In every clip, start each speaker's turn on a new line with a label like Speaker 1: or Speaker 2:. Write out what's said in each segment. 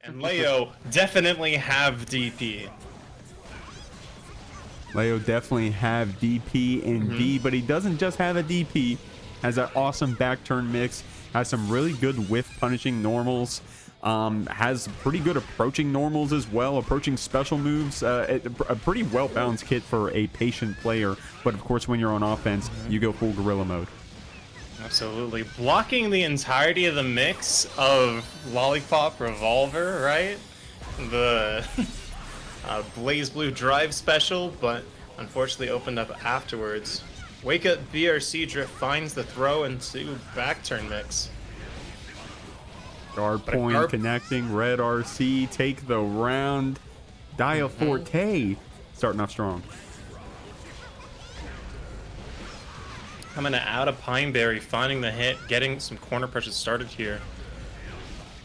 Speaker 1: And Leo definitely have DP.
Speaker 2: Leo definitely have DP indeed, but he doesn't just have a DP. Has that awesome back turn mix. Has some really good whiff punishing normals. Has pretty good approaching normals as well. Approaching special moves. A pretty well balanced kit for a patient player. But of course, when you're on offense, you go full gorilla mode.
Speaker 1: Absolutely. Blocking the entirety of the mix of Lollipop Revolver, right? The Blaze Blue Drive special, but unfortunately opened up afterwards. Wake Up BRC Drift finds the throw into back turn mix.
Speaker 2: Guard point connecting. Red RC take the round. DiaForte starting off strong.
Speaker 1: Coming out of Pineberry, finding the hit, getting some corner pressure started here.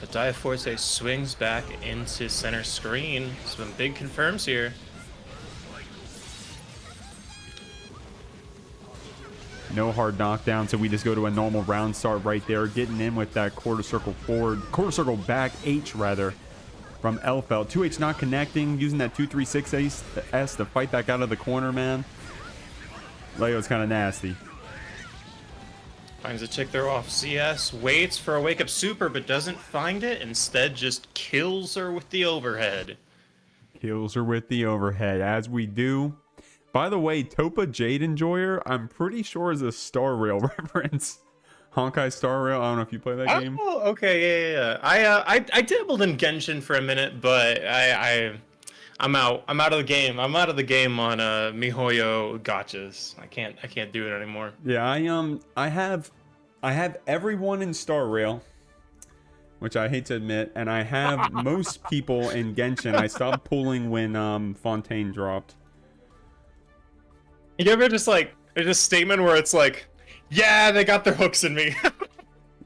Speaker 1: But DiaForte swings back into center screen. Some big confirms here.
Speaker 2: No hard knockdown, so we just go to a normal round start right there. Getting in with that quarter circle forward, quarter circle back H rather, from Elphelt. 2H not connecting, using that 236 S to fight back out of the corner, man. Leo's kind of nasty.
Speaker 1: Finds a chick throw off CS, waits for a wake up super, but doesn't find it. Instead, just kills her with the overhead.
Speaker 2: Kills her with the overhead, as we do. By the way, Topa Jade Enjoyer, I'm pretty sure is a Star Rail reference. Honkai Star Rail, I don't know if you play that game.
Speaker 1: Oh, okay, yeah. I dabbled in Genshin for a minute, but I'm out. I'm out of the game. I'm out of the game on MiHoYo gotchas. I can't do it anymore.
Speaker 2: Yeah, I have everyone in Star Rail, which I hate to admit, and I have most people in Genshin. I stopped pulling when Fontaine dropped.
Speaker 1: You ever just like there's a statement where it's like, yeah, they got their hooks in me.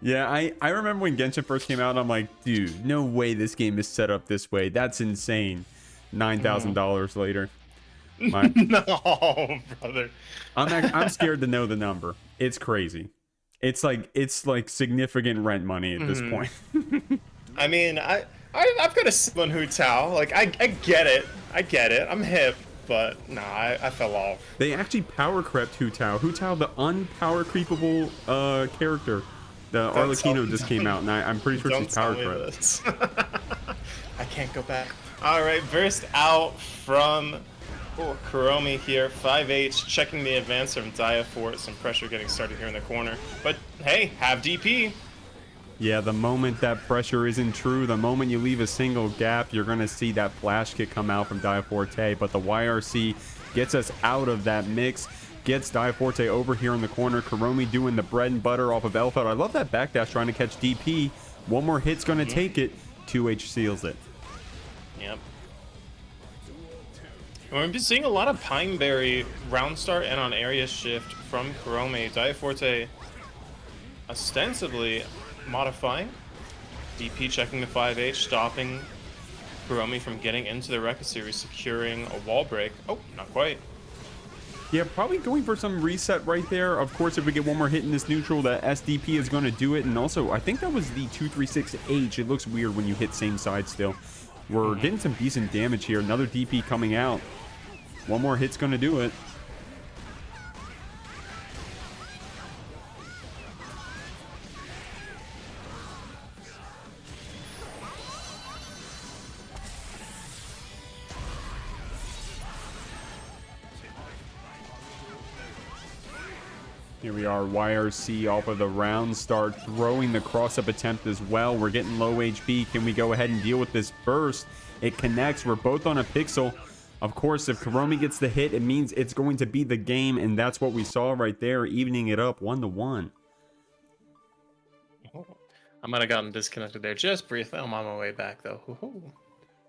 Speaker 2: Yeah, I remember when Genshin first came out, I'm like, dude, no way this game is set up this way. That's insane. $9,000 later.
Speaker 1: No, brother.
Speaker 2: I'm scared to know the number. It's crazy. It's like significant rent money at this point.
Speaker 1: I mean, I've got a sibling Hu Tao. Like I get it. I'm hip. But nah, I fell off.
Speaker 2: They actually power crept Hu Tao. Hu Tao, the unpower creepable character. The Arlecchino just came out, and I'm pretty sure she's power crept.
Speaker 1: I can't go back. All right, burst out from Kuromi here. 5H checking the advance from DiaForte. Some pressure getting started here in the corner. But hey, have DP.
Speaker 2: Yeah, the moment that pressure isn't true, the moment you leave a single gap, you're going to see that flash kick come out from DiaForte. But the YRC gets us out of that mix, gets DiaForte over here in the corner. Kuromi doing the bread and butter off of Elphelt. I love that backdash trying to catch DP. One more hit's going to take it. 2H seals it.
Speaker 1: Yep. We've been seeing a lot of Pineberry round start and on area shift from Kuromi. DiaForte ostensibly modifying. DP checking the 5H, stopping Kuromi from getting into the Rekka series, securing a wall break. Oh, not quite.
Speaker 2: Yeah, probably going for some reset right there. Of course, if we get one more hit in this neutral, the SDP is going to do it. And also, I think that was the 236H. It looks weird when you hit same side still. We're getting some decent damage here. Another DP coming out. One more hit's going to do it. Here we are, YRC off of the round start, throwing the cross-up attempt as well. We're getting low HP. Can we go ahead and deal with this burst? It connects. We're both on a pixel. Of course, if Kuromi gets the hit, it means it's going to be the game, and that's what we saw right there, evening it up 1-1.
Speaker 1: I might have gotten disconnected there just briefly. I'm on my way back, though.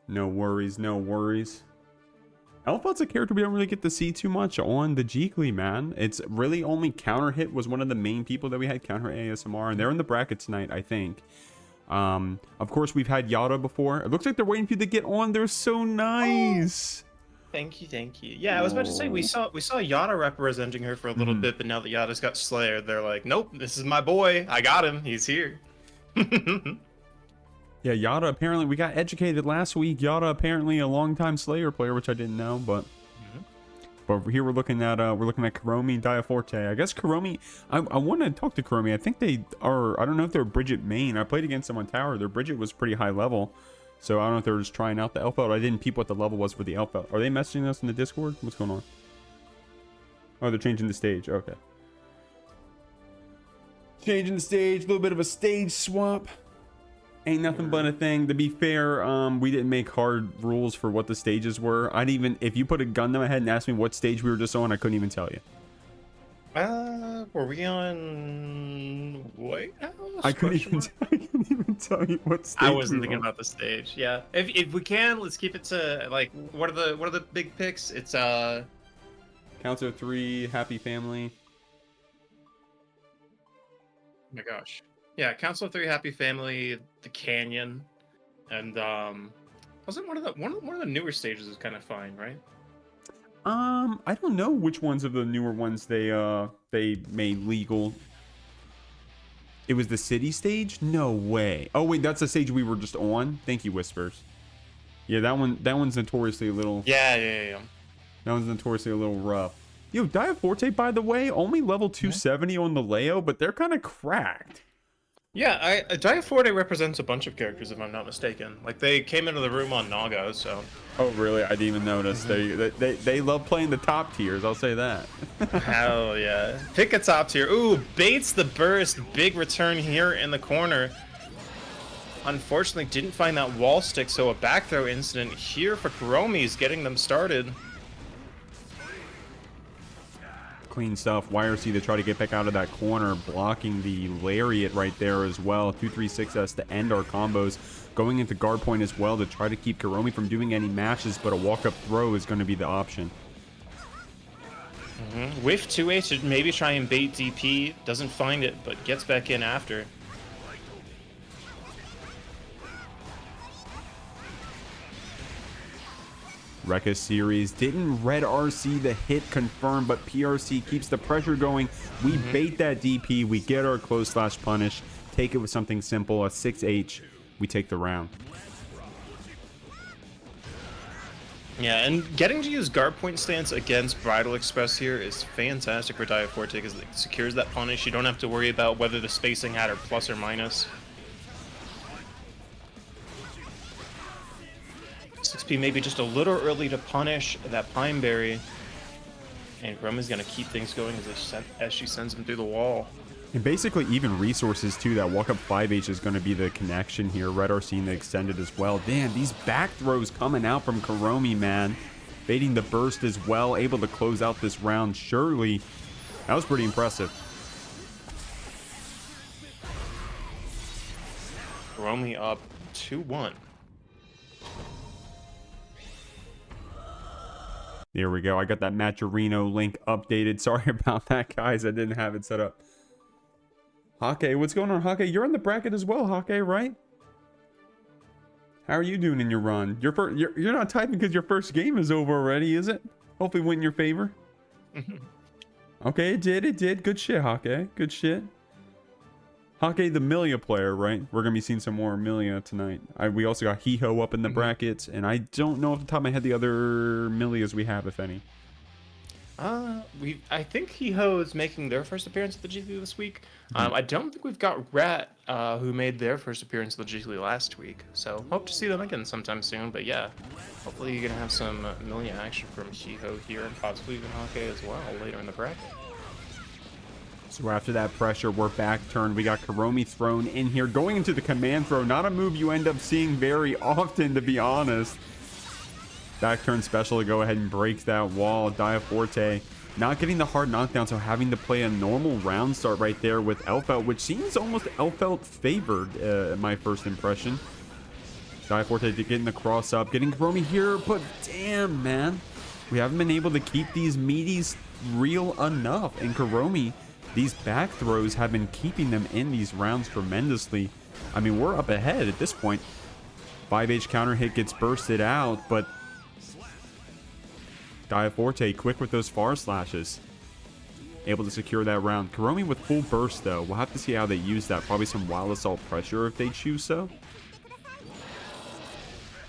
Speaker 2: No worries, no worries. Elphelt's a character we don't really get to see too much on the Jeekly, man. It's really only Counter Hit was one of the main people that we had, Counter ASMR, and they're in the bracket tonight, I think. Of course, we've had Yada before. It looks like they're waiting for you to get on. They're so nice.
Speaker 1: Thank you. Yeah, I was about to say we saw Yada representing her for a little bit, but now that Yada's got Slayer, they're like, nope, this is my boy. I got him. He's here.
Speaker 2: Yeah, Yada apparently, we got educated last week. Yada apparently a longtime Slayer player, which I didn't know, but here we're looking at Kuromi and DiaForte. I guess Kuromi, I want to talk to Kuromi. I think they are, I don't know if they're Bridget main. I played against them on tower. Their Bridget was pretty high level. So I don't know if they're just trying out the Elphelt. I didn't peep what the level was for the Elphelt. Are they messaging us in the Discord? What's going on? Oh, they're changing the stage. Okay. Changing the stage. A little bit of a stage swap. Ain't nothing but a thing. To be fair, we didn't make hard rules for what the stages were. I'd even, if you put a gun to my head and asked me what stage we were just on, I couldn't even tell you.
Speaker 1: Were we on White House?
Speaker 2: I couldn't even tell you what stage.
Speaker 1: I wasn't thinking about the stage. Yeah, if we can, let's keep it to like what are the big picks? It's
Speaker 2: Council 3, Happy Family.
Speaker 1: Oh my gosh. Yeah, Council 3, Happy Family, the Canyon, and wasn't one of the newer stages is kind of fine, right?
Speaker 2: I don't know which ones of the newer ones they made legal. It was the city stage? No way. Oh wait, that's the stage we were just on. Thank you, Whispers. Yeah, that one's notoriously a little.
Speaker 1: Yeah.
Speaker 2: That one's notoriously a little rough. Yo, DiaForte, by the way, only level 270 on the Leo, but they're kind of cracked.
Speaker 1: Yeah, DiaForte represents a bunch of characters, if I'm not mistaken. Like, they came into the room on Naga, so...
Speaker 2: Oh, really? I didn't even notice. They love playing the top tiers, I'll say that.
Speaker 1: Hell yeah. Pick a top tier. Ooh, baits the burst. Big return here in the corner. Unfortunately, didn't find that wall stick, so a back throw incident here for Kuromi's getting them started.
Speaker 2: Clean stuff. YRC to try to get back out of that corner, blocking the lariat right there as well. 236S to end our combos. Going into guard point as well to try to keep Kuromi from doing any matches, but a walk-up throw is going to be the option.
Speaker 1: Whiff 2H to maybe try and bait DP. Doesn't find it, but gets back in after.
Speaker 2: Rekka series didn't red RC the hit confirmed, but PRC keeps the pressure going. We bait that DP, we get our close slash punish, take it with something simple, a 6H, we take the round.
Speaker 1: Yeah, and getting to use guard point stance against Bridal Express here is fantastic for DiaForte because it secures that punish. You don't have to worry about whether the spacing had or plus or minus. 6P maybe just a little early to punish that Pineberry. And Kuromi's going to keep things going as she sends him through the wall.
Speaker 2: And basically even resources too. That walk up 5H is going to be the connection here. Red RC the extended as well. Damn, these back throws coming out from Kuromi, man. Baiting the burst as well. Able to close out this round surely. That was pretty impressive.
Speaker 1: Kuromi up 2-1.
Speaker 2: There we go. I got that Matcherino link updated. Sorry about that, guys. I didn't have it set up. Hake, what's going on, Hake? You're in the bracket as well, Hake, right? How are you doing in your run? You're not typing because your first game is over already, is it? Hopefully went in your favor. Okay, it did. It did. Good shit, Hake. Good shit. Hake, the Millia player, right? We're going to be seeing some more Millia tonight. We also got Hee Hoo up in the brackets, and I don't know off the top of my head the other Millias we have, if any.
Speaker 1: I think Hee Hoo is making their first appearance at the Jeekly this week. I don't think we've got Rat, who made their first appearance at the Jeekly last week. So hope to see them again sometime soon. But yeah, hopefully you're gonna have some Millia action from Hee Hoo here, and possibly even Hake as well later in the bracket.
Speaker 2: So after that pressure, we're back turned. We got Kuromi thrown in here, going into the command throw. Not a move you end up seeing very often, to be honest. Back turn special to go ahead and break that wall. DiaForte not getting the hard knockdown, so having to play a normal round start right there with Elphelt, which seems almost Elphelt favored in my first impression. DiaForte getting the cross up, getting Kuromi here, but damn, man. We haven't been able to keep these meaties real enough, and Kuromi, these back throws have been keeping them in these rounds tremendously. I mean, we're up ahead at this point. 5H counter hit gets bursted out, but DiaForte quick with those far slashes. Able to secure that round. Kuromi with full burst though. We'll have to see how they use that. Probably some wild assault pressure if they choose so.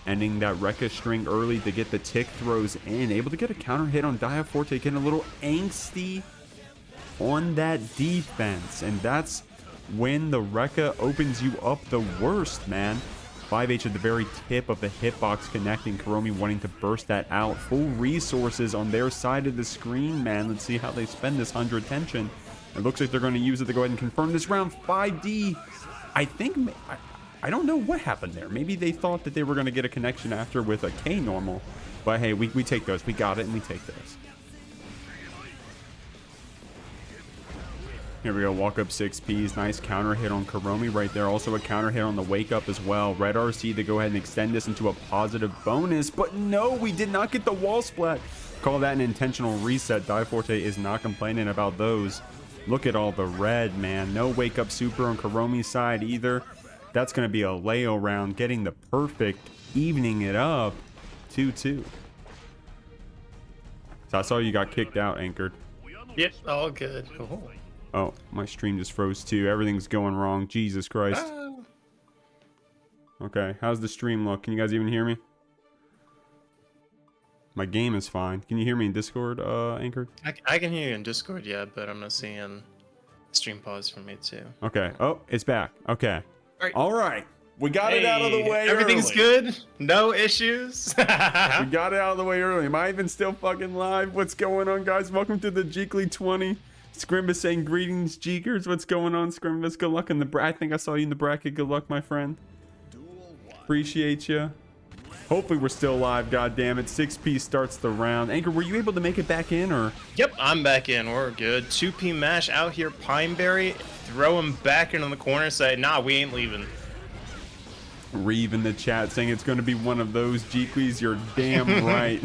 Speaker 2: ending that Rekka string early to get the tick throws in. Able to get a counter hit on DiaForte, getting a little angsty on that defense. And that's when the Rekka opens you up the worst, man. 5H at the very tip of the hitbox connecting. Kuromi wanting to burst that out. Full resources on their side of the screen, man. Let's see how they spend this 100 tension. It looks like they're going to use it to go ahead and confirm this round. 5D, I think... I don't know what happened there. Maybe they thought that they were going to get a connection after with a K normal. But hey, we take those. We got it, and we take those. Here we go. Walk up 6Ps. Nice counter hit on Kuromi right there. Also a counter hit on the wake up as well. Red RC to go ahead and extend this into a positive bonus. But no, we did not get the wall splat. Call that an intentional reset. DiaForte is not complaining about those. Look at all the red, man. No wake up super on Kuromi's side either. That's going to be a Leo round, getting the perfect, evening it up. 2-2. So I saw you got kicked out, Anchored.
Speaker 1: Yep, all good.
Speaker 2: Oh, my stream just froze too. Everything's going wrong. Jesus Christ. Okay, how's the stream look? Can you guys even hear me? My game is fine. Can you hear me in Discord, Anchored?
Speaker 1: I can hear you in Discord, yeah, but I'm not seeing stream pause from me too.
Speaker 2: Okay. Oh, it's back. Okay. All right. We got it out of the way.
Speaker 1: Everything's good. No issues.
Speaker 2: We got it out of the way early. Am I even still fucking live? What's going on, guys? Welcome to the JKLY 20. tskrBrian saying greetings, Jeekers. What's going on, tskrBrian? Good luck in the bracket. I think I saw you in the bracket. Good luck, my friend. Appreciate you. Hopefully we're still live. God damn it. 6P starts the round. Anchor, were you able to make it back in, or?
Speaker 1: Yep, I'm back in. We're good. 2P mash out here. Pineberry. Throw him back into the corner. Say, nah, we ain't leaving.
Speaker 2: Reeve in the chat saying it's going to be one of those Jeeklys. You're damn right.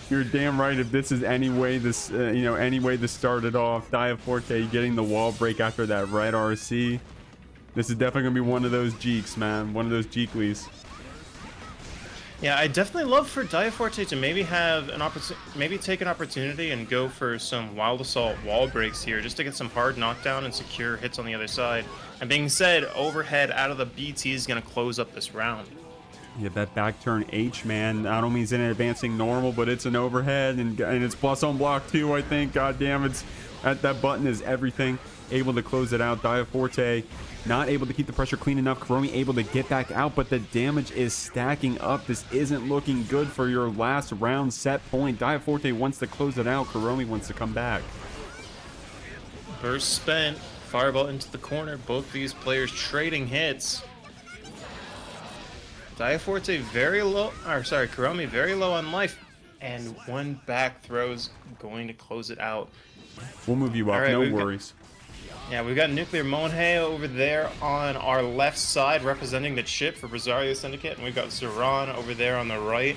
Speaker 2: You're damn right. If this is any way this, any way this started off, DiaForte getting the wall break after that red RC. This is definitely going to be one of those Jeeks, man. One of those Jeeklys.
Speaker 1: Yeah, I definitely love for DiaForte to maybe have an maybe take an opportunity and go for some Wild Assault wall breaks here, just to get some hard knockdown and secure hits on the other side. And being said, overhead out of the BT is going to close up this round.
Speaker 2: Yeah, that back turn H, man. Not only is it an advancing normal, but it's an overhead, and it's plus on block too, I think. God damn, it's that button is everything. Able to close it out. DiaForte not able to keep the pressure clean enough. Kuromi able to get back out, but the damage is stacking up. This isn't looking good for your last round set point. DiaForte wants to close it out. Kuromi wants to come back.
Speaker 1: Burst spent. Fireball into the corner. Both these players trading hits. DiaForte very low, or sorry, Kuromi very low on life. And one back throw's going to close it out.
Speaker 2: We'll move you up, no worries.
Speaker 1: Yeah, we've got NuclearMonje over there on our left side representing the Chipp for Brazario Syndicate, and we've got Zaran over there on the right.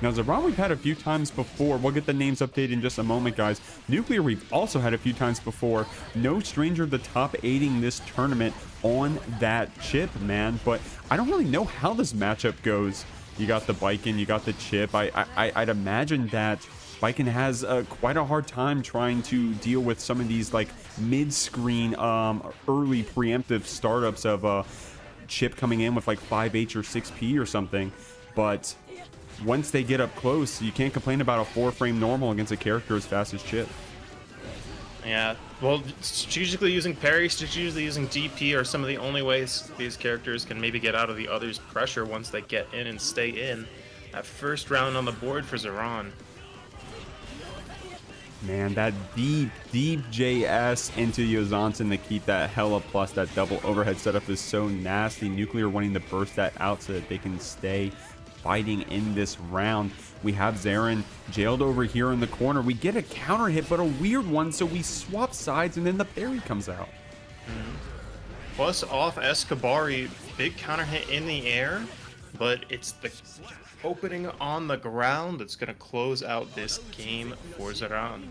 Speaker 2: Now, Zaran we've had a few times before. We'll get the names updated in just a moment, guys. Nuclear we've also had a few times before. No stranger the top 8ing this tournament on that Chipp, man. But I don't really know how this matchup goes. You got the Baiken, you got the Chipp. I'd imagine that Baiken has quite a hard time trying to deal with some of these like mid-screen early preemptive startups of Chipp coming in with like 5H or 6P or something. But once they get up close, you can't complain about a 4-frame normal against a character as fast as Chipp.
Speaker 1: Yeah, well, strategically using parry, strategically using DP are some of the only ways these characters can maybe get out of the other's pressure once they get in and stay in. That first round on the board for Zaran.
Speaker 2: Man, that deep JS into Yozansen to keep that hella plus, that double overhead setup is so nasty. Nuclear wanting to burst that out so that they can stay fighting in this round. We have Zaran jailed over here in the corner. We get a counter hit, but a weird one, so we swap sides and then the parry comes out.
Speaker 1: Plus off tskrBrian, big counter hit in the air, but it's the opening on the ground that's going to close out this game for Zaran.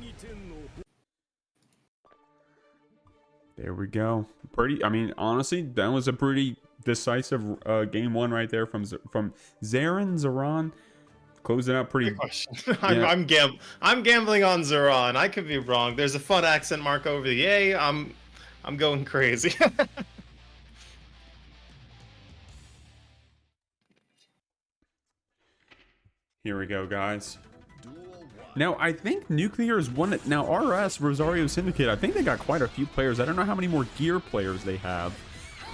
Speaker 2: There we go. Pretty, I mean, honestly, that was a pretty decisive game one right there from Zaran. Closed it out pretty.
Speaker 1: Good question. I'm gambling on Zaran. I could be wrong. There's a fun accent mark over the A. I'm going crazy.
Speaker 2: Here we go, guys. Now, I think Nuclear is one. Now, RS, Rosario Syndicate, I think they got quite a few players. I don't know how many more gear players they have.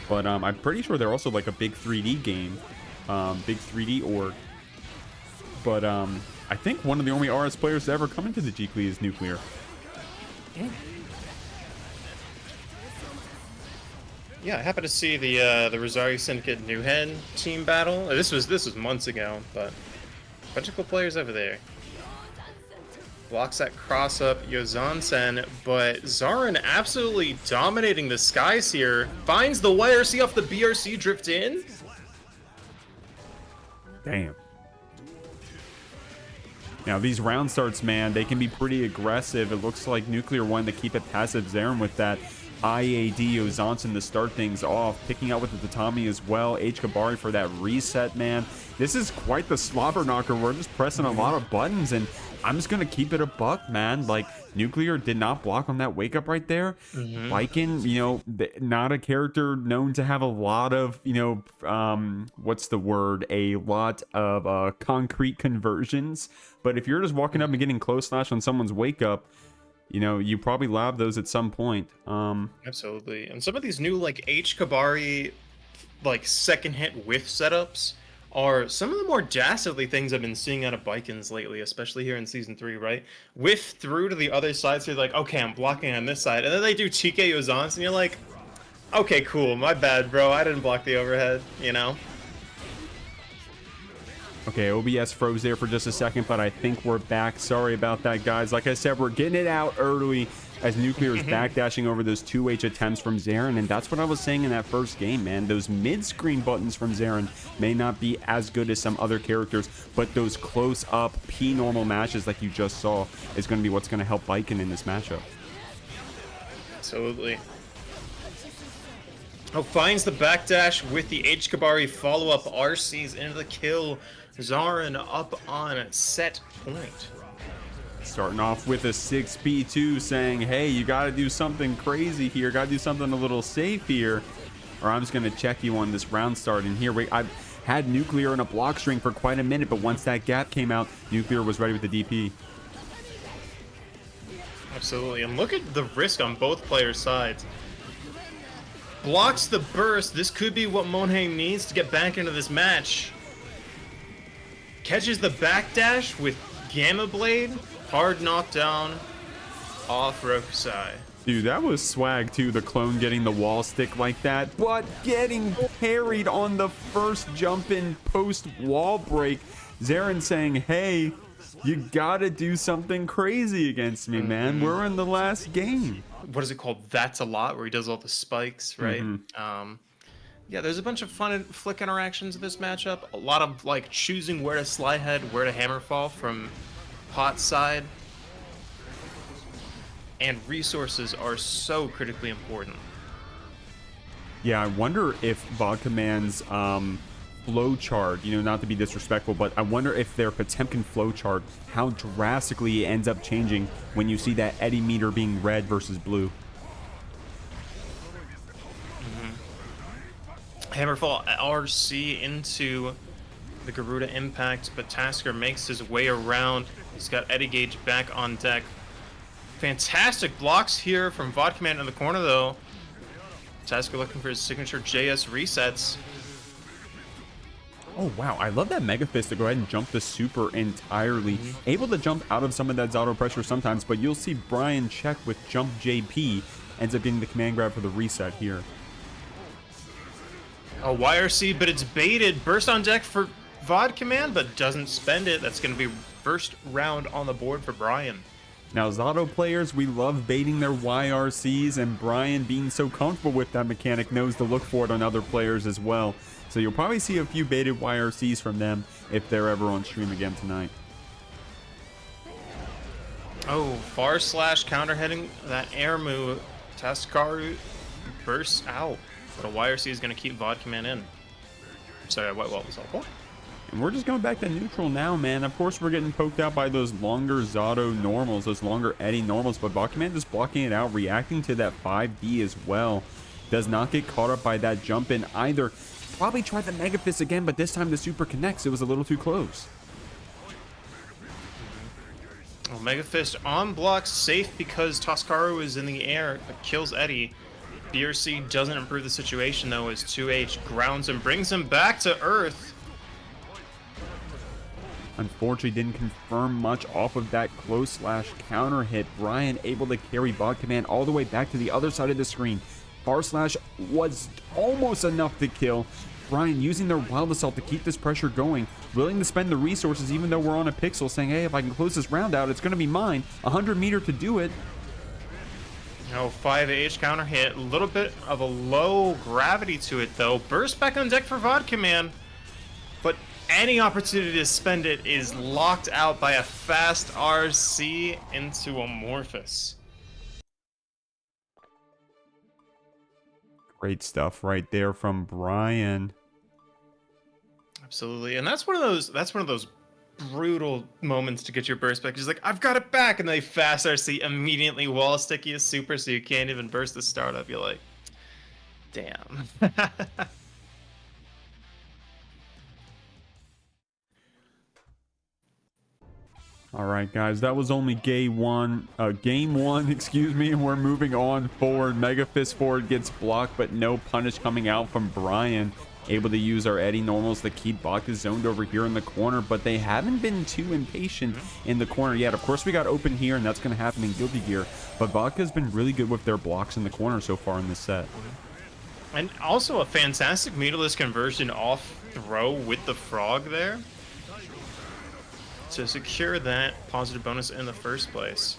Speaker 2: But I'm pretty sure they're also like a big 3D game. Big 3D org. But I think one of the only RS players to ever come into the Jeekly is Nuclear.
Speaker 1: Yeah, I happened to see the Rosario Syndicate New Hen team battle. This was months ago, but a bunch of cool players over there. Blocks that cross up Yozansen, but Zaran absolutely dominating the skies here. Finds the YRC off the BRC drift in.
Speaker 2: Damn. Now these round starts, man, they can be pretty aggressive. It looks like Nuclear wanted to keep it passive. Zaran with that IAD Yozansen to start things off. Picking out with the Tatami as well. tskrBrian for that reset, man. This is quite the slobber knocker. We're just pressing a lot of buttons, and I'm just going to keep it a buck, man. Like, Nuclear did not block on that wake up right there. Baiken, you know, not a character known to have a lot of, you know, what's the word? A lot of concrete conversions. But if you're just walking up and getting close slash on someone's wake up, you know, you probably lab those at some point.
Speaker 1: Absolutely. And some of these new, like, tskrBrian, like, second hit whiff setups are some of the more dastardly things I've been seeing out of Baikens lately, especially here in Season 3, right? Whiff through to the other side, so you're like, okay, I'm blocking on this side. And then they do TK Yozans, and you're like, okay, cool, my bad, bro. I didn't block the overhead, you know?
Speaker 2: Okay, OBS froze there for just a second, but I think we're back. Sorry about that, guys. Like I said, we're getting it out early as Nuclear is backdashing over those 2H attempts from Zaran, and that's what I was saying in that first game, man. Those mid-screen buttons from Zaran may not be as good as some other characters, but those close-up P-normal matches like you just saw is going to be what's going to help Baiken in this matchup.
Speaker 1: Absolutely. Oh, finds the backdash with the tskrBrian follow-up RCs into the kill. Zaran up on set point.
Speaker 2: Starting off with a 6B2 saying, hey, you got to do something crazy here. Got to do something a little safe here, or I'm just going to check you on this round start. And here, I've had Nuclear in a block string for quite a minute, but once that gap came out, Nuclear was ready with the DP.
Speaker 1: Absolutely. And look at the risk on both players' sides. Blocks the burst. This could be what Monje needs to get back into this match. Catches the backdash with Gamma Blade. Hard knockdown off Rokusai.
Speaker 2: Dude, that was swag too, the clone getting the wall stick like that, but getting parried on the first jump in post wall break. Zaran saying, hey, you gotta do something crazy against me, man. We're in the last game.
Speaker 1: What is it called? That's a lot, where he does all the spikes, right? Yeah, there's a bunch of fun flick interactions in this matchup. A lot of like choosing where to slide head, where to hammer fall from pot side. And resources are so critically important.
Speaker 2: Yeah, I wonder if Vodka Man's flow chart, you know, not to be disrespectful, but I wonder if their Potemkin flow chart, how drastically it ends up changing when you see that eddy meter being red versus blue.
Speaker 1: Hammerfall RC into the Garuda impact, but Tasker makes his way around. He's got Eddy Gauge back on deck. Fantastic blocks here from Vodka Man in the corner, though. Tasker looking for his signature JS resets.
Speaker 2: Oh, wow. I love that Mega Fist to go ahead and jump the super entirely. Able to jump out of some of that Zato pressure sometimes, but you'll see Brian check with Jump JP. Ends up getting the command grab for the reset here.
Speaker 1: A YRC, but it's baited. Burst on deck for Vodka Man, but doesn't spend it. That's going to be first round on the board for Brian.
Speaker 2: Now, Zato players, we love baiting their YRCs, and Brian, being so comfortable with that mechanic, knows to look for it on other players as well. So you'll probably see a few baited YRCs from them if they're ever on stream again tonight.
Speaker 1: Oh, far slash counter heading that air move. Taskaru bursts out, but a YRC is going to keep Vodka Man in. Sorry, what was that? What?
Speaker 2: And we're just going back to neutral now, man. Of course, we're getting poked out by those longer Zato normals, those longer Eddy normals, but Vodka Man just blocking it out, reacting to that 5D as well. Does not get caught up by that jump in either. Probably tried the Mega Fist again, but this time the super connects. It was a little too close.
Speaker 1: Well, Mega Fist on block, safe because Toskaru is in the air, but kills Eddie. BRC doesn't improve the situation though, as 2H grounds him, brings him back to Earth.
Speaker 2: Unfortunately, didn't confirm much off of that close slash counter hit. Brian able to carry Bot Command all the way back to the other side of the screen. Bar slash was almost enough to kill. Brian using their Wild Assault to keep this pressure going, willing to spend the resources even though we're on a pixel, saying, hey, if I can close this round out, it's going to be mine. 100 meter to do it.
Speaker 1: No, 5H counter hit. A little bit of a low gravity to it, though. Burst back on deck for Vod Command. But any opportunity to spend it is locked out by a fast RC into Amorphous.
Speaker 2: Great stuff right there from Brian.
Speaker 1: Absolutely, and that's one of those brutal moments to get your burst back. He's like, I've got it back, and they fast RC immediately wall sticky as super, so you can't even burst the startup. You're like, damn.
Speaker 2: All right, guys, that was only game one, excuse me, and we're moving on forward. Mega Fist forward gets blocked, but no punish coming out from Brian. Able to use our Eddie normals to keep Baka zoned over here in the corner, but they haven't been too impatient in the corner yet. Of course, we got open here, and that's going to happen in Guilty Gear, but Baka's been really good with their blocks in the corner so far in this set.
Speaker 1: And also a fantastic meterless conversion off throw with the frog there to secure that positive bonus in the first place.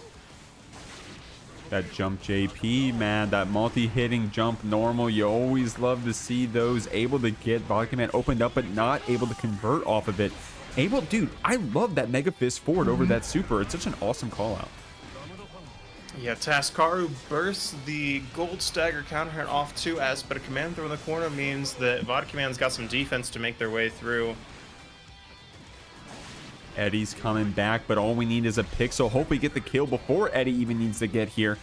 Speaker 2: That jump JP, man, that multi-hitting jump normal, you always love to see those. Able to get Baiken opened up, but not able to convert off of it. Dude, I love that Mega Fist forward over that super. It's such an awesome call out.
Speaker 1: Yeah, Toskaru bursts the gold stagger counter hit off 2S, but a command throw in the corner means that Vod Command's got some defense to make their way through.
Speaker 2: Eddie's coming back, but all we need is a pixel. Hope we get the kill before Eddie even needs to get here.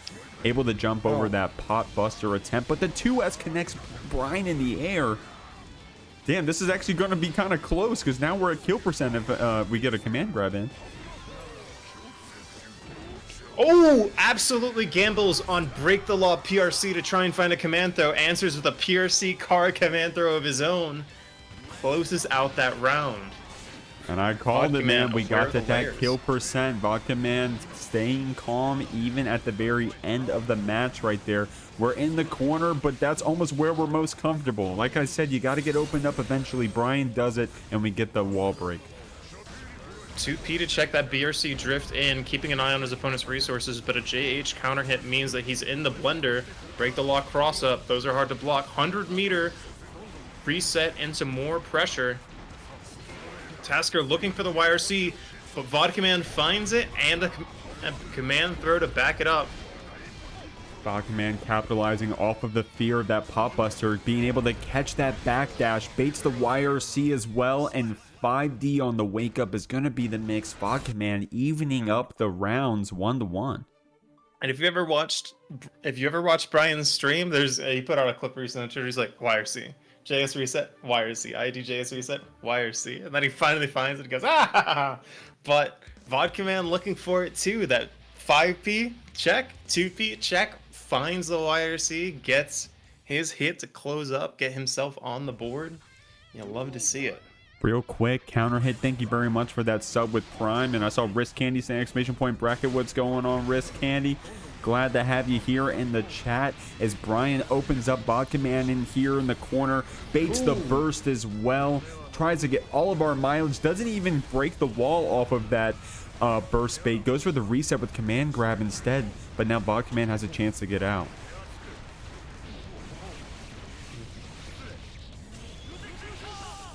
Speaker 2: Able to jump over that pot buster attempt, but the 2S connects Brian in the air. Damn, this is actually going to be kind of close because now we're at kill percent if we get a command grab in.
Speaker 1: Oh, absolutely gambles on break the law PRC to try and find a command throw. Answers with a PRC car command throw of his own. Closes out that round.
Speaker 2: And I called it, man. We got to that
Speaker 1: layers.
Speaker 2: kill percent. Vodka Man staying calm even at the very end of the match right there. We're in the corner, but that's almost where we're most comfortable. Like I said, you got to get opened up eventually. Brian does it, and we get the wall break.
Speaker 1: 2P to check that BRC drift in, keeping an eye on his opponent's resources, but a JH counter hit means that he's in the blender. Break the lock cross up. Those are hard to block. 100 meter reset into more pressure. Tasker looking for the YRC, but Vod Command finds it and a command throw to back it up.
Speaker 2: Vodka Man capitalizing off of the fear of that pop buster, being able to catch that backdash, baits the YRC as well, and 5D on the wake up is going to be the mix. Vodka Man evening up the rounds 1-1.
Speaker 1: And if you ever watched Brian's stream, he put out a clip recently. He's like YRC. JS reset, YRC, ID JS reset, YRC. And then he finally finds it and goes, ah! But Vod Command looking for it too. That 5P check, 2P check, finds the YRC, gets his hit to close up, get himself on the board. You'll love to see it.
Speaker 2: Real quick, counter hit. Thank you very much for that sub with Prime. And I saw Risk Candy saying exclamation point bracket. What's going on, Risk Candy? Glad to have you here in the chat as Brian opens up Vodka Man in here in the corner, baits the burst as well, tries to get all of our mileage, doesn't even break the wall off of that burst bait, goes for the reset with command grab instead, but now Vodka Man has a chance to get out.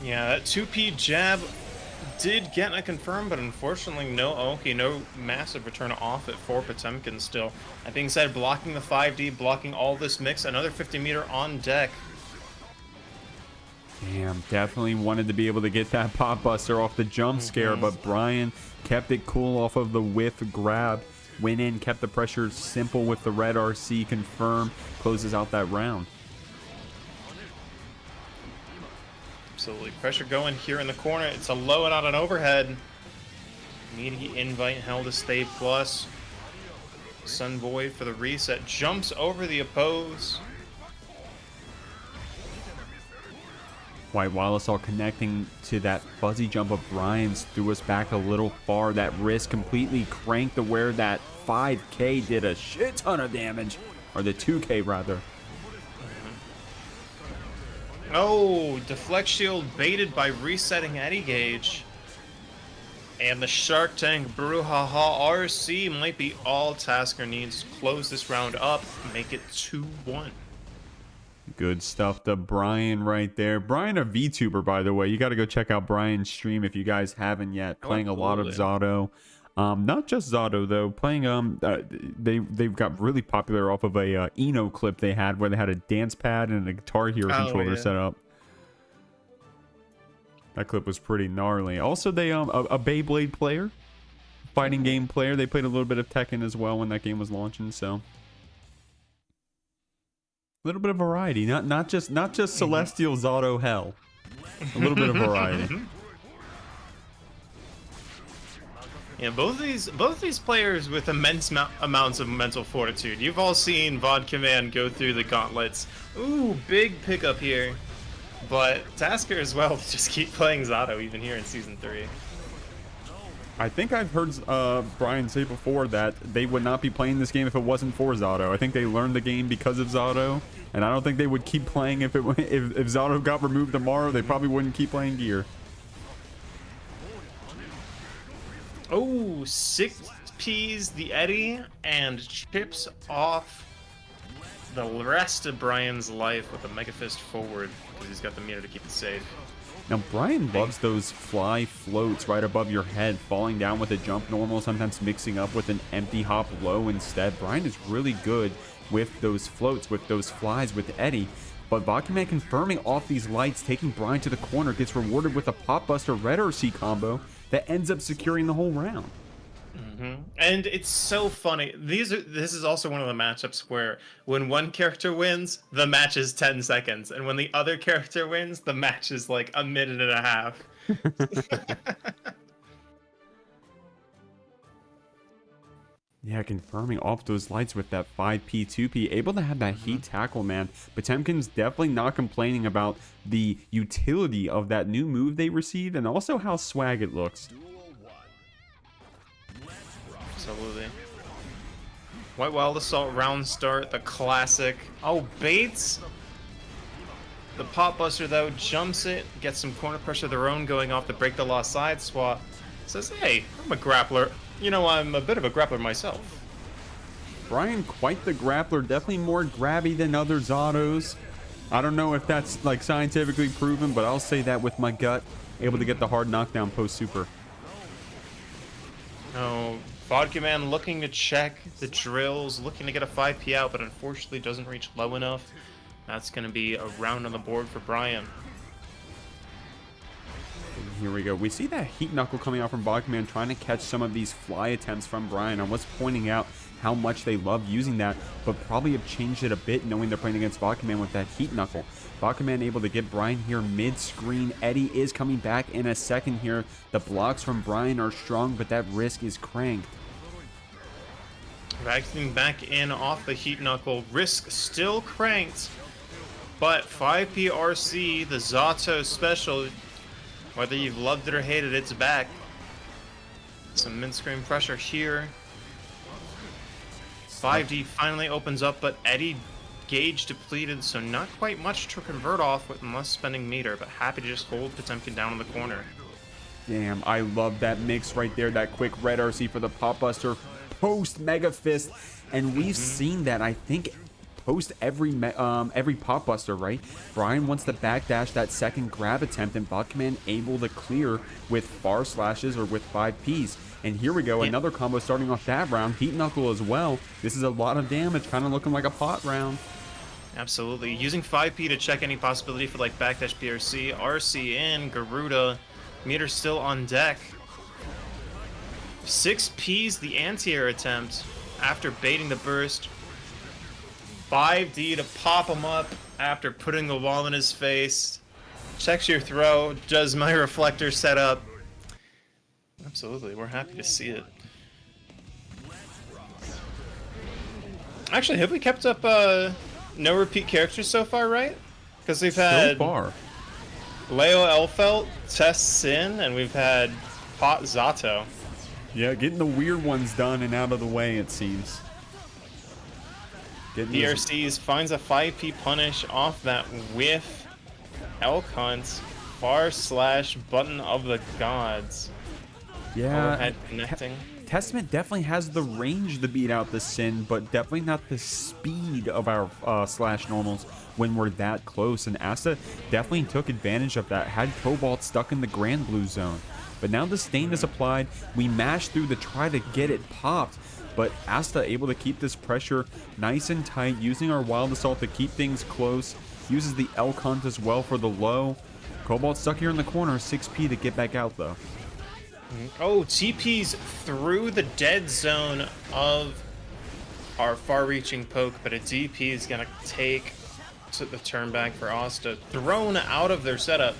Speaker 1: Yeah, that 2P jab did get a confirm, but unfortunately no massive return off it for Potemkin still. That being said, blocking the 5D, blocking all this mix, another 50 meter on deck.
Speaker 2: Damn, definitely wanted to be able to get that pop buster off the jump scare, but Brian kept it cool off of the whiff grab. Went in, kept the pressure simple with the red RC confirm, closes out that round.
Speaker 1: Absolutely. Pressure going here in the corner. It's a low and not an overhead. Meaty invite held to stay plus. Sunboy for the reset. Jumps over the oppose.
Speaker 2: White Wallace all connecting to that fuzzy jump of Brian's threw us back a little far. That wrist completely cranked to where that 5K did a shit ton of damage. Or the 2K rather.
Speaker 1: Oh, deflect shield baited by resetting Eddie Gauge. And the Shark Tank Brouhaha RC might be all Tasker needs to close this round up, make it 2-1.
Speaker 2: Good stuff to Brian right there. Brian, a VTuber, by the way. You got to go check out Brian's stream if you guys haven't yet. Playing a lot of Zato. Not just Zato though. Playing they've got really popular off of a Eno clip they had where they had a dance pad and a Guitar Hero controller set up. That clip was pretty gnarly. Also, they a Beyblade player, fighting game player. They played a little bit of Tekken as well when that game was launching. So a little bit of variety. Not just Celestial Zato hell. A little bit of variety.
Speaker 1: Yeah, both of these players with immense amounts of mental fortitude. You've all seen Vod Command go through the gauntlets. Ooh, big pickup here. But Tasker as well, just keep playing Zato even here in Season 3.
Speaker 2: I think I've heard Brian say before that they would not be playing this game if it wasn't for Zato. I think they learned the game because of Zato, and I don't think they would keep playing if Zato got removed tomorrow. They probably wouldn't keep playing Gear.
Speaker 1: Oh, 6Ps the Eddie and chips off the rest of Brian's life with a Mega Fist forward because he's got the meter to keep it safe.
Speaker 2: Now, Brian loves those fly floats right above your head, falling down with a jump normal, sometimes mixing up with an empty hop low instead. Brian is really good with those floats, with those flies with Eddie. But Baiken confirming off these lights, taking Brian to the corner, gets rewarded with a Pop Buster Red RC combo that ends up securing the whole round.
Speaker 1: And it's so funny. This is also one of the matchups where when one character wins, the match is 10 seconds. And when the other character wins, the match is like a minute and a half.
Speaker 2: Yeah, confirming off those lights with that 5P, 2P, able to have that heat tackle, man. Potemkin's definitely not complaining about the utility of that new move they received and also how swag it looks.
Speaker 1: Absolutely. White Wild Assault round start, the classic. Oh, baits! The Pop Buster, though, jumps it, gets some corner pressure of their own going off to break the law side swap. Says, hey, I'm a grappler. You know, I'm a bit of a grappler myself.
Speaker 2: Brian, quite the grappler, definitely more grabby than other Zatos. I don't know if that's like scientifically proven, but I'll say that with my gut. Able to get the hard knockdown post super.
Speaker 1: Oh, Vodka Man looking to check the drills, looking to get a 5P out, but unfortunately doesn't reach low enough. That's going to be a round on the board for Brian.
Speaker 2: Here we go. We see that heat knuckle coming out from Baiken trying to catch some of these fly attempts from Brian. I was pointing out how much they love using that, but probably have changed it a bit knowing they're playing against Baiken with that heat knuckle. Baiken able to get Brian here mid-screen. Eddie is coming back in a second here. The blocks from Brian are strong, but that risk is cranked.
Speaker 1: Vacuuming back in off the heat knuckle. Risk still cranked, but 5P RC, the Zato special, whether you've loved it or hated it, it's back. Some mid-screen pressure here. 5D finally opens up, but Eddie gauge depleted, so not quite much to convert off with unless spending meter, but happy to just hold Potemkin down in the corner.
Speaker 2: Damn, I love that mix right there, that quick red RC for the Pop Buster post Mega Fist, and we've seen that, I think, post every Pop Buster, right? Brian wants to backdash that second grab attempt, and Baiken able to clear with far slashes or with 5Ps. And here we go, another combo starting off that round. Heat Knuckle as well. This is a lot of damage, kind of looking like a pot round.
Speaker 1: Absolutely. Using 5P to check any possibility for like backdash PRC. RC in, Garuda. Meter still on deck. 6Ps the anti-air attempt after baiting the burst. 5D to pop him up after putting the wall in his face. Checks your throw. Does my reflector set up? Absolutely, we're happy to see it. Actually, have we kept up no repeat characters so far, right? Because we've had
Speaker 2: So far.
Speaker 1: Leo Elphelt, Tess Sin, and we've had Pot Zato.
Speaker 2: Yeah, getting the weird ones done and out of the way, it seems.
Speaker 1: PRCs finds a 5p punish off that whiff. Elk Hunt, far slash button of the gods.
Speaker 2: Yeah.
Speaker 1: Overhead connecting.
Speaker 2: Testament definitely has the range to beat out the Sin, but definitely not the speed of our slash normals when we're that close. And Asta definitely took advantage of that, had Cobalt stuck in the Grand Blue zone. But now the Stain is applied, we mash through to try to get it popped, but Asta able to keep this pressure nice and tight, using our Wild Assault to keep things close, uses the Elk Hunt as well for the low. Cobalt stuck here in the corner, 6p to get back out though.
Speaker 1: Oh, TP's through the dead zone of our far-reaching poke, but a DP is going to take the turn back for Asta. Thrown out of their setup.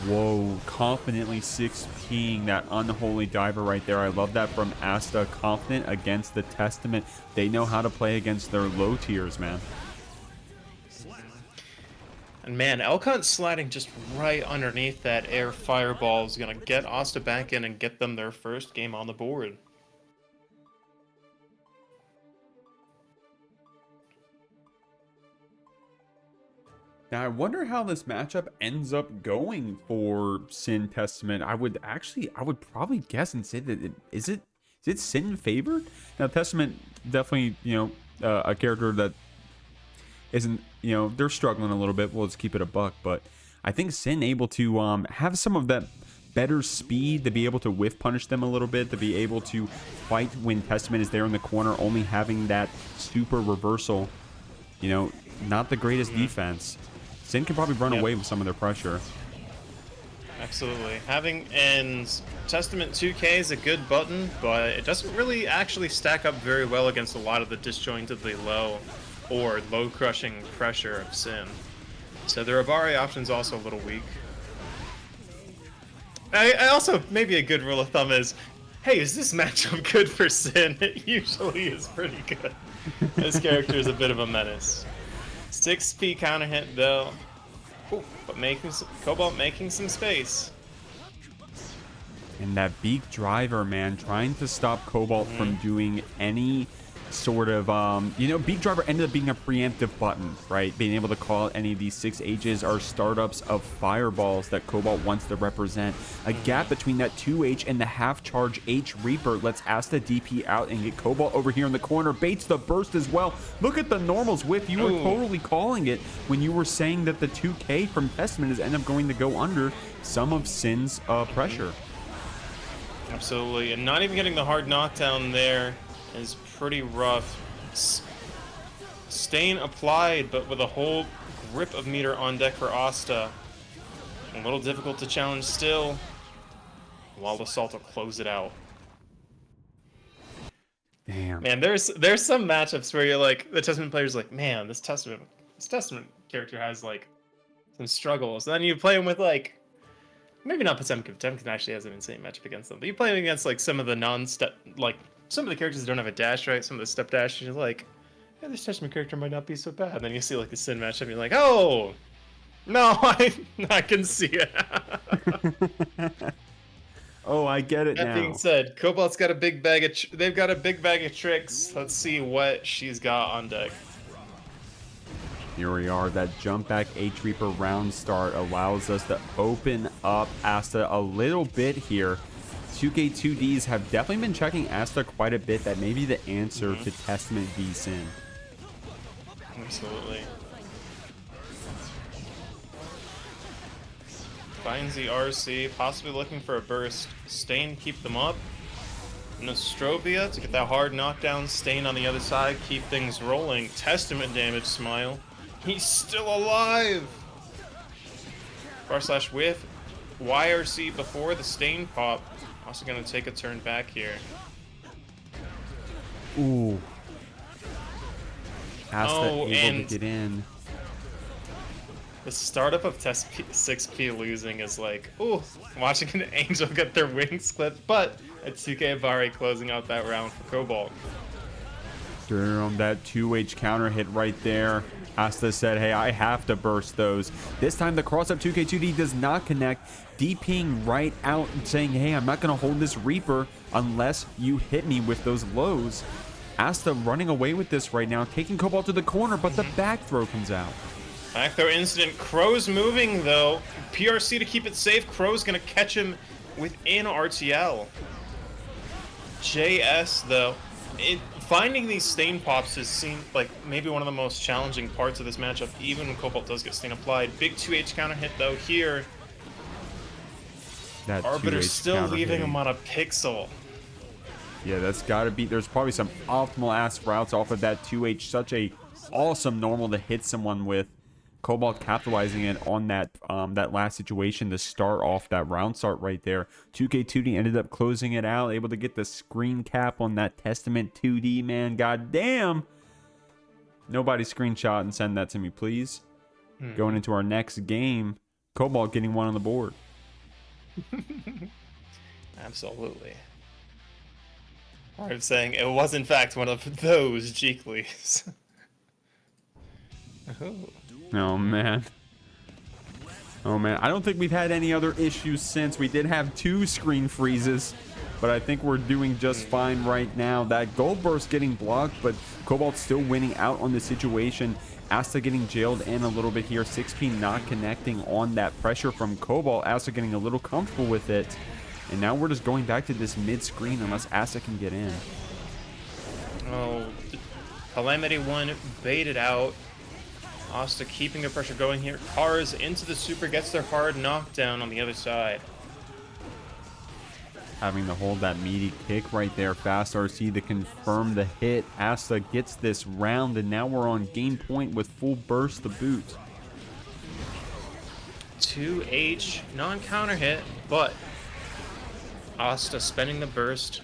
Speaker 2: Whoa, confidently 6ping that unholy diver right there. I love that from Asta. Confident against the Testament. They know how to play against their low tiers, man.
Speaker 1: And man, Elk Hunt sliding just right underneath that air fireball is going to get Asta back in and get them their first game on the board.
Speaker 2: Now, I wonder how this matchup ends up going for Sin Testament. I would probably guess and say that is it Sin favored? Now, Testament definitely, a character that isn't, they're struggling a little bit. We'll just keep it a buck, but I think Sin able to have some of that better speed to be able to whiff punish them a little bit, to be able to fight when Testament is there in the corner, only having that super reversal, not the greatest defense. Sin can probably run away with some of their pressure.
Speaker 1: Absolutely. And Testament 2K is a good button, but it doesn't really actually stack up very well against a lot of the disjointedly low or low crushing pressure of Sin. So the Rabari option's also a little weak. I also, maybe a good rule of thumb is, hey, is this matchup good for Sin? It usually is pretty good. This character is a bit of a menace. 6p counter hit though. Ooh, but Cobalt making some space.
Speaker 2: And that beak driver, man, trying to stop Cobalt from doing any sort of, Beak driver ended up being a preemptive button, right? Being able to call any of these 6Hs or startups of fireballs that Cobalt wants to represent. A gap between that 2H and the half charge H Reaper lets Asta DP out and get Cobalt over here in the corner. Baits the burst as well. Look at the normals whiff. You were totally calling it when you were saying that the 2K from Testament is end up going to go under some of Sin's pressure.
Speaker 1: Absolutely, and not even getting the hard knockdown there is pretty rough. Stain applied, but with a whole grip of meter on deck for Asta. A little difficult to challenge still. Wild Assault will close it out.
Speaker 2: Damn.
Speaker 1: Man, there's some matchups where you're like, the Testament player's like, man, this Testament character has like some struggles. And then you play him with like, maybe not Potemkin. Potemkin actually has an insane matchup against them. But you play him against like some of the non-step, like some of the characters that don't have a dash, right? Some of the step dash, you're like, yeah, this Testament character might not be so bad. And then you see like the Sin matchup, and you're like, oh, no, I can see it.
Speaker 2: Oh, I get it now.
Speaker 1: That being said, Cobalt's got a big bag of they've got a big bag of tricks. Let's see what she's got on deck.
Speaker 2: Here we are. That jump back H Reaper round start allows us to open up Asta a little bit here. 2K2Ds have definitely been checking Asta quite a bit. That may be the answer to Testament v Sin.
Speaker 1: Absolutely. Finds the RC, possibly looking for a burst. Stain, keep them up. Nostrovia to get that hard knockdown. Stain on the other side, keep things rolling. Testament damage, Smile. He's still alive! Far slash whiff. YRC before the Stain pop. Also gonna take a turn back here.
Speaker 2: Ooh. Asta able to get in.
Speaker 1: The startup of test 6P losing is like, ooh, watching an Angel get their wings clipped, but a 2K Bari closing out that round for Cobalt.
Speaker 2: That 2H counter hit right there. Asta said, hey, I have to burst those. This time the cross-up 2K2D does not connect. DPing right out and saying, hey, I'm not going to hold this Reaper unless you hit me with those lows. Asta running away with this right now, taking Cobalt to the corner, but the back throw comes out.
Speaker 1: Back throw incident. Crow's moving, though. PRC to keep it safe. Crow's going to catch him within RTL. JS, though. Finding these stain pops has seemed like maybe one of the most challenging parts of this matchup, even when Cobalt does get stain applied. Big 2H counter hit, though, here.
Speaker 2: That
Speaker 1: Arbiter's still leaving him on a pixel.
Speaker 2: Yeah, that's got to be... There's probably some optimal-ass routes off of that 2H. Such a awesome normal to hit someone with. Cobalt capitalizing it on that that last situation to start off that round start right there. 2K2D ended up closing it out, able to get the screen cap on that Testament 2D, man. God damn. Nobody screenshot and send that to me, please. Going into our next game, Cobalt getting one on the board.
Speaker 1: Absolutely. I'm saying it was in fact one of those Jeeklys.
Speaker 2: Oh, man. Oh, man. I don't think we've had any other issues since. We did have 2 screen freezes, but I think we're doing just fine right now. That gold burst getting blocked, but Cobalt still winning out on the situation. Asta getting jailed in a little bit here. 6P not connecting on that pressure from Cobalt. Asta getting a little comfortable with it. And now we're just going back to this mid-screen unless Asta can get in.
Speaker 1: Oh, Calamity 1 baited out. Asta keeping the pressure going here. Cars into the super, gets their hard knockdown on the other side.
Speaker 2: Having to hold that meaty kick right there. Fast RC to confirm the hit. Asta gets this round, and now we're on game point with full burst to boot.
Speaker 1: 2H non-counter hit, but Asta spending the burst.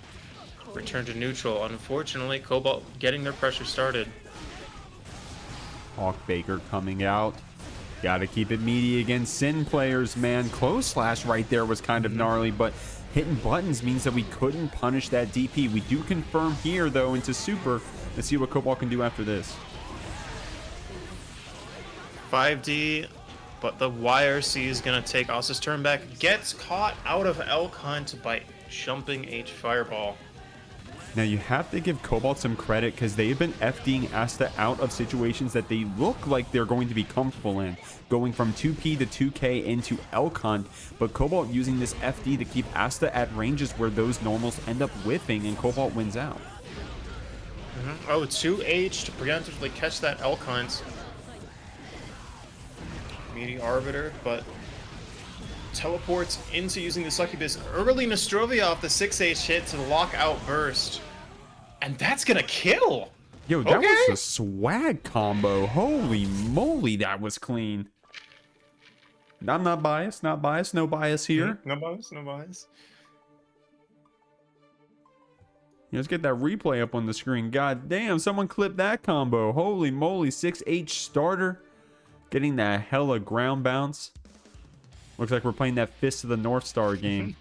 Speaker 1: Return to neutral. Unfortunately, Cobalt getting their pressure started.
Speaker 2: Hawk Baker coming out. Gotta keep it meaty against Sin players, man. Close slash right there was kind of gnarly, but hitting buttons means that we couldn't punish that DP. We do confirm here, though, into super. Let's see what Cobalt can do after this.
Speaker 1: 5D, but the YRC is going to take Asta's turn back. Gets caught out of Elk Hunt by jumping H Fireball.
Speaker 2: Now, you have to give Cobalt some credit because they've been FDing Asta out of situations that they look like they're going to be comfortable in. Going from 2P to 2K into Elk Hunt, but Cobalt using this FD to keep Asta at ranges where those normals end up whiffing and Cobalt wins out.
Speaker 1: Oh, 2H to preemptively catch that Elk Hunt. Meaty Arbiter, but teleports into using the Succubus. Early Nostrovia off the 6H hit to the lockout burst. And that's gonna kill!
Speaker 2: Yo, that was a swag combo. Holy moly, that was clean. I'm not biased, no bias here.
Speaker 1: No bias, no bias.
Speaker 2: Let's get that replay up on the screen. God damn, someone clipped that combo. Holy moly, 6H starter. Getting that hella ground bounce. Looks like we're playing that Fist of the North Star game.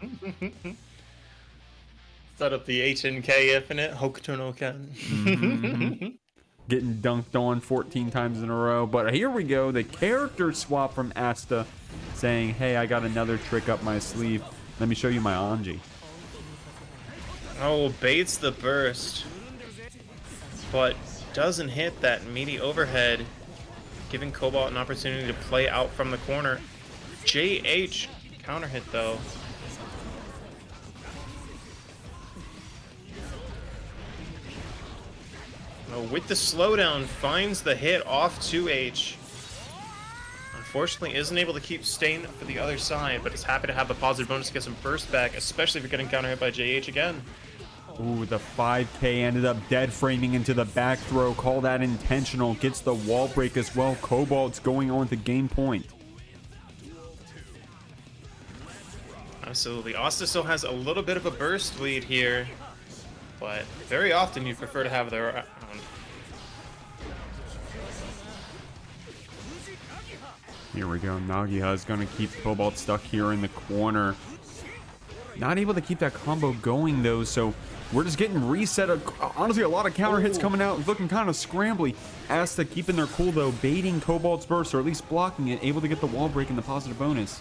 Speaker 1: Set up the HNK Infinite, Hokuto no Ken.
Speaker 2: Getting dunked on 14 times in a row. But here we go. The character swap from Asta saying, hey, I got another trick up my sleeve. Let me show you my Anji.
Speaker 1: Oh, baits the burst. But doesn't hit that meaty overhead. Giving Cobalt an opportunity to play out from the corner. JH counter hit though. Oh, with the slowdown, finds the hit off 2H. Unfortunately, isn't able to keep staying for the other side, but is happy to have the positive bonus to get some burst back, especially if you're getting counter hit by JH again.
Speaker 2: Ooh, the 5K ended up dead framing into the back throw. Call that intentional. Gets the wall break as well. Cobalt's going on to game point.
Speaker 1: Absolutely. Asta still has a little bit of a burst lead here, but very often you prefer to have their own.
Speaker 2: Here we go. Nagiha is going to keep Cobalt stuck here in the corner. Not able to keep that combo going, though, so we're just getting reset. Honestly, a lot of counter hits coming out, looking kind of scrambly. Asta keeping their cool, though, baiting Cobalt's burst, or at least blocking it, able to get the wall break and the positive bonus.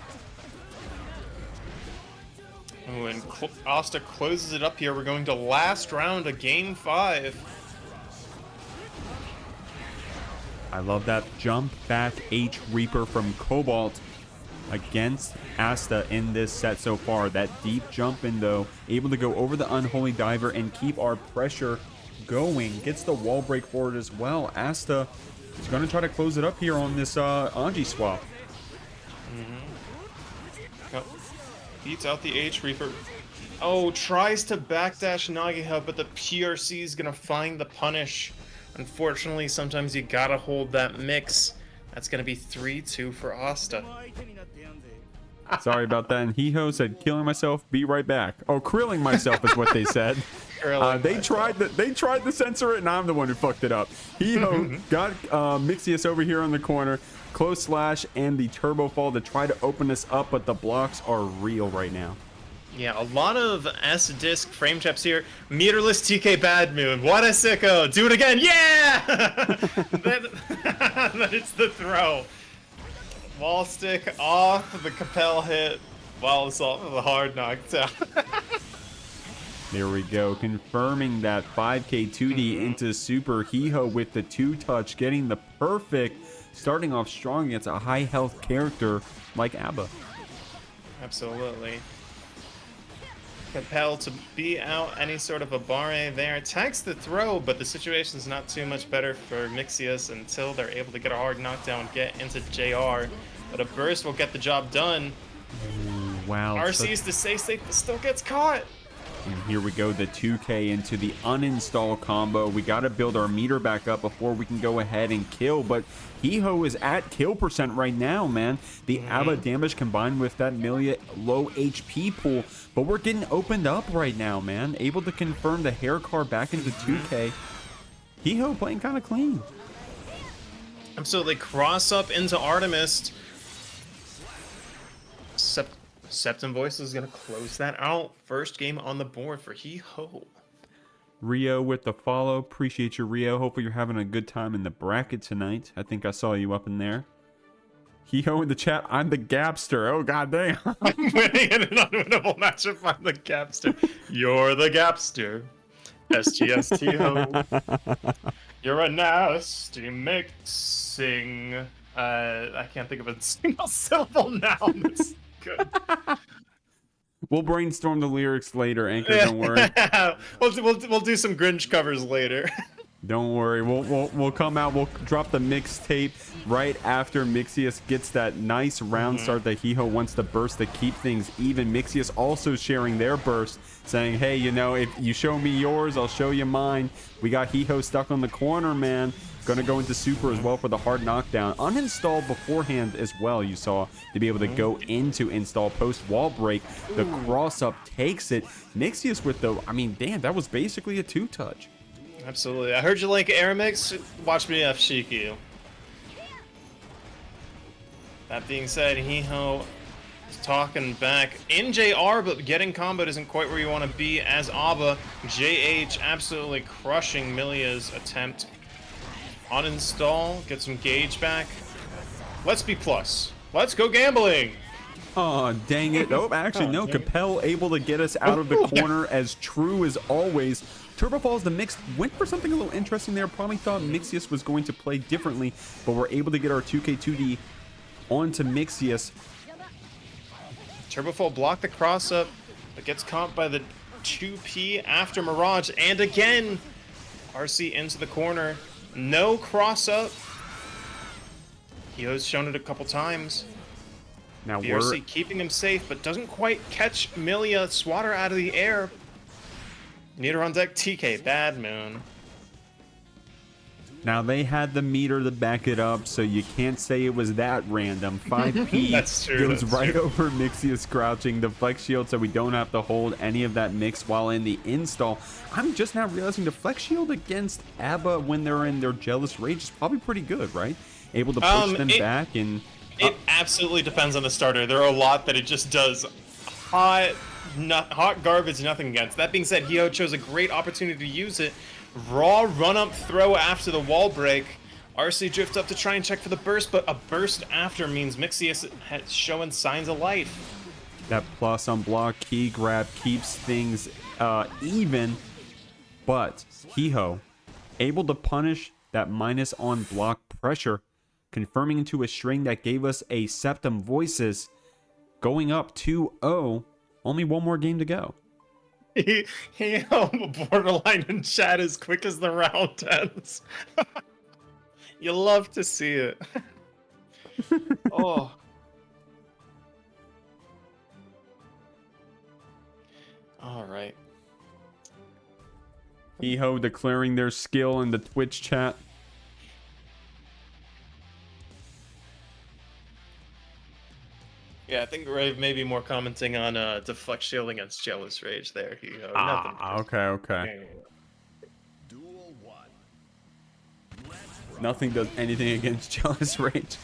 Speaker 1: Oh, and Asta closes it up here. We're going to last round of Game 5.
Speaker 2: I love that jump back H Reaper from Cobalt against Asta in this set so far. That deep jump in, though, able to go over the Unholy Diver and keep our pressure going. Gets the wall break for it as well. Asta is going to try to close it up here on this Anji swap.
Speaker 1: Beats out the H Reaper. Oh, tries to backdash Nagiha, but the PRC is going to find the punish. Unfortunately, sometimes you gotta hold that mix. That's gonna be 3-2 for Asta.
Speaker 2: Sorry about that. And Hee Hoo said, "Killing myself, be right back." Oh, krilling myself is what they said. They tried to censor it, and I'm the one who fucked it up. Hee Hoo got Mixyous over here on the corner. Close slash and the turbo fall to try to open this up, but the blocks are real right now.
Speaker 1: Yeah, a lot of S-disc frame traps here. Meterless TK Bad Moon. What a sicko. Do it again. Yeah! Then it's the throw. Wall stick off the Capel hit. Wall assault for the hard knockdown.
Speaker 2: There we go. Confirming that 5K 2D into Super. Hee Hoo with the 2-touch, getting the perfect, starting off strong against a high health character like Abba.
Speaker 1: Absolutely. Capel to beat out any sort of a barre there. Attacks the throw, but the situation's not too much better for Mixyous until they're able to get a hard knockdown, get into JR. But a burst will get the job done.
Speaker 2: Ooh, wow.
Speaker 1: RC's to stay safe, but still gets caught.
Speaker 2: And here we go, the 2K into the uninstall combo. We got to build our meter back up before we can go ahead and kill. But Hee Hoo is at kill percent right now, man. The ABBA damage combined with that Millia low HP pool. But we're getting opened up right now, man. Able to confirm the hair car back into 2K. Hee Hoo playing kind of clean.
Speaker 1: Absolutely. Cross up into Artemis. Septum Voice is going to close that out. First game on the board for Hee Hoo.
Speaker 2: Rio with the follow. Appreciate you, Rio. Hopefully you're having a good time in the bracket tonight. I think I saw you up in there. Hee Hoo in the chat. I'm the Gapster. Oh, goddamn.
Speaker 1: I'm winning in an unwinnable matchup. I'm the Gapster. You're the Gapster. SGST Ho. You're a nasty mixing. I can't think of a single syllable now. That's good.
Speaker 2: We'll brainstorm the lyrics later, Anchor. Don't worry.
Speaker 1: we'll do some Grinch covers later.
Speaker 2: Don't worry. We'll come out. We'll drop the mixtape right after Mixyous gets that nice round start that Hee Hoo wants to burst to keep things even. Mixyous also sharing their burst, saying, "Hey, you know, if you show me yours, I'll show you mine." We got Hee Hoo stuck on the corner, man. Gonna go into Super as well for the hard knockdown. Uninstalled beforehand as well, you saw, to be able to go into install post wall break. The cross up takes it. Mixyous with the, I mean, damn, that was basically a 2-touch.
Speaker 1: Absolutely. I heard you like Aramix. Watch me FShiku you. That being said, Hee Hoo is talking back in JR, but getting comboed isn't quite where you want to be as ABBA. JH absolutely crushing Millia's attempt. Uninstall, get some gauge back. Let's be plus. Let's go gambling.
Speaker 2: Oh, dang it. Oh, actually, no. Capel able to get us out of the corner as true as always. Turbo Falls, the mix, went for something a little interesting there. Probably thought Mixyous was going to play differently, but we're able to get our 2K2D onto Mixyous.
Speaker 1: Turbo Fall blocked the cross up, but gets caught by the 2P after Mirage. And again, RC into the corner. No cross up. Hee Hoo's shown it a couple times.
Speaker 2: Now
Speaker 1: BRC keeping him safe, but doesn't quite catch Millia. Swatter out of the air. Need her on deck. TK Bad Moon.
Speaker 2: Now they had the meter to back it up, so you can't say it was that random. 5P
Speaker 1: That's true,
Speaker 2: goes
Speaker 1: that's
Speaker 2: right
Speaker 1: true.
Speaker 2: over Mixyous crouching. The flex shield, so we don't have to hold any of that mix while in the install. I'm just now realizing the flex shield against ABBA when they're in their jealous rage is probably pretty good, right? Able to push them back and
Speaker 1: It absolutely depends on the starter. There are a lot that it just does hot garbage, nothing against. That being said, Hee Hoo chose a great opportunity to use it. Raw run-up throw after the wall break. RC drifts up to try and check for the burst, but a burst after means Mixyous has showing signs of life.
Speaker 2: That plus on block key grab keeps things even, but Hee Hoo able to punish that minus on block pressure, confirming into a string that gave us a Septum Voices, going up 2-0. Only one more game to go.
Speaker 1: Hee Hoo borderline in chat as quick as the round ends. You love to see it. Oh. All right.
Speaker 2: Hee Hoo declaring their skill in the Twitch chat.
Speaker 1: Yeah, I think Ray may be more commenting on deflect shield against Jealous Rage there. Hee Hoo. Nothing.
Speaker 2: Okay. Nothing does anything against Jealous Rage.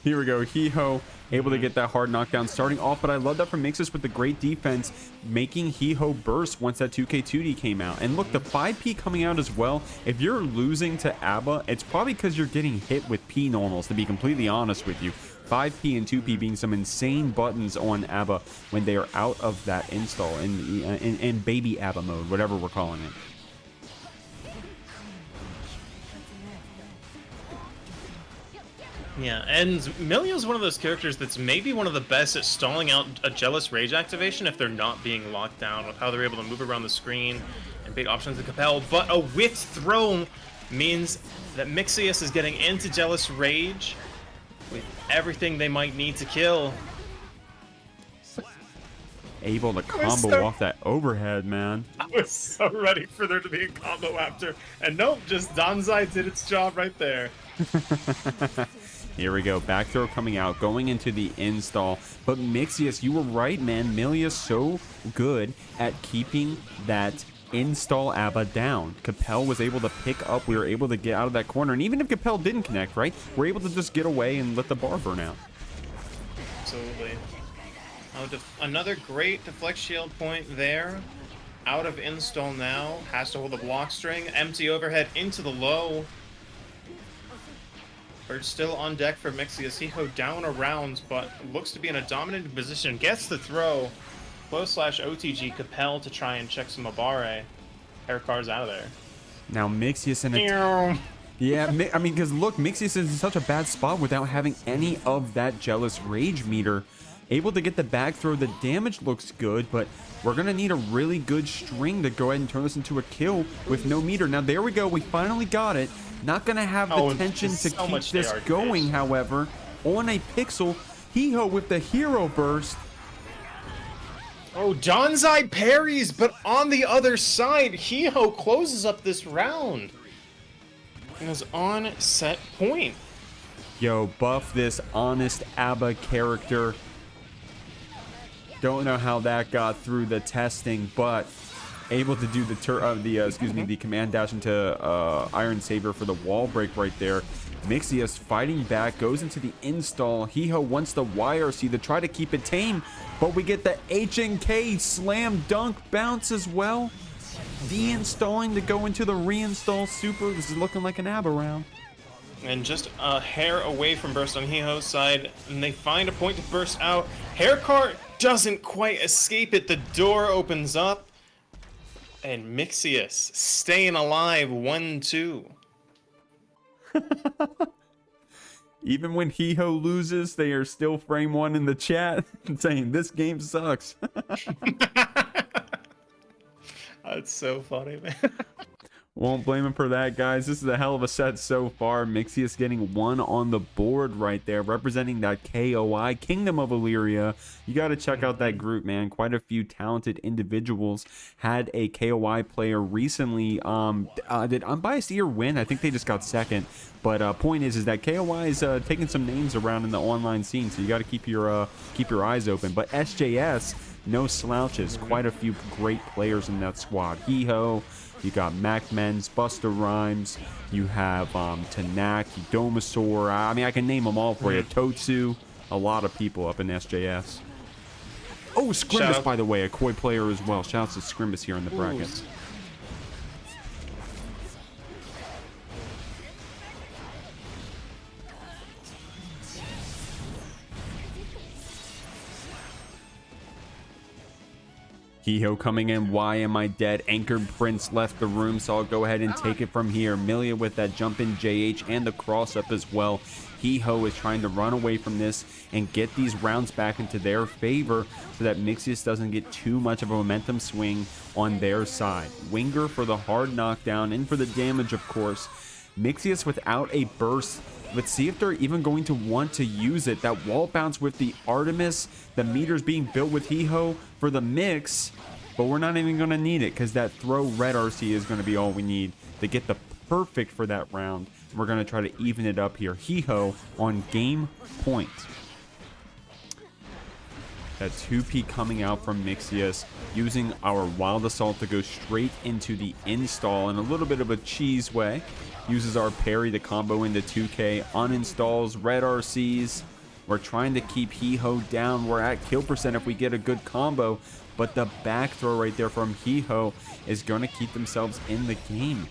Speaker 2: Here we go. Hee Hoo able to get that hard knockdown starting off, but I love that from Mixyous with the great defense, making Hee Hoo burst once that 2K2D came out. And look, the 5P coming out as well. If you're losing to ABBA, it's probably because you're getting hit with P normals, to be completely honest with you. 5P and 2P being some insane buttons on ABBA when they are out of that install in baby ABBA mode, whatever we're calling it.
Speaker 1: Yeah, and Millia is one of those characters that's maybe one of the best at stalling out a Jealous Rage activation if they're not being locked down, with how they're able to move around the screen and bait options to compel. But a whiffed throw means that Mixyous is getting into Jealous Rage with everything they might need to kill.
Speaker 2: Able to combo off that overhead, man.
Speaker 1: I was so ready for there to be a combo after, and nope, just Danzai did its job right there.
Speaker 2: Here we go, back throw coming out, going into the install. But Mixyous, you were right, man. Millia's so good at keeping that install ABBA down. Capel was able to pick up, we were able to get out of that corner, and even if Capel didn't connect, right, we're able to just get away and let the bar burn out.
Speaker 1: Absolutely. Oh, another great deflect shield point there. Out of install now, has to hold the block string, empty overhead into the low. Bird still on deck for Mixyous. Hee Hoo down around, but looks to be in a dominant position. Gets the throw. Close slash OTG Capel to try and check some Abare. Haircar's out of there.
Speaker 2: Now Mixyous in a... Yeah, I mean, because look, Mixyous is in such a bad spot without having any of that Jealous Rage meter. Able to get the back throw. The damage looks good, but we're going to need a really good string to go ahead and turn this into a kill with no meter. Now, there we go. We finally got it. Not going to have the tension to keep this going, however. On a pixel, Hee Hoo with the hero burst.
Speaker 1: Oh, Danzai parries, but on the other side, Hee Hoo closes up this round. And is on set point.
Speaker 2: Yo, buff this honest ABBA character. Don't know how that got through the testing, but able to do the command dash into Iron Saber for the wall break right there. Mixyous fighting back, goes into the install. Hee Hoo wants the YRC to try to keep it tame, but we get the HNK slam dunk bounce as well. De-installing to go into the reinstall super. This is looking like an ABBA round.
Speaker 1: And just a hair away from burst on Hee Hoo's side, and they find a point to burst out. Haircart doesn't quite escape it. The door opens up, and Mixyous staying alive 1-2.
Speaker 2: Even when Hee Hoo loses, they are still frame one in the chat saying this game sucks.
Speaker 1: That's so funny, man.
Speaker 2: Won't blame him for that, guys. This is a hell of a set so far. Mixyous getting one on the board right there, representing that KOI, Kingdom of Illyria. You got to check out that group, man. Quite a few talented individuals. Had a KOI player recently. Did Unbiased Ear win? I think they just got second. But point is that KOI is taking some names around in the online scene, so you got to keep your eyes open. But SJS, no slouches. Quite a few great players in that squad. Hee Hoo. You got MacMens, Busta Rhymes, you have Tanak, Domasaur. I mean, I can name them all for you. Totsu, a lot of people up in SJS. Oh, tskrBrian, by the way, a Koi player as well. Shouts to tskrBrian here in the bracket. Hee Hoo coming in. Why am I dead? Anchored Prince left the room, so I'll go ahead and take it from here. Millia with that jump in JH and the cross up as well. Hee Hoo is trying to run away from this and get these rounds back into their favor so that Mixyous doesn't get too much of a momentum swing on their side. Winger for the hard knockdown and for the damage, of course. Mixyous without a burst. Let's see if they're even going to want to use it. That wall bounce with the Artemis, the meters being built with Hee Hoo for the mix, but we're not even going to need it because that throw red RC is going to be all we need to get the perfect for that round. We're going to try to even it up here. Hee Hoo on game point. That 2P coming out from Mixyous, using our Wild Assault to go straight into the install in a little bit of a cheese way. Uses our parry to combo into 2K, uninstalls red RCs. We're trying to keep Hee Hoo down. We're at kill percent if we get a good combo, but the back throw right there from Hee Hoo is going to keep themselves in the game.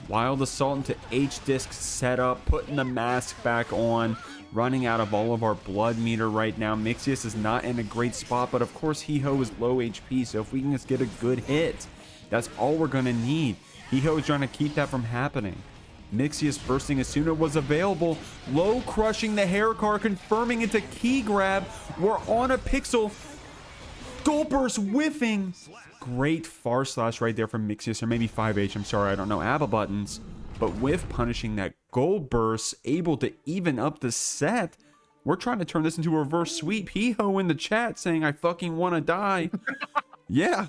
Speaker 2: Wild Assault into H-Disc setup, putting the mask back on, running out of all of our blood meter right now. Mixyous is not in a great spot, but of course Hee Hoo is low HP, so if we can just get a good hit, that's all we're going to need. Hee Hoo is trying to keep that from happening. Mixyous bursting as soon as it was available. Low crushing the hair car, confirming into key grab. We're on a pixel. Gold burst whiffing. Great far slash right there from Mixyous, or maybe 5H. I'm sorry, I don't know ABBA buttons. But whiff punishing that gold burst, able to even up the set. We're trying to turn this into a reverse sweep. Hee Hoo in the chat saying, I fucking want to die. Yeah.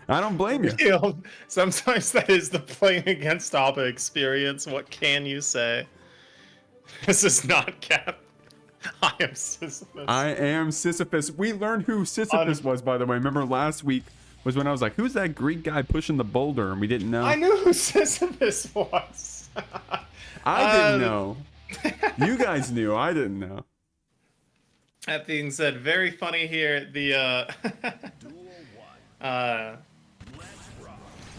Speaker 2: I don't blame you.
Speaker 1: You know, sometimes that is the playing against ABBA experience. What can you say? This is not Cap. I am Sisyphus.
Speaker 2: I am Sisyphus. We learned who Sisyphus was, by the way. Remember last week was when I was like, who's that Greek guy pushing the boulder? And we didn't know.
Speaker 1: I knew who Sisyphus was.
Speaker 2: I didn't know. You guys knew. I didn't know.
Speaker 1: That being said, very funny here. The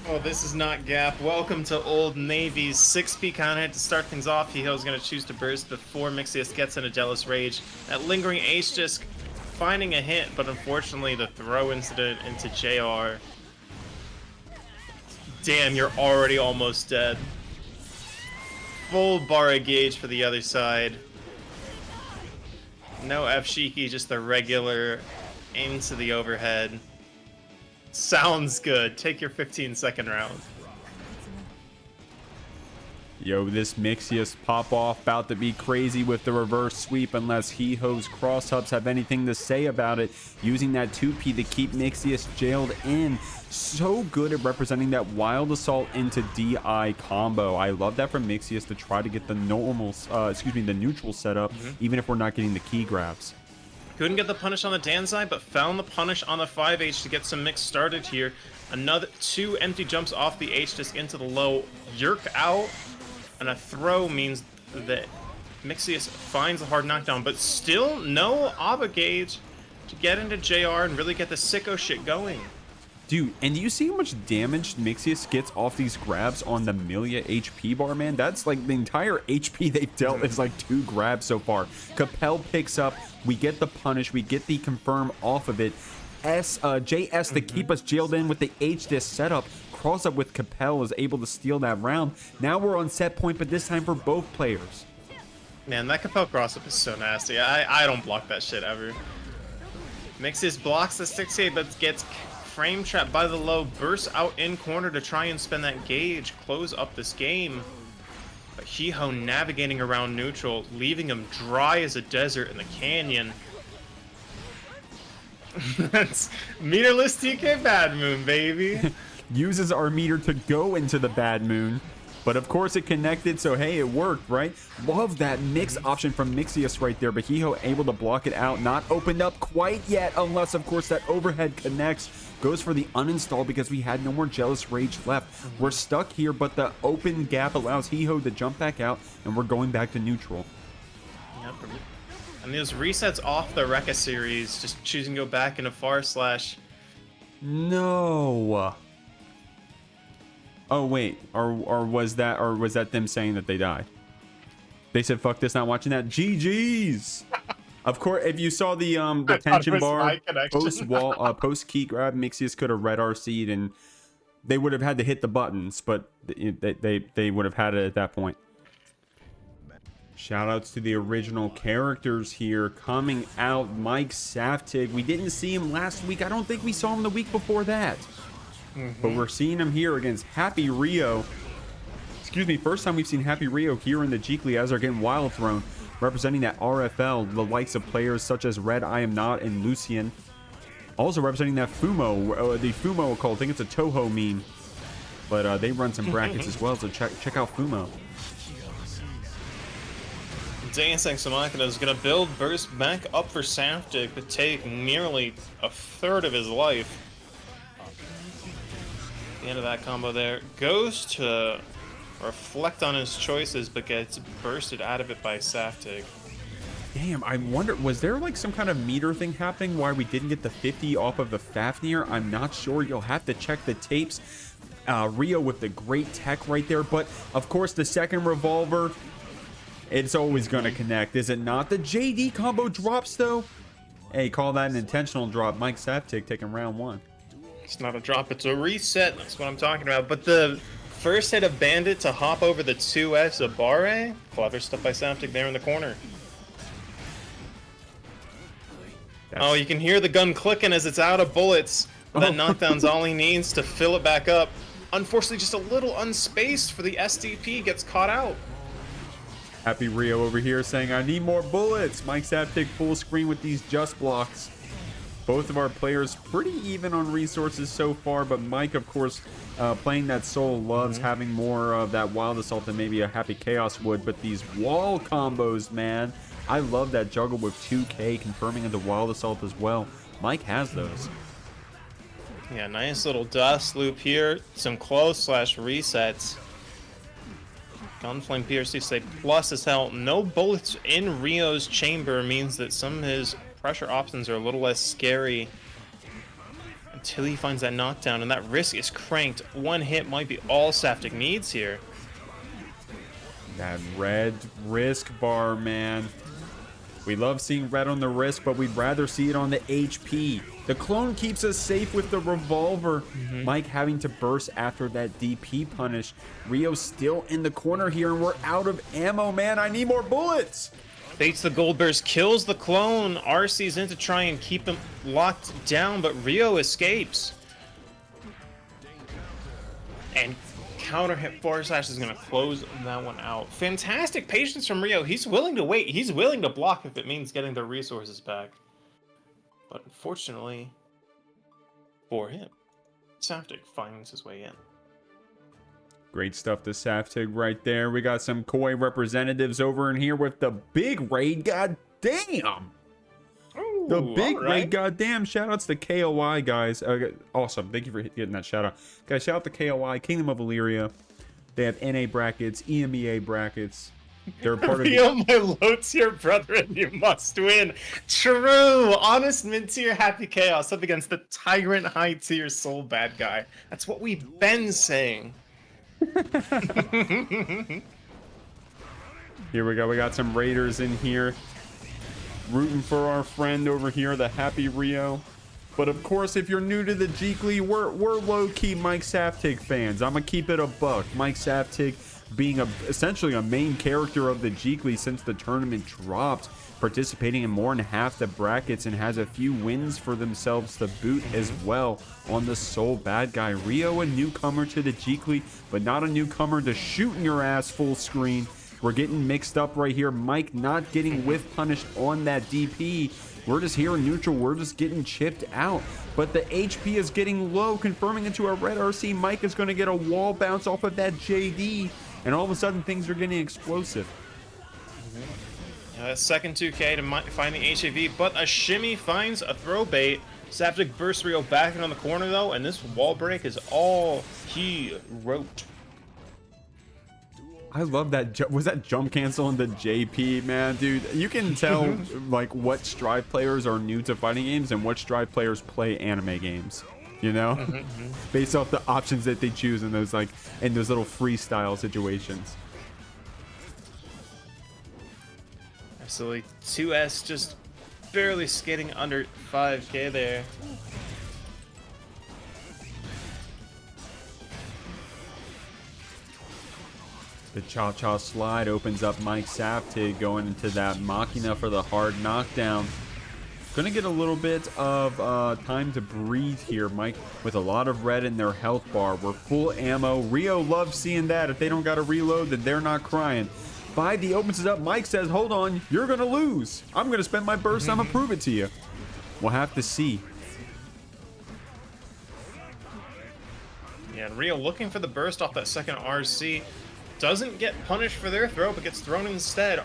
Speaker 1: oh, this is not Gap. Welcome to Old Navy's 6P counter to start things off. Hee Hoo's going to choose to burst before Mixyous gets in a Jealous Rage. That lingering H-Disc finding a hit, but unfortunately the throw incident into JR. Damn, you're already almost dead. Full bar gauge for the other side. No F-Shiki, just the regular into the overhead. Sounds good. Take your 15-second round.
Speaker 2: Yo, this Mixyous pop-off about to be crazy with the reverse sweep unless Hee Hoo's cross-ups have anything to say about it. Using that 2P to keep Mixyous jailed in. So good at representing that Wild Assault into DI combo. I love that from Mixyous to try to get the normal, the neutral setup, even if we're not getting the key grabs.
Speaker 1: Couldn't get the punish on the Dan side, but found the punish on the 5H to get some mix started here. Another 2 empty jumps off the H-Disc into the low. Yerk out, and a throw means that Mixyous finds a hard knockdown, but still no ABBA gauge to get into JR and really get the sicko shit going.
Speaker 2: Dude, and do you see how much damage Mixyous gets off these grabs on the Millia HP bar, man? That's like the entire HP they've dealt is like 2 grabs so far. Capel picks up, we get the punish, we get the confirm off of it. JS to keep us jailed in with the H-Disc setup. Cross up with Capel is able to steal that round. Now we're on set point, but this time for both players.
Speaker 1: Man, that Capel cross up is so nasty. I don't block that shit ever. Mixyous blocks the 6A, but gets frame trapped by the low, bursts out in corner to try and spend that gauge, close up this game. But Hee Hoo navigating around neutral, leaving him dry as a desert in the canyon. That's meterless TK Bad Moon, baby.
Speaker 2: Uses our meter to go into the Bad Moon. But of course it connected, so hey, it worked, right? Love that mix option from Mixyous right there, but Hee Hoo able to block it out. Not opened up quite yet, unless of course that overhead connects. Goes for the uninstall because we had no more Jealous Rage left. We're stuck here, but the open gap allows Hee Hoo to jump back out, and we're going back to neutral.
Speaker 1: Yep. And those resets off the Rekka series, just choosing to go back into far slash.
Speaker 2: No. Oh wait, or was that them saying that they died? They said fuck this, not watching that. GG's. Of course, if you saw the tension bar post key grab, Mixyous could have red RC'd and they would have had to hit the buttons, but they would have had it at that point. Shout outs to the original characters here coming out. Mikesaftig. We didn't see him last week. I don't think we saw him the week before that. But we're seeing him here against Happyrio. Excuse me, first time we've seen Happyrio here in the Jeekly as they're getting Wild Thrown, representing that RFL, the likes of players such as Red I Am Not and Lucian. Also representing that FUMO, the FUMO cult. I think it's a Toho meme. But they run some brackets as well, so check out FUMO.
Speaker 1: Dancing Samakina is going to build burst back up for Saftig to take nearly a third of his life. The end of that combo there goes to reflect on his choices, but gets bursted out of it by Saftig.
Speaker 2: Damn, I wonder, was there like some kind of meter thing happening why we didn't get the 50 off of the Fafnir? I'm not sure. You'll have to check the tapes. Rio with the great tech right there, but of course the second revolver, it's always going to connect, is it not? The JD combo drops though. Hey, call that an intentional drop. Mikesaftig taking round one.
Speaker 1: It's not a drop, it's a reset. That's what I'm talking about. But the first hit of Bandit to hop over the 2S of Barre. Clever stuff by Saftig there in the corner. Oh, you can hear the gun clicking as it's out of bullets. But that knockdown's all he needs to fill it back up. Unfortunately, just a little unspaced for the SDP. Gets caught out.
Speaker 2: Happyrio over here saying, I need more bullets. Mikesaftig full screen with these just blocks. Both of our players pretty even on resources so far, but Mike, of course, playing that Soul loves having more of that Wild Assault than maybe a Happy Chaos would, but these wall combos, man, I love that juggle with 2K confirming into Wild Assault as well. Mike has those.
Speaker 1: Yeah, nice little dust loop here. Some close slash resets. Gunflame PRC say plus as hell. No bullets in Rio's chamber means that some of his pressure options are a little less scary until he finds that knockdown, and that risk is cranked. One hit might be all Saftig needs here.
Speaker 2: That red risk bar, man. We love seeing red on the risk, but we'd rather see it on the HP. The clone keeps us safe with the revolver. Mike having to burst after that DP punish. Rio still in the corner here, and we're out of ammo, man. I need more bullets.
Speaker 1: Baits the gold burst, kills the clone. RC's in to try and keep him locked down, but Rio escapes. And counter hit forward slash is going to close that one out. Fantastic patience from Rio. He's willing to wait. He's willing to block if it means getting the resources back. But unfortunately for him, Saftig finds his way in.
Speaker 2: Great stuff to Saftig right there. We got some Koi representatives over in here with the big raid. God damn.
Speaker 1: Ooh,
Speaker 2: the big raid. God damn. Shout outs to KLY, guys. Awesome. Thank you for getting that shout out. Guys, shout out to KLY, Kingdom of Illyria. They have NA brackets, EMEA brackets. They're part of
Speaker 1: Rio, my low tier brethren, you must win. True. Honest mid tier Happy Chaos up against the tyrant high tier soul bad guy. That's what we've been saying.
Speaker 2: Here we go. We got some raiders in here rooting for our friend over here, the Happyrio. But of course, if you're new to the Jeekly, we're low-key Mikesaftig fans. I'm gonna keep it a buck. Mikesaftig being essentially a main character of the Jeekly since the tournament dropped, participating in more than half the brackets, and has a few wins for themselves to boot as well on the Soul Bad Guy. Rio, a newcomer to the Jeekly, but not a newcomer to shooting your ass full screen. We're getting mixed up right here. Mike not getting whiff punished on that DP. We're just here in neutral. We're just getting chipped out. But the HP is getting low, confirming into a red RC. Mike is going to get a wall bounce off of that JD. And all of a sudden, things are getting explosive.
Speaker 1: Second 2K to find the HAV, but a shimmy finds a throw bait. Saftig bursts Rio back in on the corner, though, and this wall break is all he wrote.
Speaker 2: I love that. Was that jump cancel into JP, man, dude? You can tell like what Strive players are new to fighting games and what Strive players play anime games. You know, based off the options that they choose in those little freestyle situations.
Speaker 1: Absolutely, 2S just barely skating under 5K there.
Speaker 2: The cha-cha slide opens up Mikesaftig going into that Machina for the hard knockdown. Gonna get a little bit of time to breathe here, Mike, with a lot of red in their health bar. We're full ammo. Rio loves seeing that. If they don't got to reload, then they're not crying. Baiken opens it up. Mike says, hold on, you're gonna lose. I'm gonna spend my burst. I'm gonna prove it to you. We'll have to see.
Speaker 1: Yeah, and Rio looking for the burst off that second RC. Doesn't get punished for their throw, but gets thrown instead.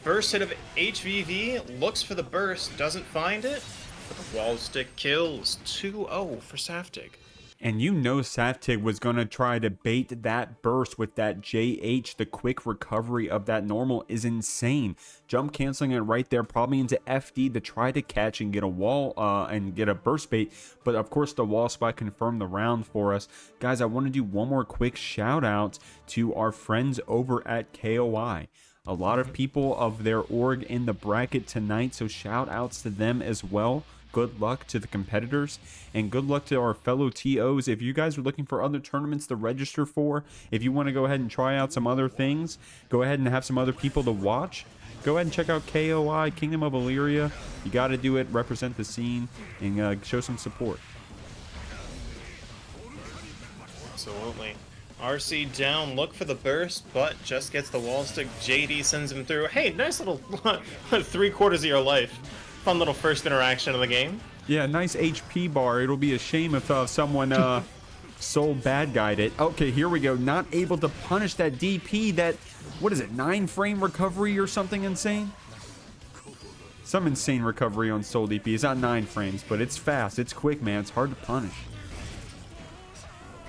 Speaker 1: First hit of HVV, looks for the burst, doesn't find it, but the wall stick kills. 2-0 for Saftig.
Speaker 2: And you know Saftig was going to try to bait that burst with that JH. The quick recovery of that normal is insane. Jump canceling it right there, probably into FD to try to catch and get a wall and get a burst bait. But of course the wall spot confirmed the round for us. Guys, I want to do one more quick shout out to our friends over at KOI. A lot of people of their org in the bracket tonight, so shout outs to them as well. Good luck to the competitors and good luck to our fellow TOs. If you guys are looking for other tournaments to register for, if you want to go ahead and try out some other things, go ahead and have some other people to watch, go ahead and check out KOI, Kingdom of Illyria. You got to do it, represent the scene, and show some support.
Speaker 1: Absolutely. RC down, look for the burst, but just gets the wall stick. JD sends him through. Hey, nice little 3/4 of your life. Fun little first interaction of the game.
Speaker 2: Yeah, nice HP bar. It'll be a shame if someone soul bad guyed it. Okay, here we go. Not able to punish that DP. That, what is it, 9-frame recovery or something insane? Some insane recovery on soul DP. It's not 9 frames, but it's fast. It's quick, man. It's hard to punish.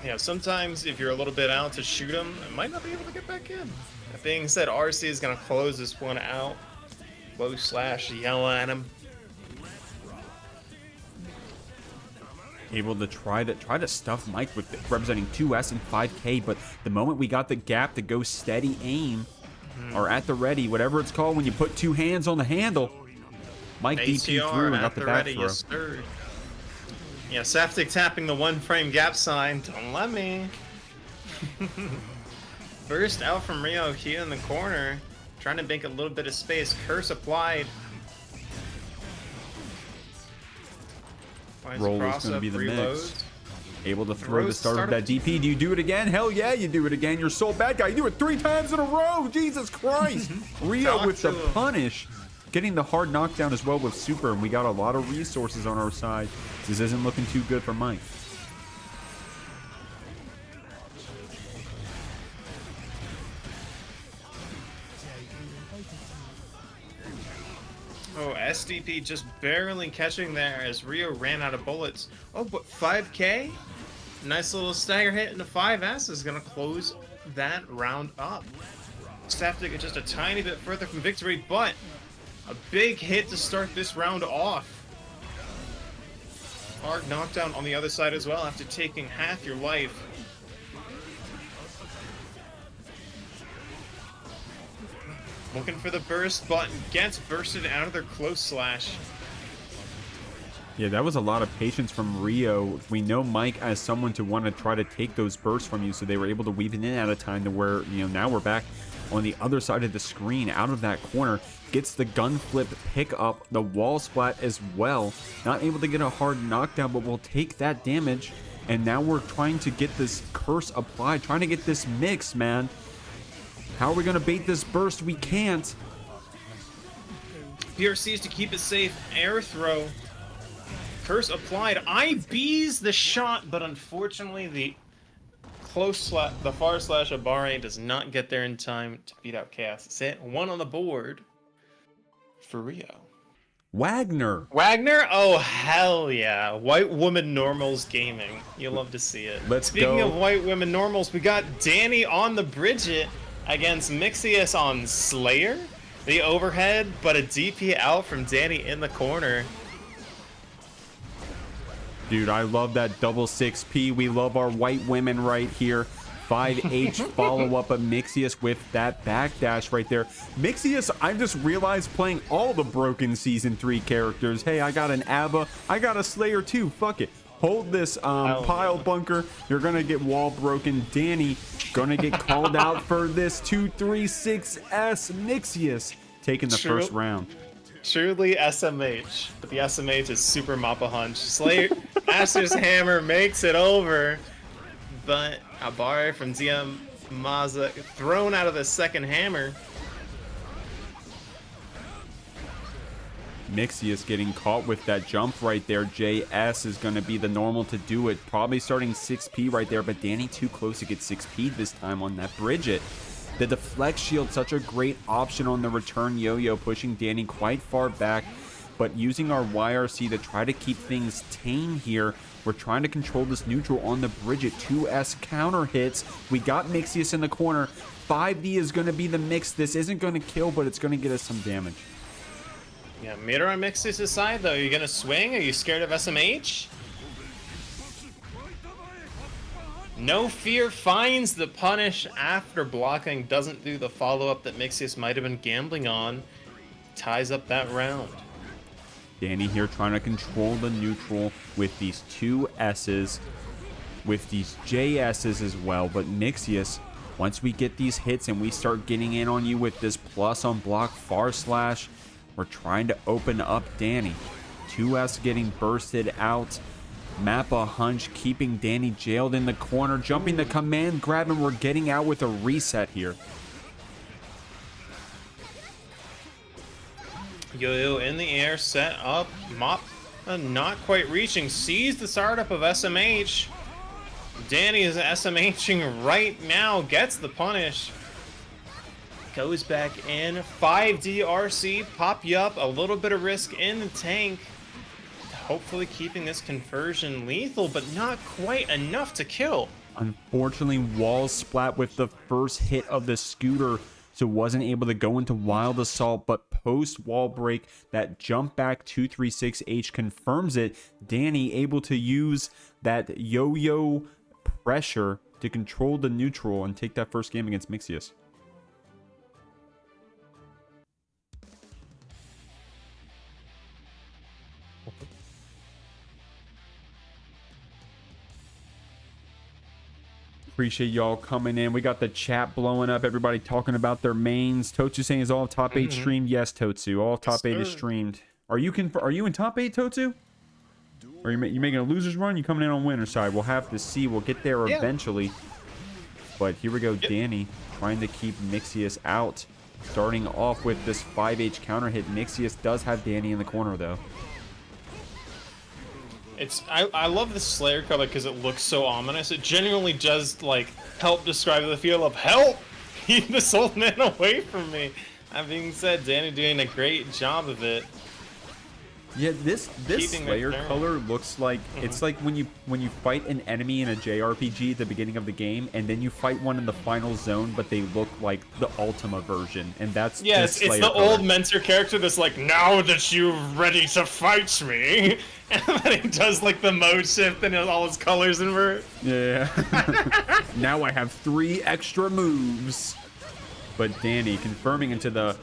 Speaker 1: Yeah, sometimes if you're a little bit out to shoot him, it might not be able to get back in. That being said, RC is going to close this one out. Low slash, yell at him.
Speaker 2: Able to try to stuff Mike with representing 2S and 5K, but the moment we got the gap to go steady aim, or at the ready, whatever it's called when you put 2 hands on the handle, Mike DP through and got the back throw.
Speaker 1: Yes, yeah, Saftig tapping the 1-frame gap sign. Don't let me. Burst out from Rio here in the corner, trying to make a little bit of space. Curse applied.
Speaker 2: Roll is going to be the mix. Able to throw the start of that DP. Do you do it again? Hell yeah, you do it again. You're so bad guy. You do it 3 times in a row. Jesus Christ. Rio with the punish. Getting the hard knockdown as well with super. And we got a lot of resources on our side. This isn't looking too good for Mike.
Speaker 1: Oh, SDP just barely catching there as Rio ran out of bullets. Oh, but 5K? Nice little stagger hit into 5S is going to close that round up. Saftig just a tiny bit further from victory, but a big hit to start this round off. Hard knockdown on the other side as well after taking half your life. Looking for the burst, but gets bursted out of their close slash.
Speaker 2: Yeah, that was a lot of patience from Rio. We know Mike as someone to want to try to take those bursts from you, so they were able to weave it in at a time to where, now we're back on the other side of the screen, out of that corner. Gets the gun flip pick up, the wall splat as well. Not able to get a hard knockdown, but we'll take that damage. And now we're trying to get this curse applied, trying to get this mix, man. How are we going to bait this burst? We can't.
Speaker 1: PRCs to keep it safe. Air throw. Curse applied. IBs the shot, but unfortunately the far slash Abare does not get there in time to beat out Chaos. That's it. 1 on the board for Rio.
Speaker 2: Wagner.
Speaker 1: Oh, hell yeah. White woman normals gaming. You'll love to see it.
Speaker 2: Let's
Speaker 1: Speaking
Speaker 2: go.
Speaker 1: of white women normals, we got Dany on the Bridget. against Mixyous on Slayer. The overhead, but a DP out from Dany in the corner.
Speaker 2: Dude, I love that double 6P. We love our white women right here. 5H follow-up of Mixyous with that backdash right there. Mixyous, I just realized playing all the broken Season 3 characters. Hey, I got an Abba. I got a Slayer too. Fuck it. Hold this pile bunker. You're going to get wall broken. Dany going to get called out for this 236S. Mixyous taking the first round.
Speaker 1: Truly SMH, but the SMH is super Mappa Hunch. Slayer, Master's Hammer makes it over, but a bar from DiaForte thrown out of the second hammer.
Speaker 2: Mixyous getting caught with that jump right there. JS is going to be the normal to do it. Probably starting 6P right there, but Dany too close to get 6P this time on that Bridget. The deflect shield, such a great option on the return yo-yo, pushing Dany quite far back, but using our YRC to try to keep things tame here. We're trying to control this neutral on the Bridget. 2S counter hits. We got Mixyous in the corner. 5D is going to be the mix. This isn't going to kill, but it's going to get us some damage.
Speaker 1: Yeah, meter on Mixyous' side, though. Are you going to swing? Are you scared of SMH? No Fear finds the punish after blocking. Doesn't do the follow-up that Mixyous might have been gambling on. Ties up that round.
Speaker 2: Dany here trying to control the neutral with these 2 S's, with these JS's as well. But Mixyous, once we get these hits and we start getting in on you with this plus on block far slash, we're trying to open up Dany. 2S getting bursted out. Mappa Hunch keeping Dany jailed in the corner. Jumping the command grab, and we're getting out with a reset here.
Speaker 1: Yo-yo in the air, set up. Mop not quite reaching. Sees the startup of SMH. Dany is SMHing right now. Gets the punish. Goes back in. 5D RC. Pop you up. A little bit of risk in the tank. Hopefully keeping this conversion lethal, but not quite enough to kill.
Speaker 2: Unfortunately, walls splat with the first hit of the scooter, so wasn't able to go into wild assault, but post wall break, that jump back 236H confirms it. Dany able to use that yo-yo pressure to control the neutral and take that first game against Mixyous. Appreciate y'all coming in. We got the chat blowing up. Everybody talking about their mains. Totsu saying is all top 8 streamed. Yes, Totsu. All top 8 is streamed. Are you in top 8, Totsu? Or you making a loser's run? You coming in on winner's side? We'll have to see. We'll get there eventually. But here we go. Dany trying to keep Mixyous out. Starting off with this 5H counter hit. Mixyous does have Dany in the corner though.
Speaker 1: I love the Slayer cover because it looks so ominous. It genuinely does like help describe the feel of help. Keep this old man away from me. That being said, Dany doing a great job of it.
Speaker 2: Yeah, this Slayer color looks like it's like when you fight an enemy in a JRPG at the beginning of the game, and then you fight one in the final zone, but they look like the Ultima version, and that's
Speaker 1: it's the color. Old mentor character that's like, now that you're ready to fight me, and then he does like the mode shift and all his colors invert.
Speaker 2: Yeah. Now I have 3 extra moves. But Dany confirming into the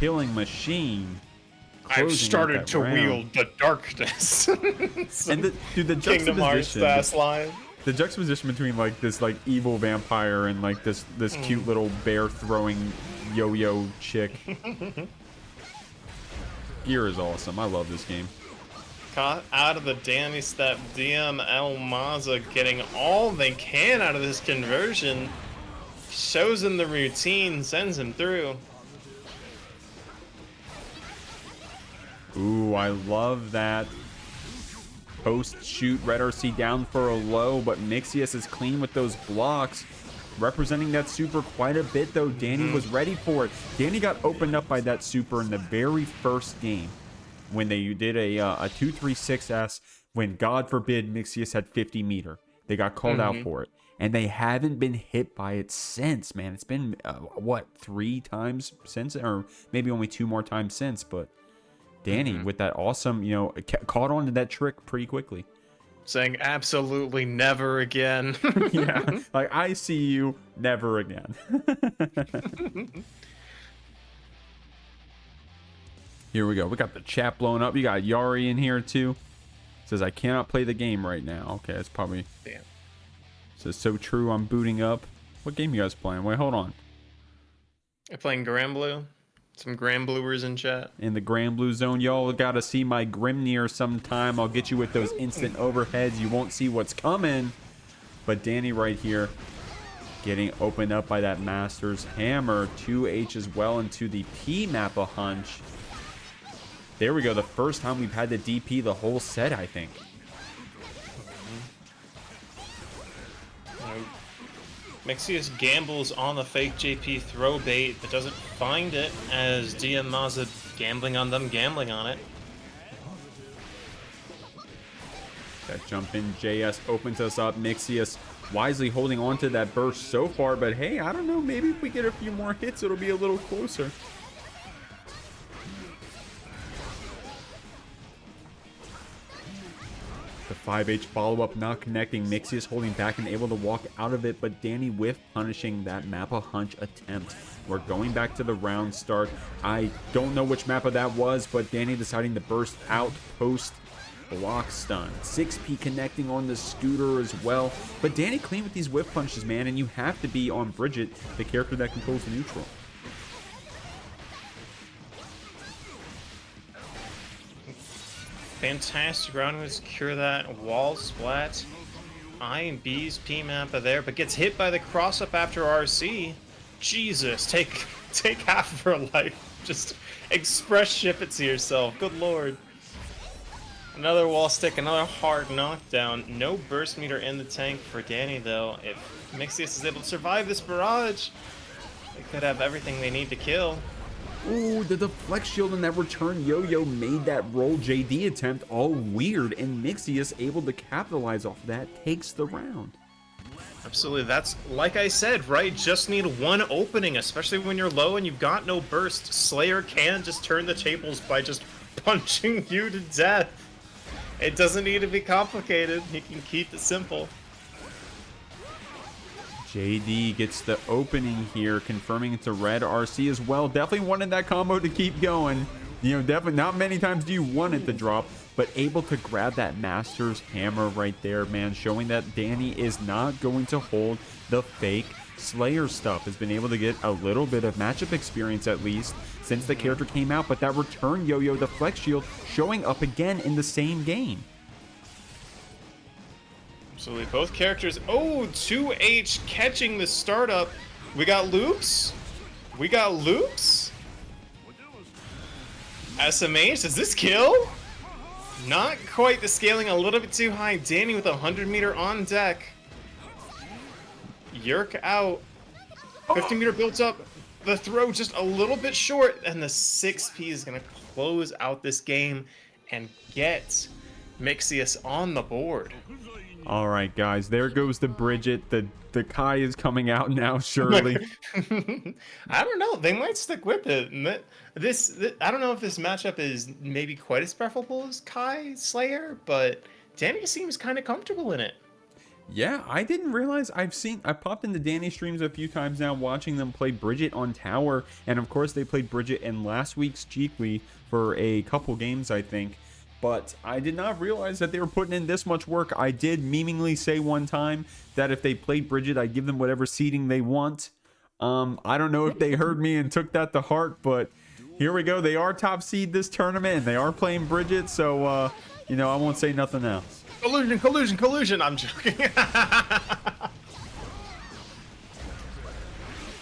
Speaker 2: killing machine.
Speaker 1: I've started to wield the darkness.
Speaker 2: And the
Speaker 1: Kingdom Hearts fast line.
Speaker 2: The juxtaposition between like this like evil vampire and like this cute little bear throwing yo-yo chick. Gear is awesome. I love this game.
Speaker 1: Caught out of the Dany step. DiaForte getting all they can out of this conversion. Shows him the routine, sends him through.
Speaker 2: Ooh, I love that. Post shoot, Red RC down for a low, but Mixyous is clean with those blocks. Representing that super quite a bit though. Dany was ready for it. Dany got opened up by that super in the very first game when they did a 236S when God forbid Mixyous had 50 meter. They got called out for it. and they haven't been hit by it since, man. It's been, what, 3 times since? Or maybe only 2 more times since, but Dany with that awesome, you know, caught on to that trick pretty quickly.
Speaker 1: Saying absolutely never again.
Speaker 2: Yeah, like, I see you, never again. Here we go. We got the chat blowing up. You got Yari in here too. Says, I cannot play the game right now. Okay, that's probably...
Speaker 1: Damn.
Speaker 2: Says, so true, I'm booting up. What game you guys playing? Wait, hold on.
Speaker 1: I'm playing Grand Blue. Some Grand Bluers in chat.
Speaker 2: In the Grand Blue zone. Y'all gotta see my Grimnir sometime. I'll get you with those instant overheads. You won't see what's coming. But Dany right here getting opened up by that Master's Hammer. 2H as well into the P map a hunch. There we go. The first time we've had the DP the whole set, I think.
Speaker 1: Mixyous gambles on the fake JP throw bait, but doesn't find it as DiaMonje gambling on them, gambling on it.
Speaker 2: That jump in JS opens us up. Mixyous wisely holding on to that burst so far, but hey, I don't know. Maybe if we get a few more hits, it'll be a little closer. The 5H follow-up not connecting. Mixyous holding back and able to walk out of it, but Dany whiff punishing that Mappa Hunch attempt. We're going back to the round start. I don't know which Mappa that was, but Dany deciding to burst out post block stun. 6P connecting on the scooter as well. But Dany clean with these whiff punches, man, and you have to be on Bridget, the character that controls the neutral.
Speaker 1: Fantastic round to secure that wall splat. IMB's P mappa there, but gets hit by the cross up after RC. Jesus, take half of her life. Just express ship it to yourself. Good lord. Another wall stick, another hard knockdown. No burst meter in the tank for Dany though. If Mixyous is able to survive this barrage, they could have everything they need to kill.
Speaker 2: Ooh, the deflect shield and that return yo-yo made that roll JD attempt all weird, and Mixyous able to capitalize off that, takes the round.
Speaker 1: Absolutely, that's like I said, right? Just need one opening, especially when you're low and you've got no burst. Slayer can just turn the tables by just punching you to death. It doesn't need to be complicated, he can keep it simple.
Speaker 2: JD gets the opening here, confirming it's a red. RC as well. Definitely wanted that combo to keep going. You know, definitely not many times do you want it to drop, but able to grab that Master's Hammer right there, man, showing that Dany is not going to hold the fake Slayer stuff. Has been able to get a little bit of matchup experience at least since the character came out, but that return yo-yo, the flex shield, showing up again in the same game.
Speaker 1: Absolutely, both characters. Oh, 2H catching the startup. We got loops. We got loops. SMH, does this kill? Not quite, the scaling a little bit too high. Dany with 100 meter on deck. Yerk out. 50 meter built up. The throw just a little bit short, and the 6P is going to close out this game and get Mixyous on the board.
Speaker 2: All right, guys, there goes the Bridget. The Kai is coming out now, surely.
Speaker 1: I don't know. They might stick with it. This I don't know if this matchup is maybe quite as preferable as Kai Slayer, but Dany seems kind of comfortable in it.
Speaker 2: Yeah, I didn't realize. I popped into Dany streams a few times now, watching them play Bridget on tower, and of course they played Bridget in last week's JKLY for a couple games, I think. But I did not realize that they were putting in this much work. I did memeingly say one time that if they played Bridget, I'd give them whatever seeding they want. I don't know if they heard me and took that to heart, but here we go. They are top seed this tournament, and they are playing Bridget, so, you know, I won't say nothing else.
Speaker 1: Collusion, collusion, collusion. I'm joking.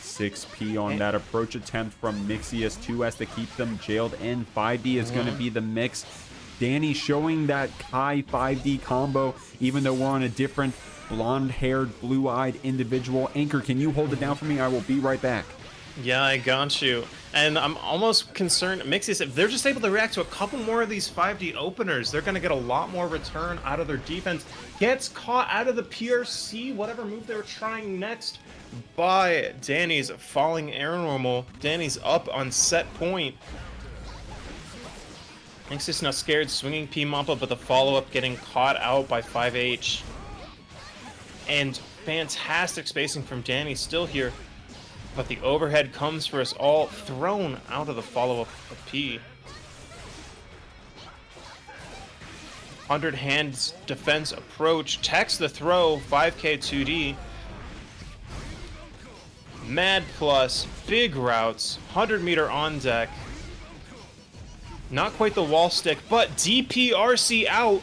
Speaker 2: 6P on that approach attempt from Mixyous. 2 has to keep them jailed in. 5D is going to be the mix. Dany showing that Kai 5D combo, even though we're on a different blonde-haired, blue-eyed individual. Anchor, can you hold it down for me? I will be right back.
Speaker 1: Yeah, I got you. And I'm almost concerned, Mixyous, if they're just able to react to a couple more of these 5D openers, they're going to get a lot more return out of their defense. Gets caught out of the PRC, whatever move they were trying next, by Dany's falling air normal. Dany's up on set point. Mixyous now scared, swinging P-Mappa, but the follow-up getting caught out by 5H. And fantastic spacing from Dany still here. But the overhead comes for us all, thrown out of the follow-up of P. 100 hands defense approach, techs the throw, 5k 2D. Mad plus, big routes, 100 meter on deck. Not quite the wall stick, but DPRC out.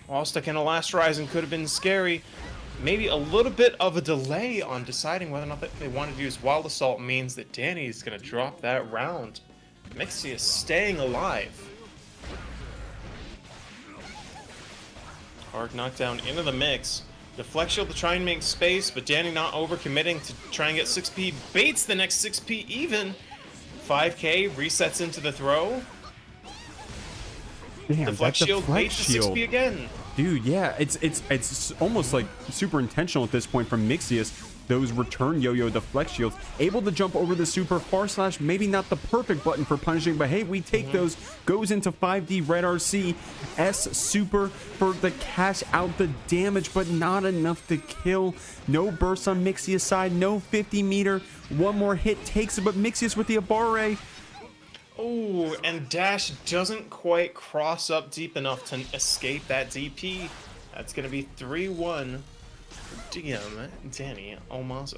Speaker 1: Wall stick and a last horizon could have been scary. Maybe a little bit of a delay on deciding whether or not they wanted to use Wild Assault means that Dany is going to drop that round. Mixyous staying alive. Hard knockdown into the mix. Deflect shield to try and make space, but Dany not overcommitting to try and get 6p. Baits the next 6p even. 5k resets into the throw.
Speaker 2: Damn,
Speaker 1: Deflect shield baits the 6p again.
Speaker 2: Dude, yeah, it's almost like super intentional at this point from Mixyous. Those return yo-yo deflect shields, able to jump over the super far slash, maybe not the perfect button for punishing, but hey, we take those, goes into 5D red RC, S super for the cash out the damage, but not enough to kill. No burst on Mixyous side, no 50 meter, one more hit takes it, but Mixyous with the Abare.
Speaker 1: Oh, and Dash doesn't quite cross up deep enough to escape that DP. That's going to be 3-1 for Dany Almazo.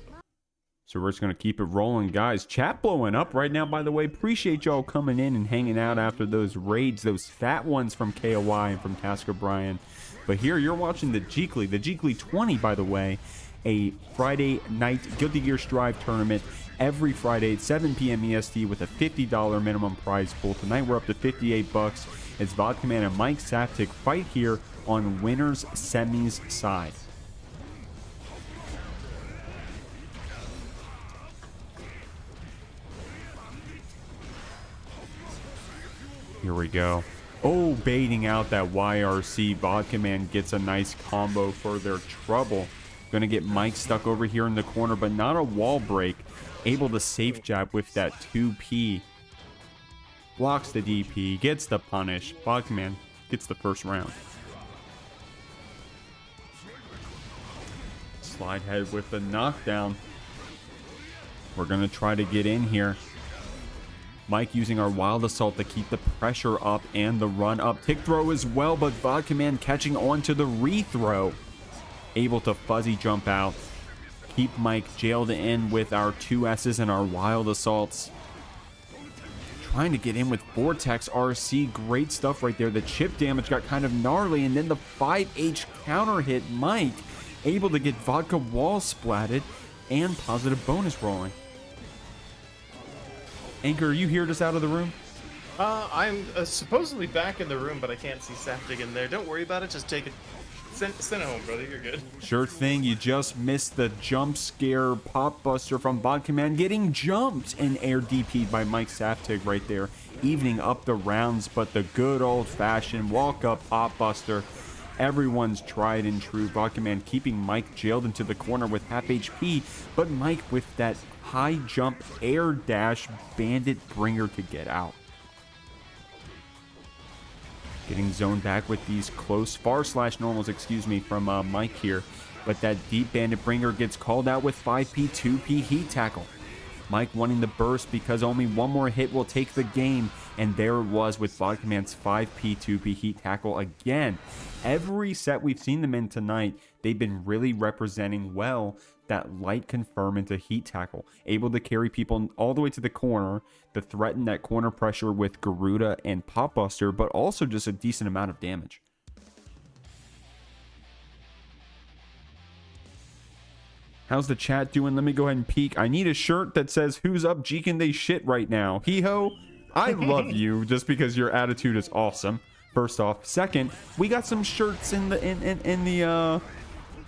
Speaker 2: So we're just going to keep it rolling, guys. Chat blowing up right now, by the way. Appreciate y'all coming in and hanging out after those raids, those fat ones from KLY and from tskrBrian. But here, you're watching the Jeekly. The Jeekly 20, by the way, a Friday night Guilty Gear Strive tournament. Every Friday at 7 p.m. EST with a $50 minimum prize pool. Tonight we're up to $58. It's Vod and Mikesaftig fight here on winners semis side. Here we go. Oh, baiting out that YRC. Vod gets a nice combo for their trouble. Gonna get Mike stuck over here in the corner, but not a wall break. Able to safe jab with that 2P. Blocks the DP, gets the punish. Bogman gets the first round. Slide head with the knockdown. We're going to try to get in here. Mike using our Wild Assault to keep the pressure up and the run up. Tick throw as well, but Vodka catching on to the rethrow. Able to fuzzy jump out. Keep Mike jailed in with our 2S's and our Wild Assaults. Trying to get in with Vortex RC. Great stuff right there. The chip damage got kind of gnarly, and then the 5H counter hit Mike. Able to get Vodka wall splatted and positive bonus rolling. Anchor, are you here just out of the room?
Speaker 1: I'm supposedly back in the room, but I can't see Saftig in there. Don't worry about it. Just take it. Send it home, brother. You're good.
Speaker 2: Sure thing. You just missed the jump scare pop buster from Bot Command, getting jumped and air DP'd by Mikesaftig right there, evening up the rounds. But the good old-fashioned walk-up pop buster, everyone's tried and true. Bot Command keeping Mike jailed into the corner with half HP, but Mike with that high jump air dash bandit bringer to get out. Getting zoned back with these close far slash normals, from Mike here. But that deep bandit bringer gets called out with 5P, 2P heat tackle. Mike wanting the burst because only one more hit will take the game. And there it was with Vod Command's 5P, 2P heat tackle again. Every set we've seen them in tonight, they've been really representing well that light confirm into heat tackle. Able to carry people all the way to the corner to threaten that corner pressure with Garuda and Pop Buster, but also just a decent amount of damage. How's the chat doing? Let me go ahead and peek. I need a shirt that says, "Who's up jeeking they shit right now?" Hee Hoo, I love you just because your attitude is awesome. First off, second, we got some shirts in the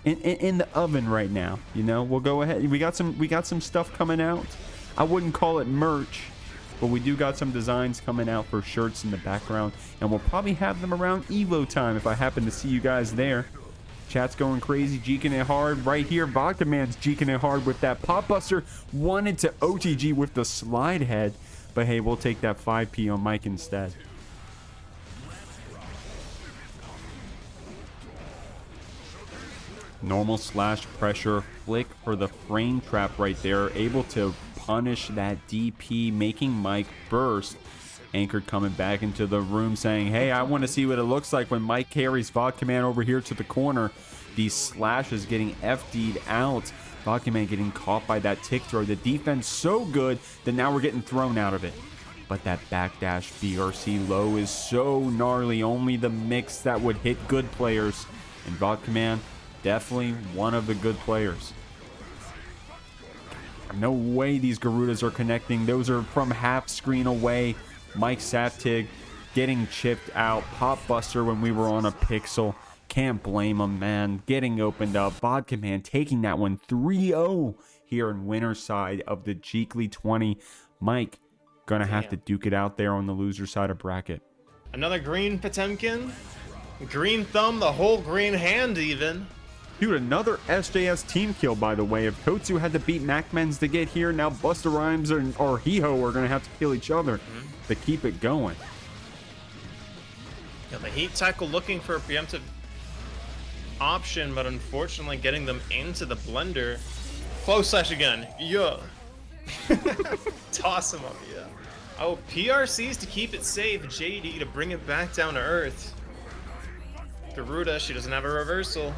Speaker 2: in the oven right now. You know, we'll go ahead. We got some stuff coming out. I wouldn't call it merch, but we do got some designs coming out for shirts in the background, and we'll probably have them around Evo time if I happen to see you guys there. Chat's going crazy, jeeking it hard right here. Vodka Man's jeeking it hard with that pop buster. Wanted to OTG with the slide head, but hey, we'll take that 5P on Mike instead. Normal slash pressure flick for the frame trap right there, able to punish that DP, making Mike burst. Anchored coming back into the room saying, hey, I want to see what it looks like when Mike carries Vodka Man over here to the corner. These slashes getting FD'd out. Vodka Man getting caught by that tick throw. The defense so good that now we're getting thrown out of it. But that backdash BRC low is so gnarly. Only the mix that would hit good players. And Vodka Man, definitely one of the good players. No way these Garudas are connecting. Those are from half screen away. Mikesaftig getting chipped out. Pop buster when we were on a pixel. Can't blame him, man. Getting opened up. Vodka Man taking that one 3-0 here in winner's side of the Jeekly 20. Mike, gonna have to duke it out there on the loser side of bracket.
Speaker 1: Another green Potemkin. Green thumb, the whole green hand even.
Speaker 2: Dude, another SJS team kill, by the way. If Totsu had to beat MacMens to get here, now Busta Rhymes or Hee Hoo are going to have to kill each other to keep it going.
Speaker 1: Yeah, the heat tackle looking for a preemptive option, but unfortunately getting them into the blender. Close slash again. Yeah. Toss him up, yeah. Oh, PRCs to keep it safe. JD to bring it back down to earth. Garuda, she doesn't have a reversal.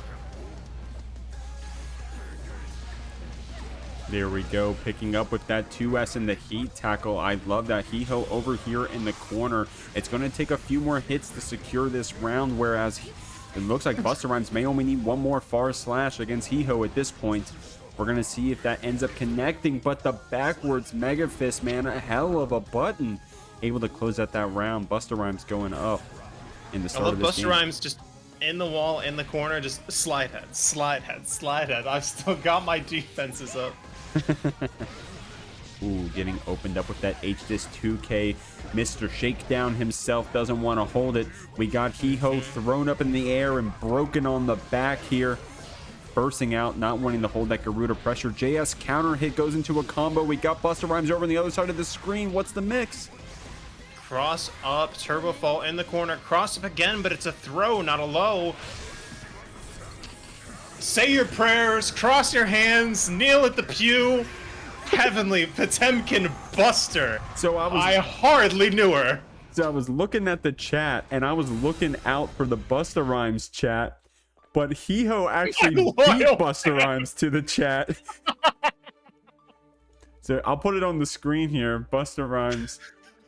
Speaker 2: There we go, picking up with that 2S in the heat tackle. I love that. Hee Hoo over here in the corner. It's going to take a few more hits to secure this round, whereas it looks like Busta Rhymes may only need one more far slash against Hee Hoo at this point. We're going to see if that ends up connecting, but the backwards Mega Fist, man, a hell of a button. Able to close out that round. Busta Rhymes going up in the start of this game.
Speaker 1: Busta Rhymes just in the wall, in the corner, just slide head, slide head, slide head. I've still got my defenses up.
Speaker 2: Ooh, getting opened up with that HDIS 2K. Mr. Shakedown himself doesn't want to hold it. We got Hee Hoo thrown up in the air and broken on the back here. Bursting out, not wanting to hold that Garuda pressure. JS counter hit goes into a combo. We got Busta Rhymes over on the other side of the screen. What's the mix?
Speaker 1: Cross up, turbo fall in the corner. Cross up again, but it's a throw, not a low. Say your prayers, cross your hands, kneel at the pew. Heavenly Potemkin Buster.
Speaker 2: So
Speaker 1: I hardly knew her.
Speaker 2: So I was looking at the chat, and I was looking out for the Busta Rhymes chat, but Hee Hoo actually beat Busta Rhymes to the chat. So I'll put it on the screen here. Busta Rhymes.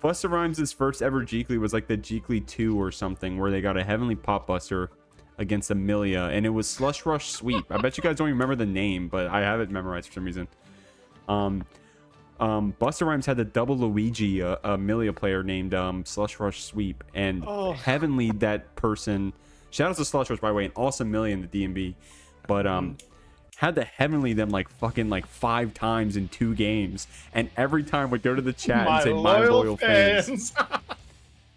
Speaker 2: Busta Rhymes' first ever Jeekly was like the Jeekly 2 or something, where they got a Heavenly Pop Buster against a Millia, and it was Slush Rush Sweep. I bet you guys don't even remember the name, but I have it memorized for some reason. Busta Rhymes had the double Luigi, a Millia player named Slush Rush Sweep, and Heavenly, that person, shout out to Slush Rush, by the way, an awesome Millia in the DMB, but had to Heavenly them like fucking like 5 times in 2 games, and every time would go to the chat and say, my loyal fans.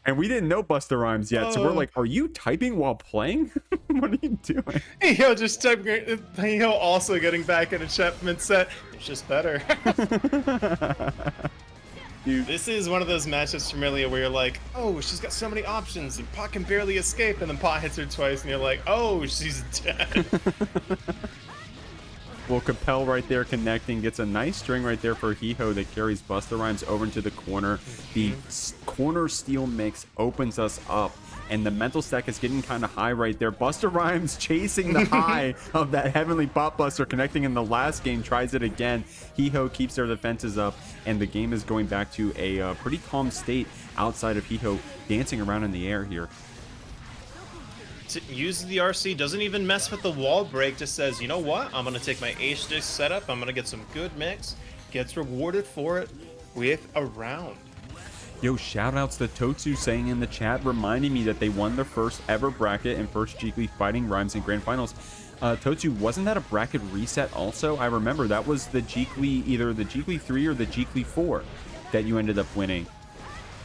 Speaker 2: And we didn't know Busta Rhymes yet, so we're like, are you typing while playing? What are you doing?
Speaker 1: Hee Hoo just typing. Hee Hoo also getting back in a chat mid-set. It's just better. Dude, this is one of those matchups for Millia where you're like, oh, she's got so many options, and Pot can barely escape, and then Pot hits her twice, and you're like, oh, she's dead.
Speaker 2: Well, Capel right there connecting, gets a nice string right there for Hee Hoo that carries Busta Rhymes over into the corner. The corner steal mix opens us up, and the mental stack is getting kind of high right there. Busta Rhymes chasing the high of that Heavenly Pop Buster, connecting in the last game, tries it again. Hee Hoo keeps their defenses up, and the game is going back to a pretty calm state outside of Hee Hoo dancing around in the air here.
Speaker 1: Uses the RC, doesn't even mess with the wall break, just says, you know what, I'm gonna take my H-Disc setup, I'm gonna get some good mix, gets rewarded for it with a round.
Speaker 2: Yo, shout outs to Totsu saying in the chat, reminding me that they won their first ever bracket and first Jeekly fighting Rhymez in grand finals. Totsu, wasn't that a bracket reset also? I remember that was the Jeekly, either the Jeekly 3 or the Jeekly 4 that you ended up winning.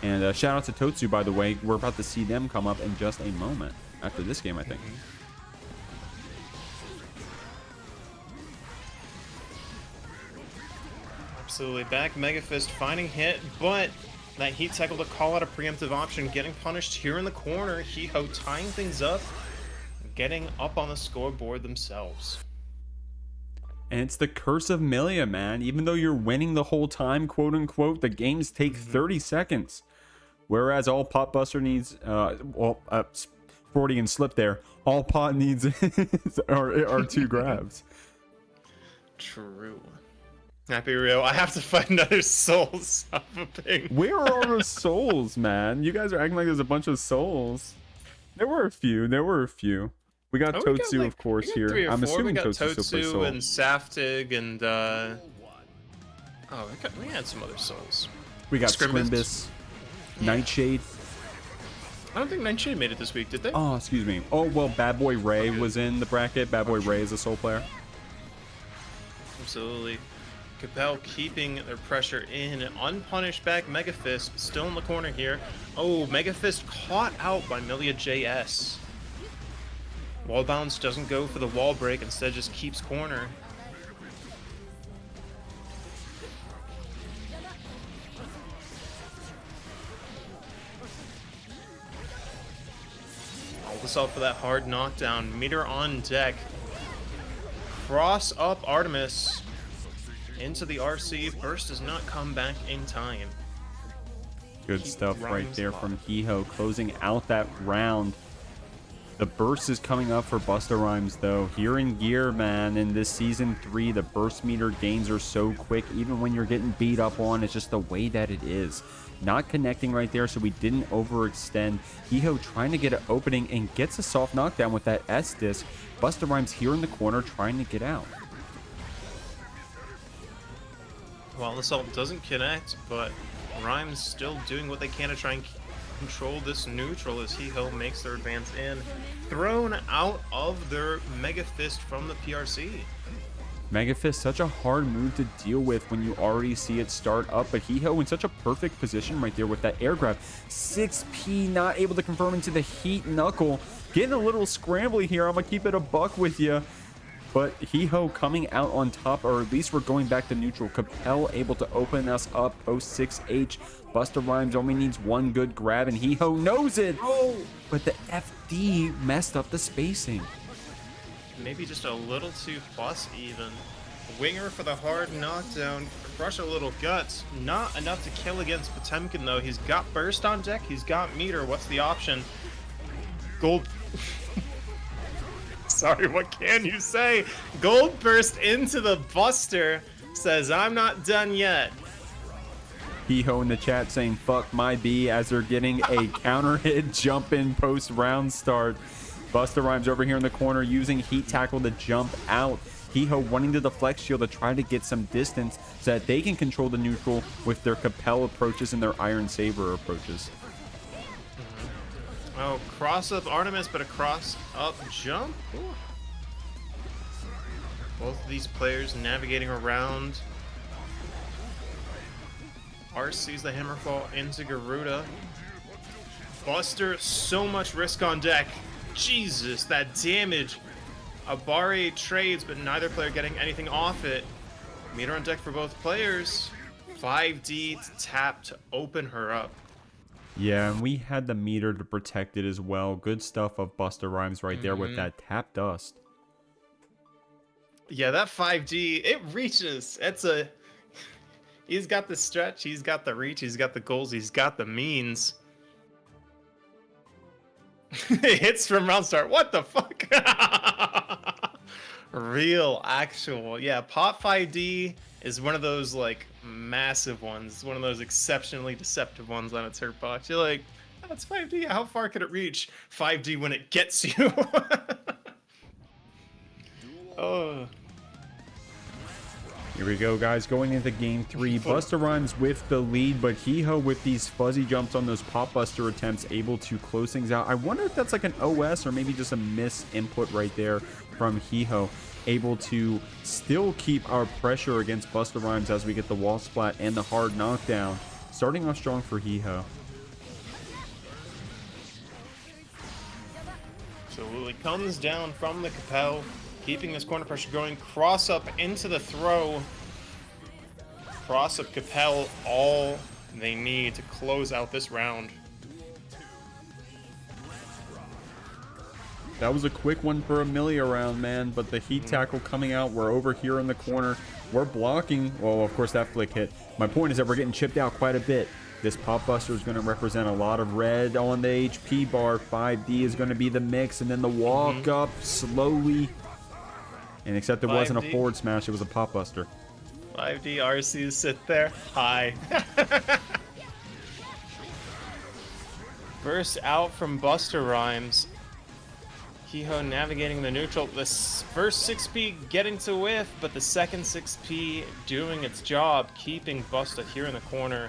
Speaker 2: And shout out to Totsu, by the way. We're about to see them come up in just a moment after this game, I think.
Speaker 1: Absolutely. Back Megafist finding hit, but that heat cycle to call out a preemptive option, getting punished here in the corner. Hee Hoo tying things up, getting up on the scoreboard themselves.
Speaker 2: And it's the curse of Millia, man. Even though you're winning the whole time, quote unquote, the games take 30 seconds. Whereas all Pot Buster needs, Freudian slip there. All Pot needs are 2 grabs.
Speaker 1: True. Happyrio, I have to find another soul, son of a pig.
Speaker 2: Where are all the souls, man? You guys are acting like there's a bunch of souls. There were a few. We got Totsu, of course, here. I'm assuming Totsu still plays soul.
Speaker 1: And Saftig and we had some other souls.
Speaker 2: We got tskrBrian, Nightshade.
Speaker 1: I don't think Nightshade made it this week, did they?
Speaker 2: Oh, excuse me. Oh, well, Bad Boy Ray was in the bracket. Bad Boy Ray is a soul player.
Speaker 1: Absolutely. Cobalt keeping their pressure in. Unpunished back Megafist, still in the corner here. Oh, Megafist caught out by Millia JS. Wall bounce doesn't go for the wall break, instead just keeps corner. Hold this up for that hard knockdown. Meter on deck. Cross up Artemis into the RC. Burst does not come back in time.
Speaker 2: Good stuff right there from Hee Hoo, closing out that round. The burst is coming up for BUSTA Rhymez, though. Here in gear, man, in this season 3, the burst meter gains are so quick. Even when you're getting beat up on, it's just the way that it is. Not connecting right there, so we didn't overextend. Hee Hoo trying to get an opening and gets a soft knockdown with that S disc. BUSTA Rhymez here in the corner trying to get out.
Speaker 1: Well, this ult doesn't connect, but Rhymez still doing what they can to try and control this neutral as Hee Hoo makes their advance in. Thrown out of their Mega Fist from the PRC.
Speaker 2: Mega Fist, such a hard move to deal with when you already see it start up, but Hee Hoo in such a perfect position right there with that air grab. 6P not able to confirm into the heat knuckle. Getting a little scrambly here. I'm going to keep it a buck with you. But Hee Hoo coming out on top, or at least we're going back to neutral. Capel able to open us up post 6H. BUSTA Rhymez only needs one good grab, and Hee Hoo knows it. Oh, but the FD messed up the spacing.
Speaker 1: Maybe just a little too plus even. Winger for the hard knockdown. Crush a little guts. Not enough to kill against Potemkin though. He's got burst on deck. He's got meter. What's the option? Gold. Sorry, what can you say? Gold burst into the Buster. Says, I'm not done yet.
Speaker 2: Hee Hoo in the chat saying, fuck my B, as they're getting a counter hit jump in post round start. BUSTA Rhymez over here in the corner using heat tackle to jump out. Hee Hoo wanting to deflect shield to try to get some distance so that they can control the neutral with their Capel approaches and their Iron Saber approaches.
Speaker 1: Oh, cross up Artemis, but a cross up jump. Ooh. Both of these players navigating around. RC's the Hammerfall into Garuda. Buster, so much risk on deck. Jesus, that damage. Abare trades, but neither player getting anything off it. Meter on deck for both players. 5D to tap to open her up.
Speaker 2: Yeah, and we had the meter to protect it as well. Good stuff of BUSTA Rhymez right there with that tap dust.
Speaker 1: Yeah, that 5D, it reaches. It's a... He's got the stretch, he's got the reach, he's got the goals, he's got the means. Hits from round start. What the fuck? Real, actual. Yeah, Pot 5D is one of those, like, massive ones. It's one of those exceptionally deceptive ones on its hurt box. You're like, oh, that's 5D. How far could it reach? 5D when it gets you.
Speaker 2: Here we go, guys, going into game 3. Busta Rhymes with the lead, but Hee Hoo with these fuzzy jumps on those pop buster attempts able to close things out. I wonder if that's like an OS or maybe just a miss input right there from Hee Hoo. Able to still keep our pressure against Busta Rhymes as we get the wall splat and the hard knockdown. Starting off strong for Hee Hoo.
Speaker 1: Absolutely comes down from the Capel, keeping this corner pressure going. Cross up into the throw. Cross up Capel, all they need to close out this round.
Speaker 2: That was a quick one for a Millia round, man, but the heat tackle coming out. We're over here in the corner. We're blocking. Well, of course, that flick hit. My point is that we're getting chipped out quite a bit. This pop buster is going to represent a lot of red on the HP bar. 5D is going to be the mix, and then the walk up slowly. And except it wasn't a forward smash, it was a pop buster.
Speaker 1: 5D RCs sit there. Hi. Burst out from Busta Rhymes. Hee Hoo navigating the neutral. The first 6P getting to whiff, but the second 6P doing its job, keeping Busta here in the corner.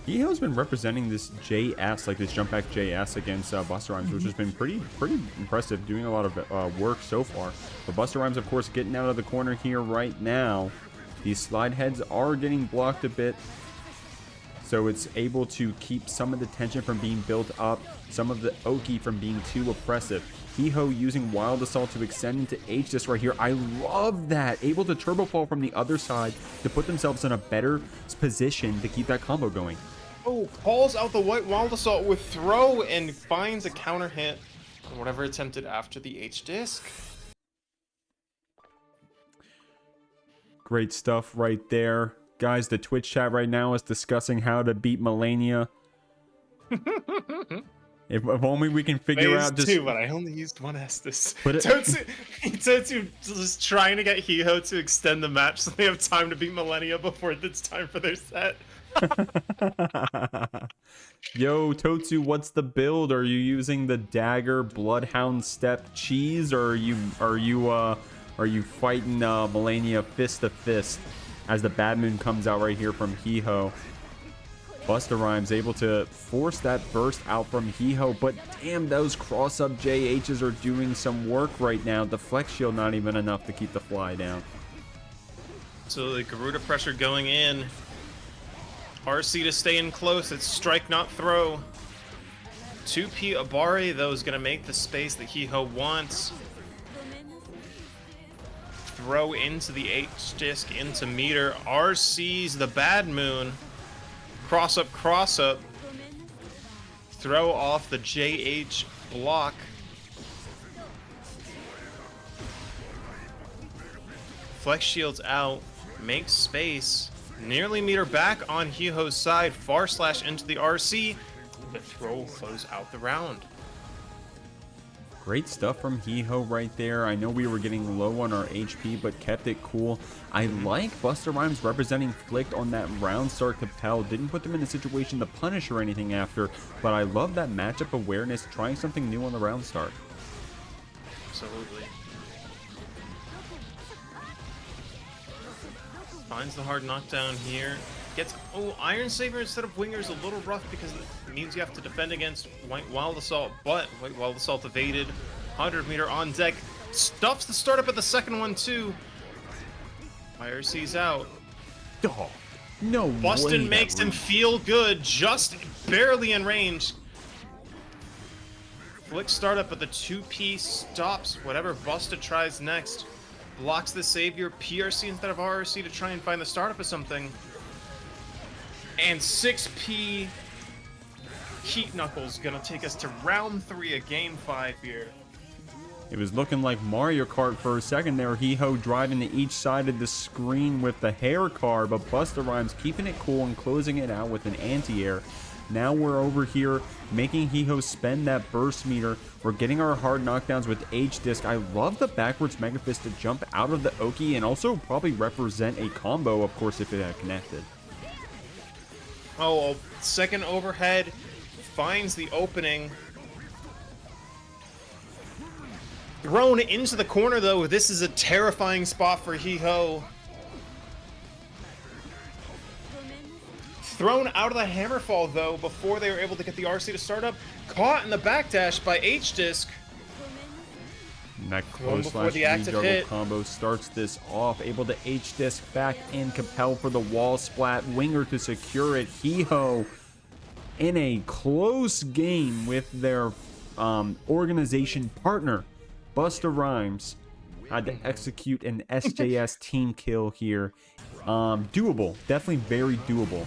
Speaker 2: Hee Hoo's been representing this JS, like this jump back JS against Busta Rhymes, which has been pretty impressive, doing a lot of work so far. But Busta Rhymes, of course, getting out of the corner here right now. These slide heads are getting blocked a bit, so it's able to keep some of the tension from being built up, some of the Oki from being too oppressive. Hee Hoo using Wild Assault to extend into H just right here. I love that. Able to turbo fall from the other side to put themselves in a better position to keep that combo going.
Speaker 1: Oh, calls out the white Wild Assault with throw and finds a counter hit on whatever attempted after the H disc.
Speaker 2: Great stuff right there. Guys, the Twitch chat right now is discussing how to beat Millia. If only we can figure out just...
Speaker 1: two, but I only used one Estus. Totsu just trying to get Hee Hoo to extend the match so they have time to beat Millia before it's time for their set.
Speaker 2: Yo, Totsu, what's the build? Are you using the dagger bloodhound step cheese, or are you fighting Millia fist to fist as the bad moon comes out right here from Hee Hoo? Busta Rhymes able to force that burst out from Hee Hoo, but damn, those cross-up JHs are doing some work right now. The flex shield not even enough to keep the fly down.
Speaker 1: So the Garuda pressure going in. RC to stay in close. It's strike, not throw. 2P Abari, though, is going to make the space that Hee Hoo wants. Throw into the H disc, into meter. RC's the bad moon. Cross up, cross up. Throw off the JH block. Flex shields out. Makes space. Nearly meter back on Hee Hoo's side. Far slash into the RC. The throw will close out the round.
Speaker 2: Great stuff from Hee Hoo right there. I know we were getting low on our HP, but kept it cool. I like Busta Rhymes representing Flicked on that round start Capel. Didn't put them in a situation to punish or anything after, but I love that matchup awareness, trying something new on the round start.
Speaker 1: Absolutely. Finds the hard knockdown here. Gets, oh, Iron Saber instead of Winger is a little rough because it means you have to defend against White Wild Assault, but White Wild Assault evaded. 100 meter on deck. Stuffs the startup at the second one too. IRC's out.
Speaker 2: Oh, no
Speaker 1: Boston
Speaker 2: way
Speaker 1: makes him feel good, just barely in range. Flick startup, but the 2P stops whatever Busta tries next. Blocks the savior, PRC instead of RRC to try and find the startup of something. And 6P Heat Knuckles gonna take us to round 3 of game 5 here.
Speaker 2: It was looking like Mario Kart for a second there. Hee Hoo driving to each side of the screen with the hair car, but Busta Rhymes keeping it cool and closing it out with an anti-air. Now we're over here making Hee Hoo spend that burst meter. We're getting our hard knockdowns with H-Disc. I love the backwards Mega Fist to jump out of the Oki and also probably represent a combo, of course, if it had connected.
Speaker 1: Oh, second overhead finds the opening. Thrown into the corner, though. This is a terrifying spot for Hee Hoo. Thrown out of the Hammerfall, though, before they were able to get the RC to start up. Caught in the backdash by H-Disc.
Speaker 2: And that close slash juggle combo starts this off. Able to H-Disc back in. Compel for the wall splat. Winger to secure it. Hee Hoo in a close game with their organization partner, BUSTA Rhymez. Had to execute an SJS team kill here. Doable. Definitely very doable.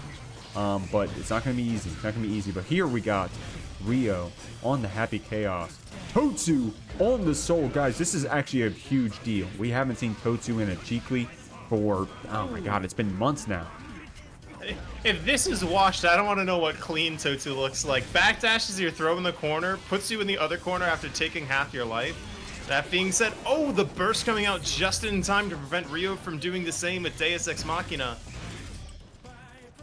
Speaker 2: But it's not going to be easy. It's not going to be easy. But here we got Rio on the Happy Chaos. Totsu on the Soul. Guys, this is actually a huge deal. We haven't seen Totsu in a Jeekly for, oh my god, it's been months now.
Speaker 1: If this is washed, I don't want to know what clean Totsu looks like. Backdashes your throw in the corner, puts you in the other corner after taking half your life. That being said, oh, the burst coming out just in time to prevent Rio from doing the same with Deus Ex Machina.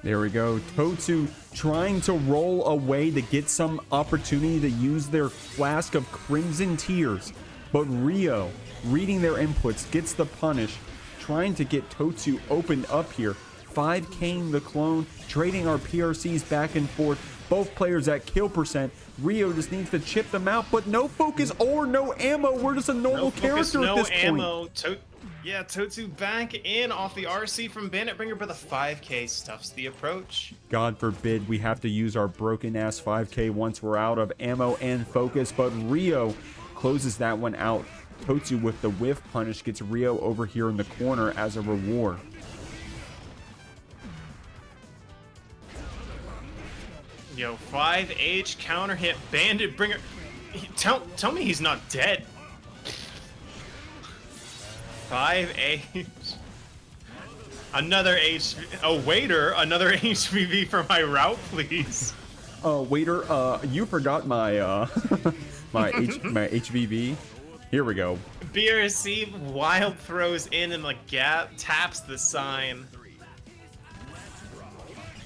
Speaker 2: There we go. Totsu trying to roll away to get some opportunity to use their flask of Crimson Tears. But Rio, reading their inputs, gets the punish, trying to get Totsu opened up here. 5K'ing the clone, trading our PRCs back and forth. Both players at kill percent. Rio just needs to chip them out, but no focus or no ammo. We're just a normal character at this point.
Speaker 1: Yeah, Totsu back in off the RC from Bandit Bringer, but the 5K stuffs the approach.
Speaker 2: God forbid we have to use our broken ass 5K once we're out of ammo and focus, but Rio closes that one out. Totsu with the whiff punish gets Rio over here in the corner as a reward.
Speaker 1: Yo, 5H counter hit Bandit Bringer. Tell me he's not dead. 5H. Another H. Oh, waiter, another HVV for my route, please.
Speaker 2: Waiter, you forgot my my HVV. Here we go.
Speaker 1: BRC wild throws in and the gap taps the sign.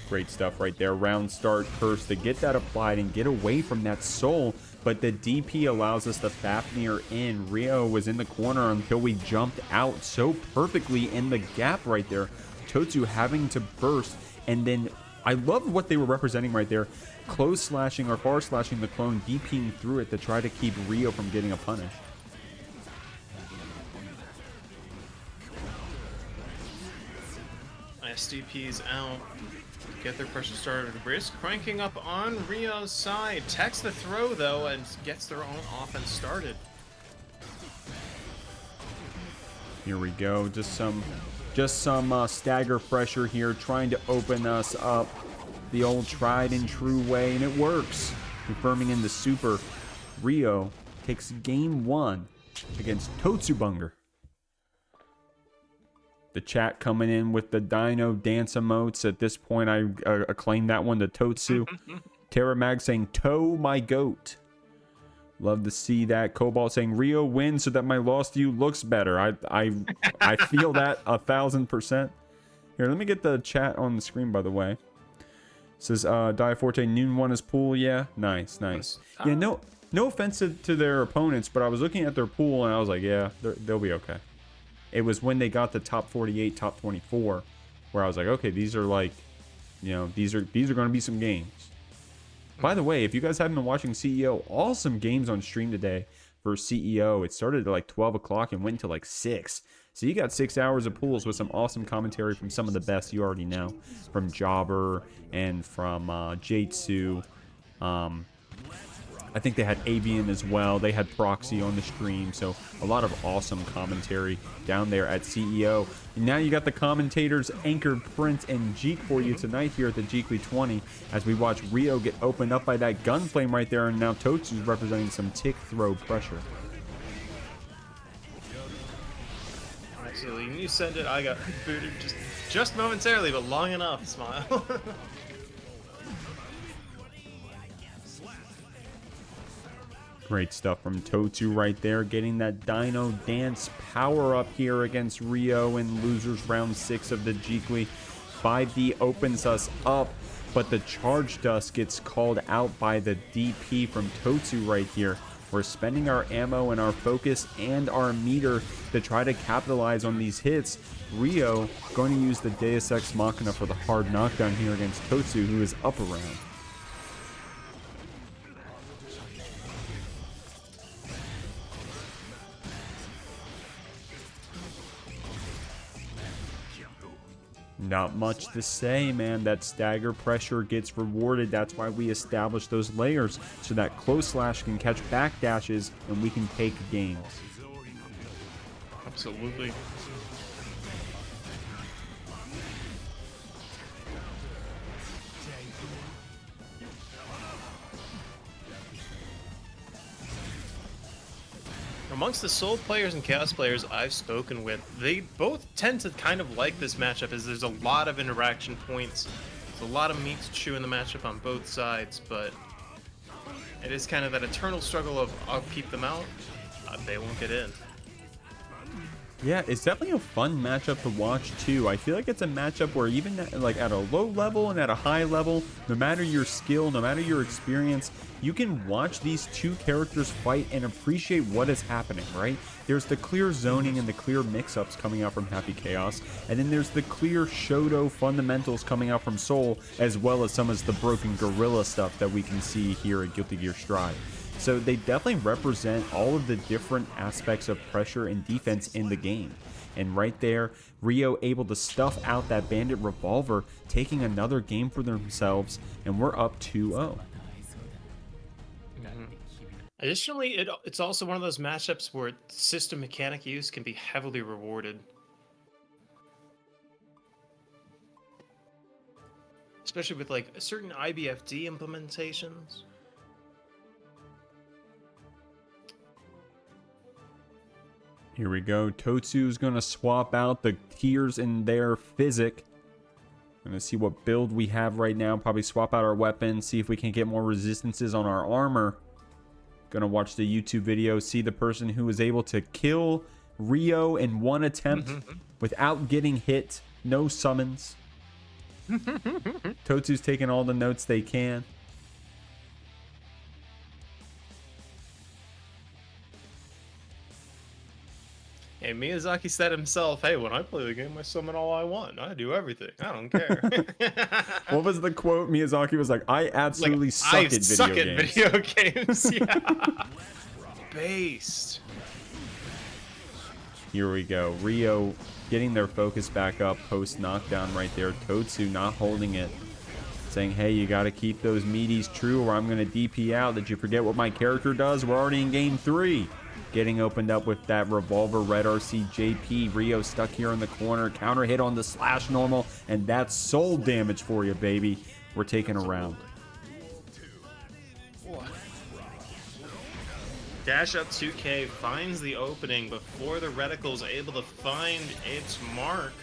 Speaker 2: Great stuff right there. Round start curse to get that applied and get away from that soul. But the DP allows us to Fafnir in. Rio was in the corner until we jumped out so perfectly in the gap right there. Totsu having to burst. And then I love what they were representing right there. Close slashing or far slashing the clone, DPing through it to try to keep Rio from getting a punish.
Speaker 1: SDP's out. Get their pressure started. Brisk cranking up on Rio's side. Techs the throw though and gets their own offense started.
Speaker 2: Here we go. Just some stagger pressure here, trying to open us up the old tried and true way, and it works. Confirming in the super. Rio takes game 1 against totsubunger. The chat coming in with the Dino dance emotes. At this point, I acclaim that one to Totsu. Terra Mag saying, "Toe my goat." Love to see that. Cobalt saying, "Rio wins so that my loss to you looks better." I feel that 1000%. Here, let me get the chat on the screen, by the way. It says, DiaForte, noon 1 is pool. Yeah, nice. Yeah, no offense to their opponents, but I was looking at their pool and I was like, yeah, they'll be okay. It was when they got the top 48, top 24, where I was like, okay, these are like, you know, these are going to be some games. By the way, if you guys haven't been watching CEO, awesome games on stream today for CEO. It started at like 12 o'clock and went to like 6. So you got 6 hours of pools with some awesome commentary from some of the best you already know. From Jobber and from Jatsu. I think they had Avian as well. They had Proxy on the stream. So a lot of awesome commentary down there at CEO. And now you got the commentators Anchored, Prince, and Jeek for you tonight here at the Jeekly 20 as we watch Rio get opened up by that gunflame right there. And now Totsu's representing some tick throw pressure.
Speaker 1: Absolutely. When you send it, I got booted just momentarily, but long enough. Smile.
Speaker 2: Great stuff from Totsu right there, getting that Dino Dance power up here against Rio in losers round 6 of the Jeekly. 5D opens us up, but the Charge Dust gets called out by the DP from Totsu right here. We're spending our ammo and our focus and our meter to try to capitalize on these hits. Rio going to use the Deus Ex Machina for the hard knockdown here against Totsu, who is up around. Not much to say, man. That stagger pressure gets rewarded. That's why we establish those layers, so that close slash can catch backdashes and we can take games.
Speaker 1: Absolutely. Amongst the Soul players and Chaos players I've spoken with, they both tend to kind of like this matchup, as there's a lot of interaction points. There's a lot of meat to chew in the matchup on both sides, but it is kind of that eternal struggle of I'll keep them out, they won't get in.
Speaker 2: Yeah, it's definitely a fun matchup to watch too. I feel like it's a matchup where even like at a low level and at a high level, no matter your skill, no matter your experience, you can watch these two characters fight and appreciate what is happening, right? There's the clear zoning and the clear mix-ups coming out from Happy Chaos, and then there's the clear Shoto fundamentals coming out from Soul, as well as some of the broken gorilla stuff that we can see here at Guilty Gear Strive. So they definitely represent all of the different aspects of pressure and defense in the game. And right there, Rio able to stuff out that Bandit Revolver, taking another game for themselves, and we're up 2-0.
Speaker 1: Additionally, it's also one of those matchups where system mechanic use can be heavily rewarded. Especially with like certain IBFD implementations.
Speaker 2: Here we go. Totsu's going to swap out the tiers in their physic. Going to see what build we have right now. Probably swap out our weapons. See if we can get more resistances on our armor. Going to watch the YouTube video. See the person who was able to kill Rio in one attempt without getting hit. No summons. Totsu's taking all the notes they can.
Speaker 1: Hey, Miyazaki said himself, hey, when I play the game, I summon all I want. I do everything. I don't care.
Speaker 2: What was the quote? Miyazaki was like, I absolutely
Speaker 1: like,
Speaker 2: suck at video games.
Speaker 1: Yeah. Based.
Speaker 2: Here we go. Rio getting their focus back up post knockdown right there. Totsu not holding it. Saying, hey, you got to keep those meaties true or I'm going to DP out. Did you forget what my character does? We're already in game 3. Getting opened up with that revolver, Red RC JP. Rio stuck here in the corner. Counter hit on the slash normal. And that's soul damage for you, baby. We're taking a round.
Speaker 1: Dash up 2K finds the opening before the reticle's able to find its mark.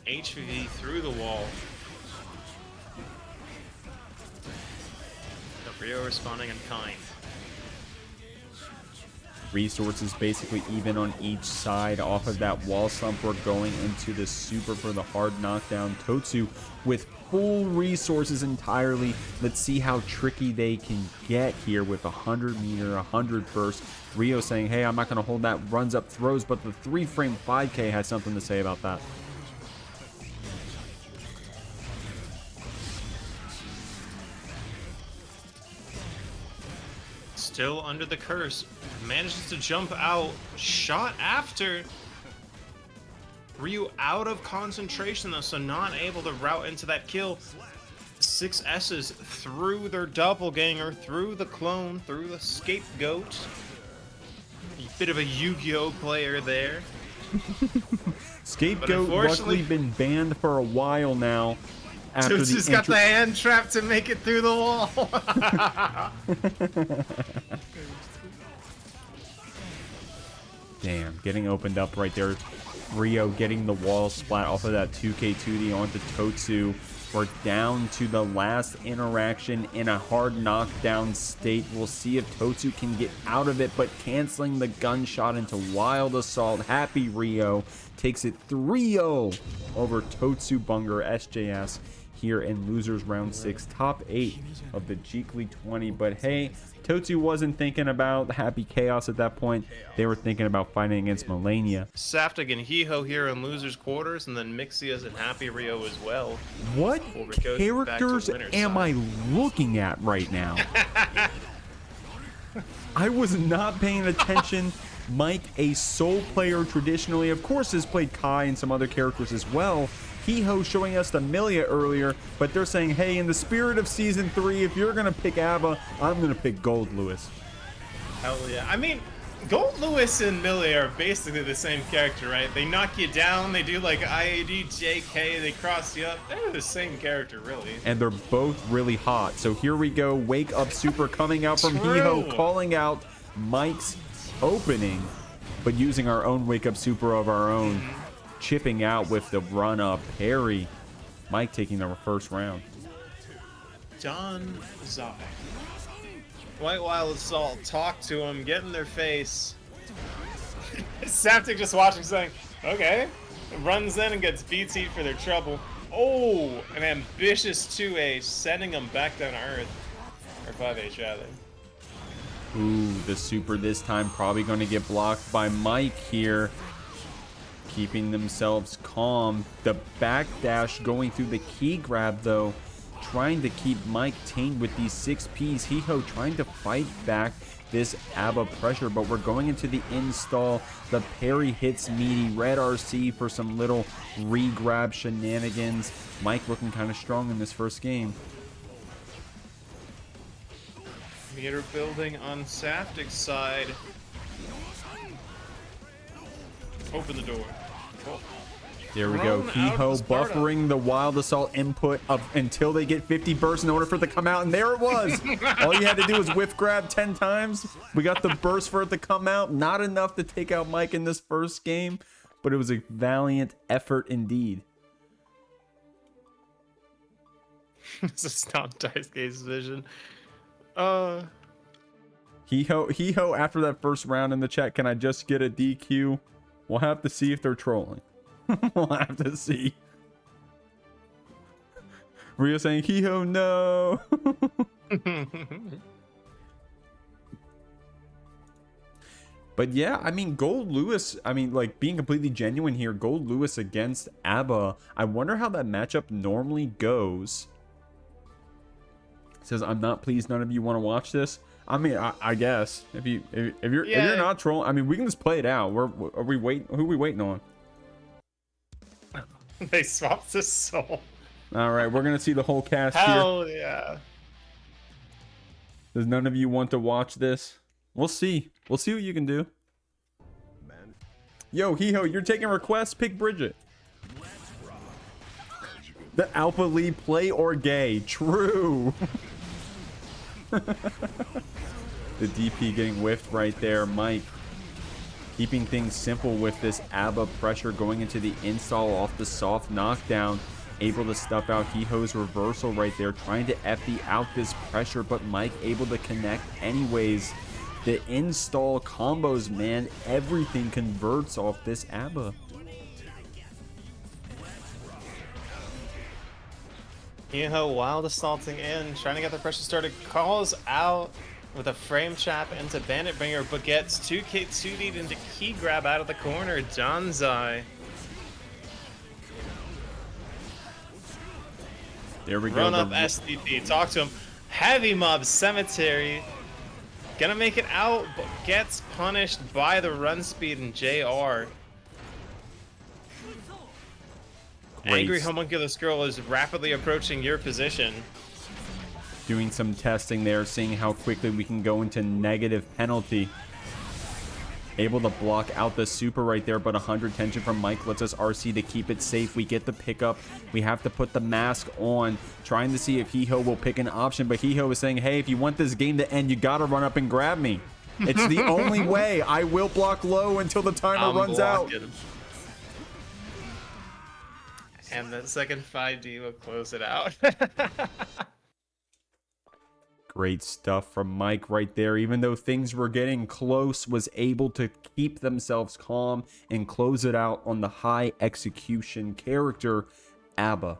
Speaker 1: HVV through the wall. Rio responding in kind.
Speaker 2: Resources basically even on each side. Off of that wall slump, we're going into the super for the hard knockdown. Totsu with full resources entirely. Let's see how tricky they can get here with 100 meter, 100 burst. Rio saying, hey, I'm not going to hold that. Runs up, throws, but the 3-frame 5K has something to say about that.
Speaker 1: Still under the curse, manages to jump out, shot after. Ryu out of concentration though, so not able to route into that kill. 6 S's through their doppelganger, through the clone, through the scapegoat. A bit of a Yu-Gi-Oh player there.
Speaker 2: Scapegoat luckily been banned for a while now.
Speaker 1: Totsu's got the hand trap to make it through the wall.
Speaker 2: Damn, getting opened up right there. Rio getting the wall splat off of that 2K2D onto Totsu. We're down to the last interaction in a hard knockdown state. We'll see if Totsu can get out of it, but canceling the gunshot into Wild Assault. Happyrio takes it 3-0 over totsubunger SJS. here in losers round 6, top 8 of the Jeekly 20. But hey, Totsu wasn't thinking about Happy Chaos at that point. They were thinking about fighting against Millia.
Speaker 1: Saftig and Hee Hoo here in losers quarters, and then mixyous and Happyrio as well.
Speaker 2: What characters am I looking at right now? I was not paying attention. Mike, a soul player traditionally, of course, has played Kai and some other characters as well. Hee Hoo showing us the Millia earlier, but they're saying, hey, in the spirit of season 3, if you're gonna pick Abba, I'm gonna pick Gold Lewis.
Speaker 1: Hell yeah. I mean, Gold Lewis and Millia are basically the same character, right? They knock you down, they do like IAD, JK, they cross you up. They're the same character, really.
Speaker 2: And they're both really hot. So here we go, Wake Up Super coming out from Hee Hoo, calling out Mike's opening, but using our own Wake Up Super of our own, chipping out with the run up parry. Mike taking the first round.
Speaker 1: John Zai. White Wild Assault, talk to him, get in their face. Saftig just watching, saying, okay. Runs in and gets BT for their trouble. Oh, an ambitious 2H, sending them back down to Earth. Or 5H, rather.
Speaker 2: Ooh, the super this time probably going to get blocked by Mike here. Keeping themselves calm. The backdash going through the key grab, though. Trying to keep Mike tamed with these 6Ps. Hee Hoo trying to fight back this ABBA pressure, but we're going into the install. The parry hits meaty. Red RC for some little re-grab shenanigans. Mike looking kind of strong in this first game.
Speaker 1: Meter building on Saftig's side. Open the door. Oh.
Speaker 2: There we go. Hee Hoo buffering the Wild Assault input up until they get 50 bursts in order for it to come out, and there it was. All you had to do was whiff grab 10 times. We got the burst for it to come out. Not enough to take out Mike in this first game, but it was a valiant effort indeed.
Speaker 1: This is not Daisuke's vision.
Speaker 2: Hee Hoo after that first round in the chat, can I just get a DQ? We'll have to see if they're trolling. We'll have to see. Rio saying, Hee Hoo, no. But yeah, I mean, Gold Lewis, I mean, like, being completely genuine here, Gold Lewis against ABBA. I wonder how that matchup normally goes. Says, I'm not pleased none of you want to watch this. I mean, I guess if you're not trolling, I mean, we can just play it out. Who are we waiting on?
Speaker 1: They swapped the soul.
Speaker 2: All right, we're gonna see the whole cast here.
Speaker 1: Hell yeah!
Speaker 2: Does none of you want to watch this? We'll see. We'll see what you can do. Yo, Hee Hoo, you're taking requests. Pick Bridget. The Alpha Lead play or gay? True. The DP getting whiffed right there. Mike keeping things simple with this ABBA pressure going into the install off the soft knockdown. Able to stuff out Hee Hoo's reversal right there. Trying to FD out this pressure, but Mike able to connect anyways. The install combos, man. Everything converts off this ABBA.
Speaker 1: Hee Hoo wild assaulting in, trying to get the pressure started. Calls out with a frame trap into Bandit Bringer, but gets 2K2D'd into key grab out of the corner. Janzai.
Speaker 2: There we go.
Speaker 1: Run up SDP. Talk to him. Heavy Mob Cemetery. Gonna make it out, but gets punished by the run speed and JR.
Speaker 2: Great.
Speaker 1: Angry Homunculus Girl is rapidly approaching your position.
Speaker 2: Doing some testing there, seeing how quickly we can go into negative penalty. Able to block out the super right there, but 100 tension from Mike lets us RC to keep it safe. We get the pickup. We have to put the mask on, trying to see if Hee Hoo will pick an option, but Hee Hoo is saying, hey, if you want this game to end, you gotta run up and grab me. It's the only way. I will block low until the timer runs out.
Speaker 1: And the second 5D will close it out.
Speaker 2: Great stuff from Mike right there. Even though things were getting close, was able to keep themselves calm and close it out on the high execution character, ABBA.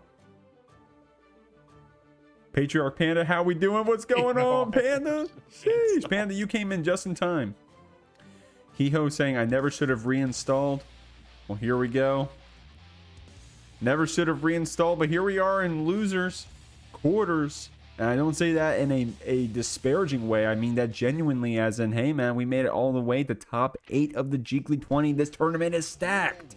Speaker 2: Patriarch Panda, how we doing? What's going on, Panda? Sheesh, Panda, you came in just in time. Hee Hoo saying, I never should have reinstalled. Well, here we go. Never should have reinstalled, but here we are in losers quarters. And I don't say that in a disparaging way. I mean that genuinely, as in, hey man, we made it all the way to top 8 of the Jeekly 20. This tournament is stacked.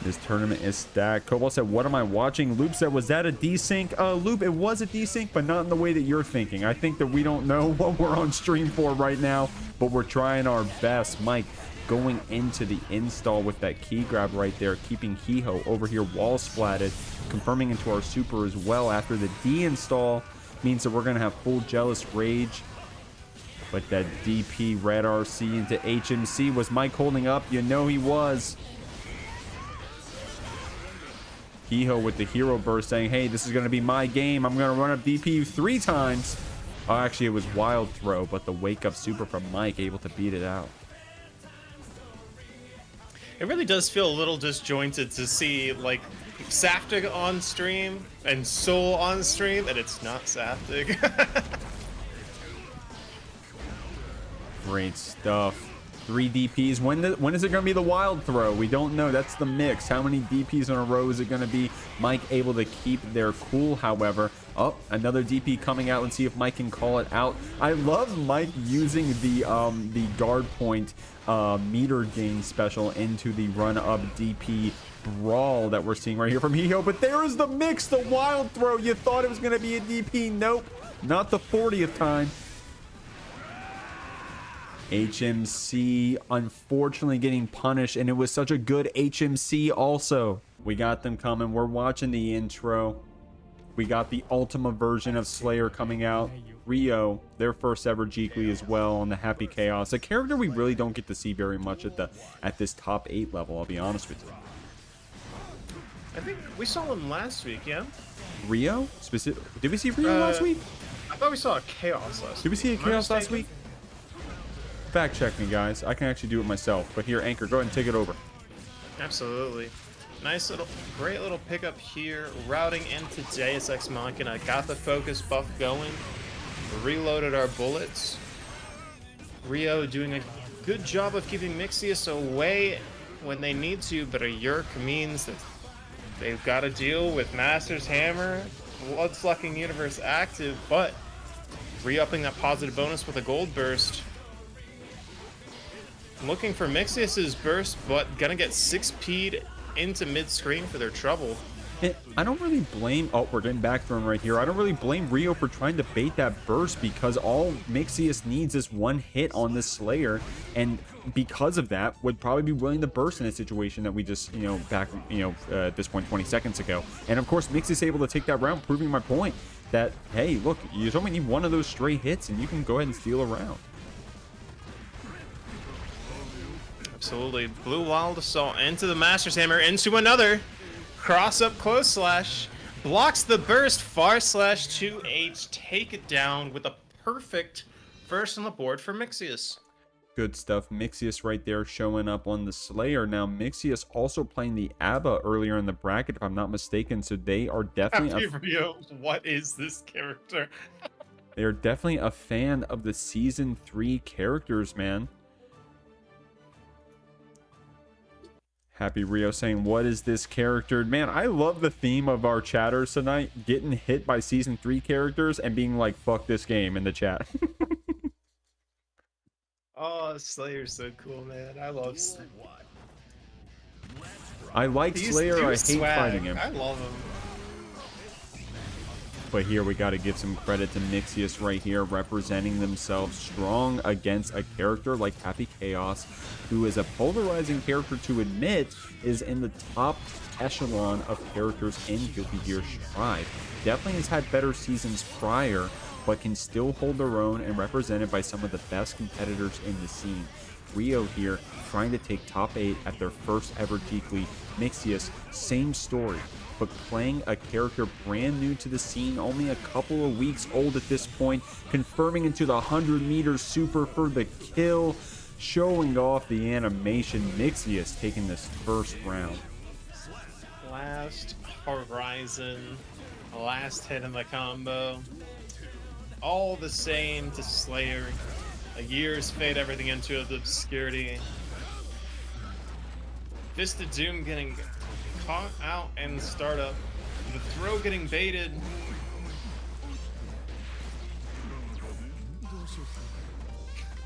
Speaker 2: This tournament is stacked. Cobalt said, what am I watching? Loop said, was that a desync? Loop, it was a desync, but not in the way that you're thinking. I think that we don't know what we're on stream for right now, but we're trying our best. Mike going into the install with that key grab right there, keeping Hee Hoo over here wall splatted, confirming into our super as well. After the de-install means that we're going to have full Jealous Rage. But that DP Red RC into HMC, was Mike holding up? You know he was. Hee Hoo with the hero burst saying, hey, this is going to be my game. I'm going to run up DP 3 times. Oh, actually, it was Wild Throw, but the wake up super from Mike able to beat it out.
Speaker 1: It really does feel a little disjointed to see, like, Saftig on stream and Soul on stream, and it's not Saftig.
Speaker 2: Great stuff. 3 DPs. When is it going to be the Wild Throw? We don't know. That's the mix. How many DPs in a row is it going to be? Mike able to keep their cool, however. Oh, another DP coming out. Let's see if Mike can call it out. I love Mike using the guard point meter gain special into the run-up DP brawl that we're seeing right here from Hee Hoo. But there is the mix, the Wild Throw. You thought it was going to be a DP. Nope. Not the 40th time. HMC unfortunately getting punished, and it was such a good HMC also. We got them coming. We're watching the intro. We got the Ultima version of Slayer coming out. Rio, their first ever Jeekly as well on the Happy Chaos. A character we really don't get to see very much at this top 8 level, I'll be honest with you.
Speaker 1: I think we saw him last week, yeah?
Speaker 2: Rio? Did we see Rio last week?
Speaker 1: I thought we saw a Chaos last week.
Speaker 2: Did we see a Chaos last week? Fact check me, guys. I can actually do it myself. But here, Anchor, go ahead and take it over.
Speaker 1: Absolutely. Nice little, great little pickup here. Routing into Deus Ex Machina. Got the focus buff going. Reloaded our bullets. Rio doing a good job of keeping Mixyous away when they need to, but a Yerk means that they've got to deal with Master's Hammer, Blood-Sucking Universe active, but re-upping that positive bonus with a Gold Burst. Looking for Mixyous's burst, but gonna get 6P'd into mid-screen for their trouble.
Speaker 2: I don't really blame... Oh, we're getting back to him right here. I don't really blame Rio for trying to bait that burst, because all Mixyous needs is one hit on this Slayer, and because of that, would probably be willing to burst in a situation that we just, back, at this point 20 seconds ago. And of course, Mixyous able to take that round, proving my point that, hey, look, you just only need one of those stray hits, and you can go ahead and steal a round.
Speaker 1: Absolutely. Blue Wild Assault into the Master's Hammer, into another. Cross up close slash. Blocks the burst. Far slash 2H. Take it down with a perfect first on the board for Mixyous.
Speaker 2: Good stuff. Mixyous right there showing up on the Slayer. Now, Mixyous also playing the ABBA earlier in the bracket, if I'm not mistaken. So they are definitely...
Speaker 1: Happyrio, what is this character?
Speaker 2: They are definitely a fan of the Season 3 characters, man. Happyrio saying, what is this character? Man, I love the theme of our chatters tonight. Getting hit by Season 3 characters and being like, fuck this game in the chat.
Speaker 1: Oh, Slayer's so cool, man. I love Slayer.
Speaker 2: I like Slayer. I hate fighting him.
Speaker 1: I love him.
Speaker 2: But here we got to give some credit to Mixyous right here, representing themselves strong against a character like Happy Chaos, who is a polarizing character to admit is in the top echelon of characters in Guilty Gear Strive. Definitely has had better seasons prior, but can still hold their own and represented by some of the best competitors in the scene. Rio here trying to take top 8 at their first ever Jeekly. Mixyous, same story, but playing a character brand new to the scene, only a couple of weeks old at this point, confirming into the 100-meter super for the kill, showing off the animation. Mixyous taking this first round.
Speaker 1: Last Horizon. The last hit in the combo. All the same to Slayer. A year's fade everything into obscurity. Fist of Doom getting caught out and startup. The throw getting baited.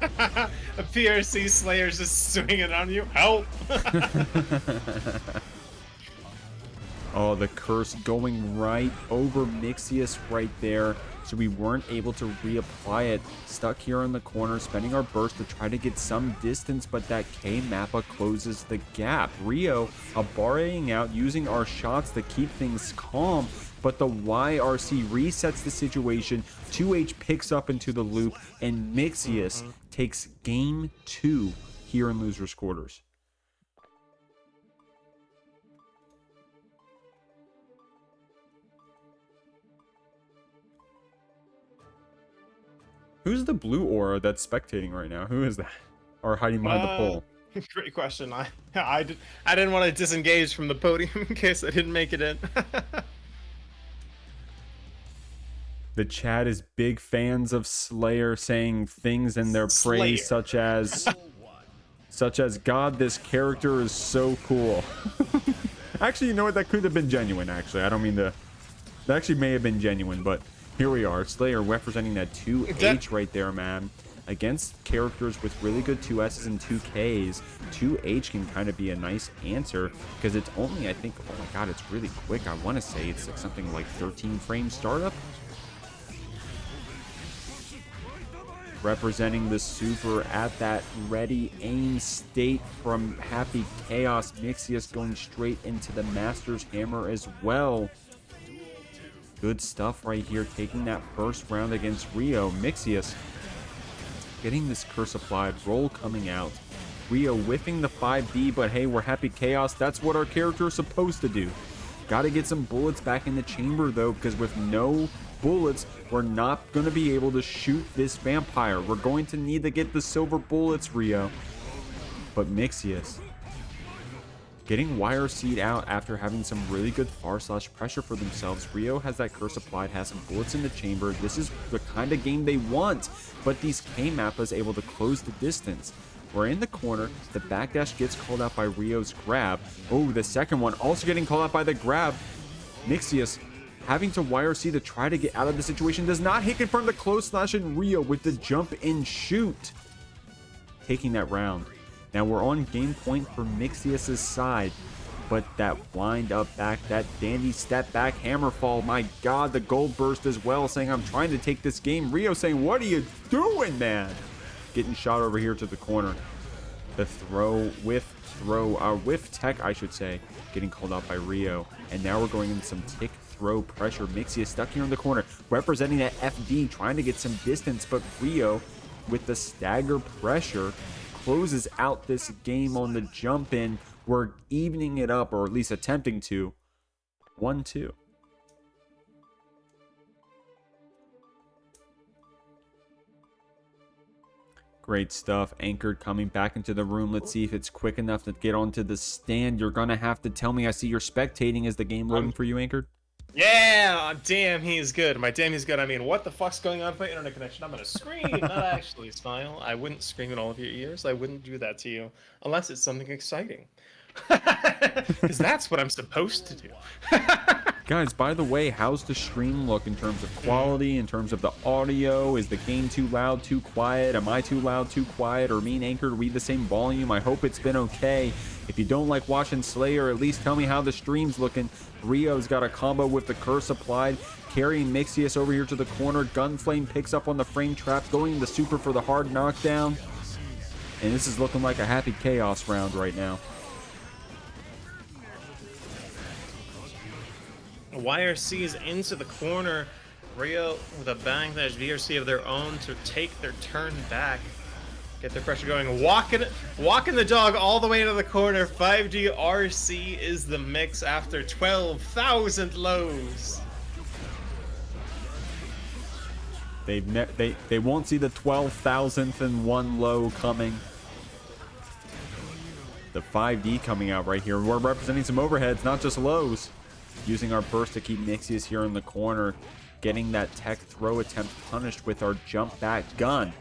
Speaker 1: A PRC Slayer's just swinging on you. Help!
Speaker 2: Oh, the curse going right over Mixyous right there. So we weren't able to reapply it. Stuck here in the corner, spending our burst to try to get some distance, but that K-Mappa closes the gap. Rio barring out, using our shots to keep things calm, but the YRC resets the situation. 2H picks up into the loop, and Mixyous takes game 2 here in losers quarters. Who's the blue aura that's spectating right now? Who is that? Or hiding behind the pole?
Speaker 1: Great question. I didn't want to disengage from the podium in case I didn't make it in.
Speaker 2: The chat is big fans of Slayer, saying things in their praise such as God, this character is so cool. Actually, you know what? That could have been genuine, actually. I don't mean to... That actually may have been genuine, but here we are. Slayer representing that 2H right there, man. Against characters with really good 2S's and 2Ks, 2H can kind of be a nice answer because it's only, I think, oh my god, it's really quick. I want to say it's like something like 13 frame startup. Representing the super at that ready aim state from Happy Chaos. Mixyous going straight into the Master's Hammer as well. Good stuff right here, taking that first round against Rio. Mixyous getting this curse applied, roll coming out. Rio whiffing the 5D, but hey, we're Happy Chaos. That's what our character is supposed to do. Got to get some bullets back in the chamber, though, because with no bullets, we're not going to be able to shoot this vampire. We're going to need to get the silver bullets, Rio. But Mixyous getting YRC'd out after having some really good far/pressure for themselves. Rio has that curse applied, has some bullets in the chamber. This is the kind of game they want, but these K-Mappas able to close the distance. We're in the corner. The backdash gets called out by Rio's grab. Oh, the second one also getting called out by the grab. Mixyous having to YRC to try to get out of the situation. Does not hit confirm the close slash, and Rio with the jump in shoot, taking that round. Now we're on game point for Mixyous' side, but that wind up back, that dandy step back hammer fall, my god, the gold burst as well, saying I'm trying to take this game. Rio saying, what are you doing, man? Getting shot over here to the corner. The whiff tech, I should say, getting called out by Rio. And now we're going into some tick throw pressure. Mixyous stuck here in the corner, representing that FD, trying to get some distance, but Rio with the stagger pressure closes out this game on the jump in. We're evening it up, or at least attempting to. 1-2. Great stuff. Anchored coming back into the room. Let's see if it's quick enough to get onto the stand. You're gonna have to tell me. I see you're spectating. Is the game loading for you, Anchored?
Speaker 1: Yeah, damn, he's good. My damn, he's good. I mean, what the fuck's going on with my internet connection? I'm gonna scream, not actually smile. I wouldn't scream in all of your ears. I wouldn't do that to you unless it's something exciting. Because that's what I'm supposed to do.
Speaker 2: Guys, by the way, how's the stream look in terms of quality, in terms of the audio? Is the game too loud, too quiet? Am I too loud, too quiet? Or me and Anchor, are we the same volume? I hope it's been okay. If you don't like watching Slayer, at least tell me how the stream's looking. Rio's got a combo with the curse applied, carrying Mixyous over here to the corner. Gunflame picks up on the frame trap, going the super for the hard knockdown. And this is looking like a Happy Chaos round right now.
Speaker 1: YRC's into the corner. Rio with a backdash VRC of their own to take their turn back. Get their pressure going. Walking the dog all the way into the corner. 5D RC is the mix after 12,000 lows.
Speaker 2: They won't see the 12,000th and one low coming. The 5D coming out right here. We're representing some overheads, not just lows. using our burst to keep Mixyous here in the corner, getting that tech throw attempt punished with our jump back gun.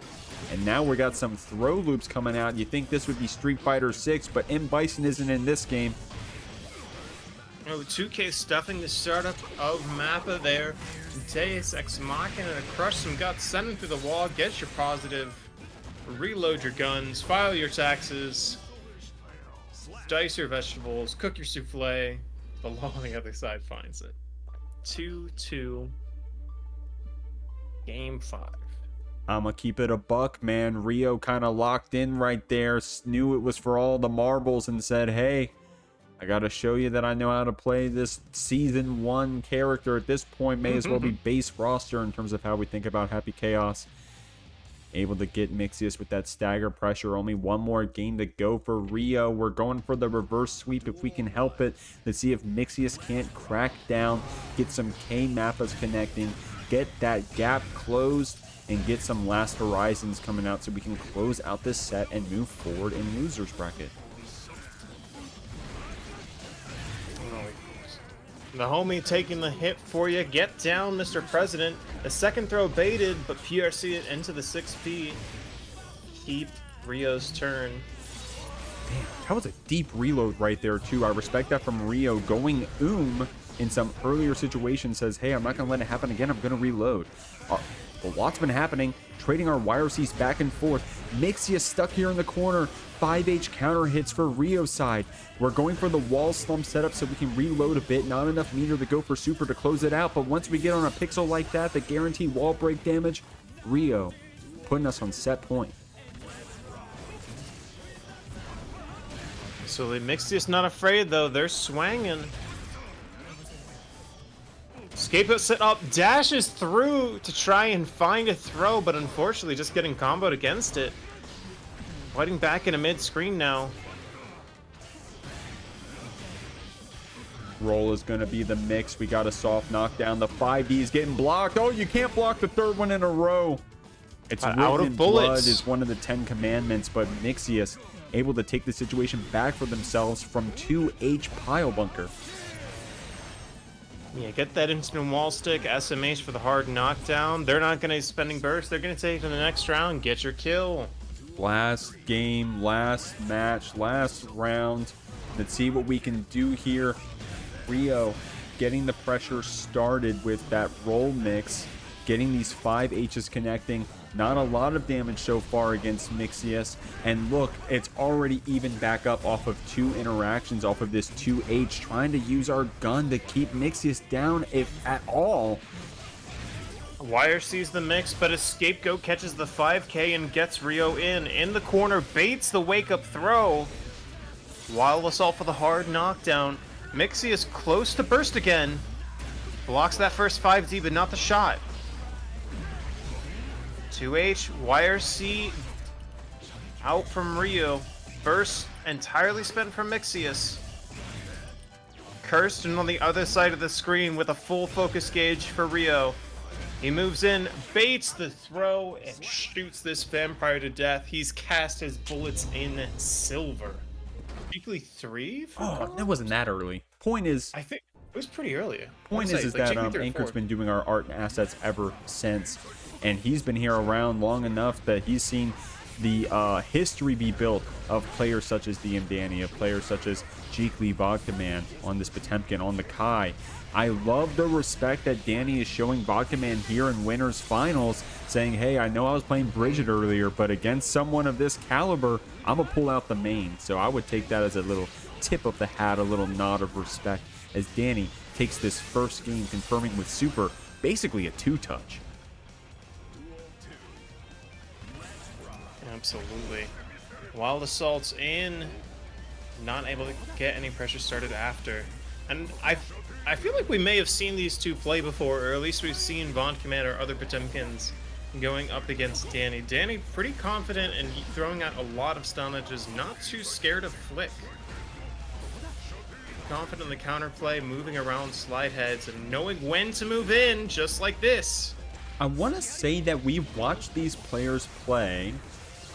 Speaker 2: And now we got some throw loops coming out. You think this would be Street Fighter 6, but M. Bison isn't in this game.
Speaker 1: Oh, 2K stuffing the startup of Mappa there. Deus Ex Machina to crush some guts, send them through the wall, get your positive, reload your guns, file your taxes, dice your vegetables, cook your souffle. The law on the other side finds it. 2-2. Game 5.
Speaker 2: I'ma keep it a buck, man. Rio kind of locked in right there, knew it was for all the marbles, and said, hey, I gotta show you that I know how to play this Season 1 character. At this point, may as well be base roster in terms of how we think about Happy Chaos. Able to get Mixyous with that stagger pressure. Only one more game to go for Rio. We're going for the reverse sweep if we can help it. Let's see if Mixyous can't crack down, get some K Mappas connecting, get that gap closed, and get some Last Horizons coming out so we can close out this set and move forward in losers bracket.
Speaker 1: The homie taking the hit for you. Get down, Mr. President. The second throw baited, but PRC it into the 6P. Keep Rio's turn.
Speaker 2: Damn, that was a deep reload right there, too. I respect that from Rio. Going in some earlier situation says, hey, I'm not going to let it happen again. I'm going to reload. A lot's been happening. Trading our YRCs back and forth. Mixyous stuck here in the corner. 5H counter hits for Rio's side. We're going for the wall slump setup so we can reload a bit. Not enough meter to go for super to close it out. But once we get on a pixel like that, the guaranteed wall break damage, Rio putting us on set point.
Speaker 1: So the Mixyous not afraid though. They're swanging. Scapegoat set up, dashes through to try and find a throw, but unfortunately just getting comboed against it. Fighting back in a mid-screen now.
Speaker 2: Roll is going to be the mix. We got a soft knockdown. The 5D is getting blocked. Oh, you can't block the third one in a row. It's
Speaker 1: out of
Speaker 2: blood
Speaker 1: bullets.
Speaker 2: is one of the 10 commandments, but Mixyous able to take the situation back for themselves from 2H pile bunker.
Speaker 1: Yeah, get that instant wall stick, SMH for the hard knockdown. They're not going to be spending burst. They're going to take it to the next round. Get your kill.
Speaker 2: Last game, last match, last round. Let's see what we can do here. Rio getting the pressure started with that roll mix, getting these 5Hs connecting. Not a lot of damage so far against Mixyous. And look, it's already even back up off of 2 interactions off of this 2H, trying to use our gun to keep Mixyous down, if at all.
Speaker 1: Wire sees the mix, but a scapegoat catches the 5K and gets Rio in the corner, baits the wake-up throw. Wild assault for the hard knockdown. Mixyous close to burst again. Blocks that first 5D, but not the shot. 2H, YRC out from Rio. Burst entirely spent from Mixyous. Cursed and on the other side of the screen with a full focus gauge for Rio. He moves in, baits the throw, and shoots this vampire to death. He's cast his bullets in silver. Jeekly 3?
Speaker 2: Oh, that wasn't that early. Point is,
Speaker 1: I think it was pretty early.
Speaker 2: Point is that Anchor's been doing our art and assets ever since, and he's been here around long enough that he's seen the history be built of players such as DM Dany, of players such as JKLY Vodka Man on this Potemkin, on the Kai. I love the respect that Dany is showing Vodka Man here in Winners Finals, saying, hey, I know I was playing Bridget earlier, but against someone of this caliber, I'm going to pull out the main. So I would take that as a little tip of the hat, a little nod of respect, as Dany takes this first game, confirming with Super, basically a 2-touch.
Speaker 1: Absolutely. Wild assaults in, not able to get any pressure started after. And I feel like we may have seen these two play before, or at least we've seen Vodka Man or other Potemkins going up against Dany. Dany pretty confident and throwing out a lot of stunnages, not too scared of flick. Confident in the counterplay, moving around slide heads and knowing when to move in, just like this.
Speaker 2: I want to say that we've watched these players play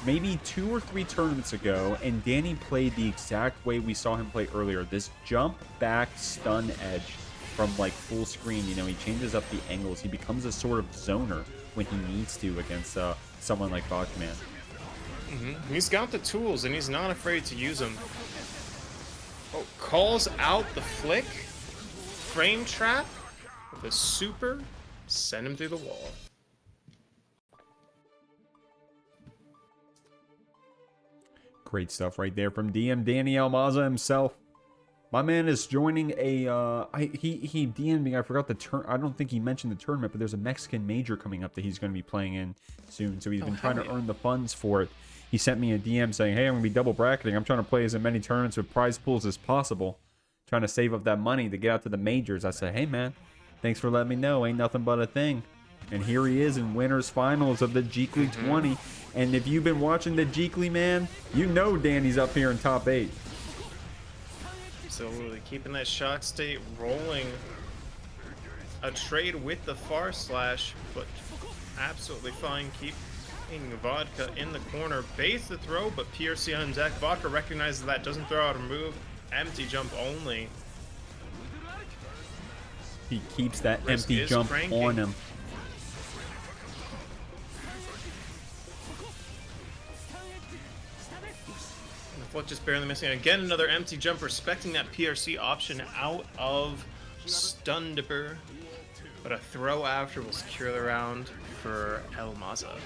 Speaker 2: maybe 2 or 3 tournaments ago, and Dany played the exact way we saw him play earlier. This jump back stun edge. from like full screen. You know, he changes up the angles. He becomes a sort of zoner when he needs to against someone like Potemkin.
Speaker 1: He's got the tools, and he's not afraid to use them. Oh, calls out the flick. Frame trap with a super. Send him through the wall.
Speaker 2: Great stuff right there from DM Dany Almaza himself. My man is joining a he DM'd me. I forgot the turn. I don't think he mentioned the tournament, but there's a Mexican major coming up that he's going to be playing in soon. So he's been trying to earn the funds for it. He sent me a DM saying, "Hey, I'm going to be double bracketing. I'm trying to play as many tournaments with prize pools as possible. Trying to save up that money to get out to the majors." I said, "Hey man, thanks for letting me know. Ain't nothing but a thing." And here he is in winners finals of the Jeekly 20. And if you've been watching the Jeekly, man, you know Dany's up here in top 8.
Speaker 1: Absolutely, keeping that shock state rolling. A trade with the far slash, but absolutely fine. Keeping Vodka in the corner. Base the throw, but PRC on deck. Vodka recognizes that, doesn't throw out a move. Empty jump only.
Speaker 2: He keeps that
Speaker 1: Risk
Speaker 2: empty jump
Speaker 1: cranking.
Speaker 2: on him.
Speaker 1: Foot just barely missing. Again, another empty jump, respecting that PRC option out of Stundipper. But a throw after will secure the round for Almaza.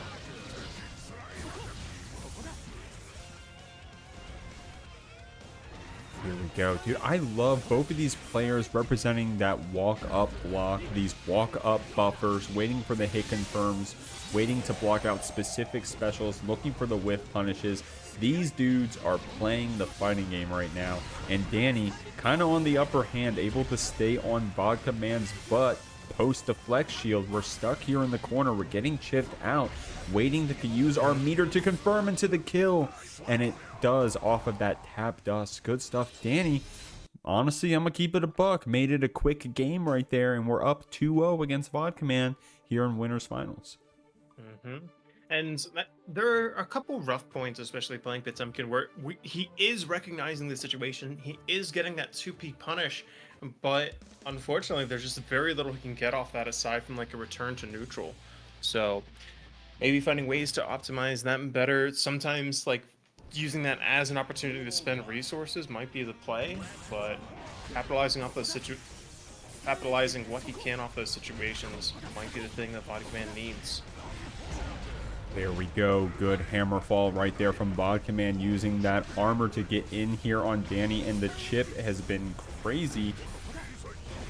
Speaker 2: Here we go, dude. I love both of these players representing that walk-up block, these walk-up buffers, waiting for the hit confirms, waiting to block out specific specials, looking for the whiff punishes. These dudes are playing the fighting game right now. And Dany, kind of on the upper hand, able to stay on Vodka Man's butt post the flex shield. We're stuck here in the corner. We're getting chipped out, waiting to use our meter to confirm into the kill. And it does off of that tap dust. Good stuff, Dany. Honestly, I'm going to keep it a buck. Made it a quick game right there, and we're up 2-0 against Vodka Man here in Winners Finals.
Speaker 1: And there are a couple rough points, especially playing Potemkin, where he is recognizing the situation. He is getting that 2P punish, but unfortunately, there's just very little he can get off that aside from like a return to neutral. So maybe finding ways to optimize that better. Sometimes like using that as an opportunity to spend resources might be the play, but capitalizing off those capitalizing what he can off those situations might be the thing that Body Command needs.
Speaker 2: There we go. Good hammer fall right there from Vodka Man, using that armor to get in here on Dany, and the chip has been crazy.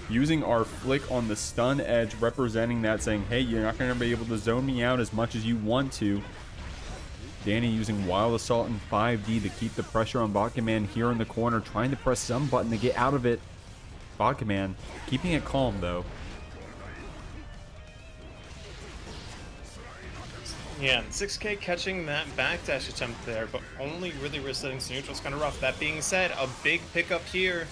Speaker 2: Using our flick on the stun edge, representing that, saying, hey, you're not going to be able to zone me out as much as you want to. Dany using Wild Assault and 5D to keep the pressure on Vodka Man here in the corner, trying to press some button to get out of it. Vodka Man keeping it calm, though.
Speaker 1: Yeah, 6K catching that backdash attempt there, but only really resetting to neutral is kind of rough. That being said, a big pickup here.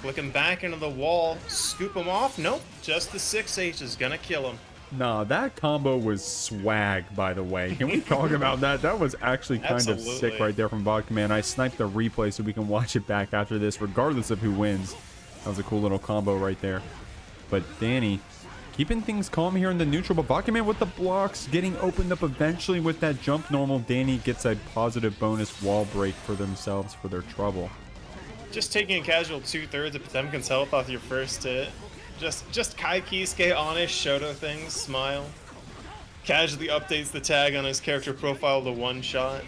Speaker 1: Flicking back into the wall, scoop him off. Nope, just the 6H is gonna kill him.
Speaker 2: Nah, that combo was swag, by the way. Can we talk about that? That was actually kind of sick right there from Vodka Man. I sniped the replay so we can watch it back after this, regardless of who wins. That was a cool little combo right there. But Dany keeping things calm here in the neutral, but Vodka Man with the blocks, getting opened up eventually with that jump normal. Dany gets a positive bonus wall break for themselves for their trouble.
Speaker 1: Just taking a casual 2/3 of Potemkin's health off your first hit. Just Kai Kisuke honest Shoto things, smile. Casually updates the tag on his character profile to one shot.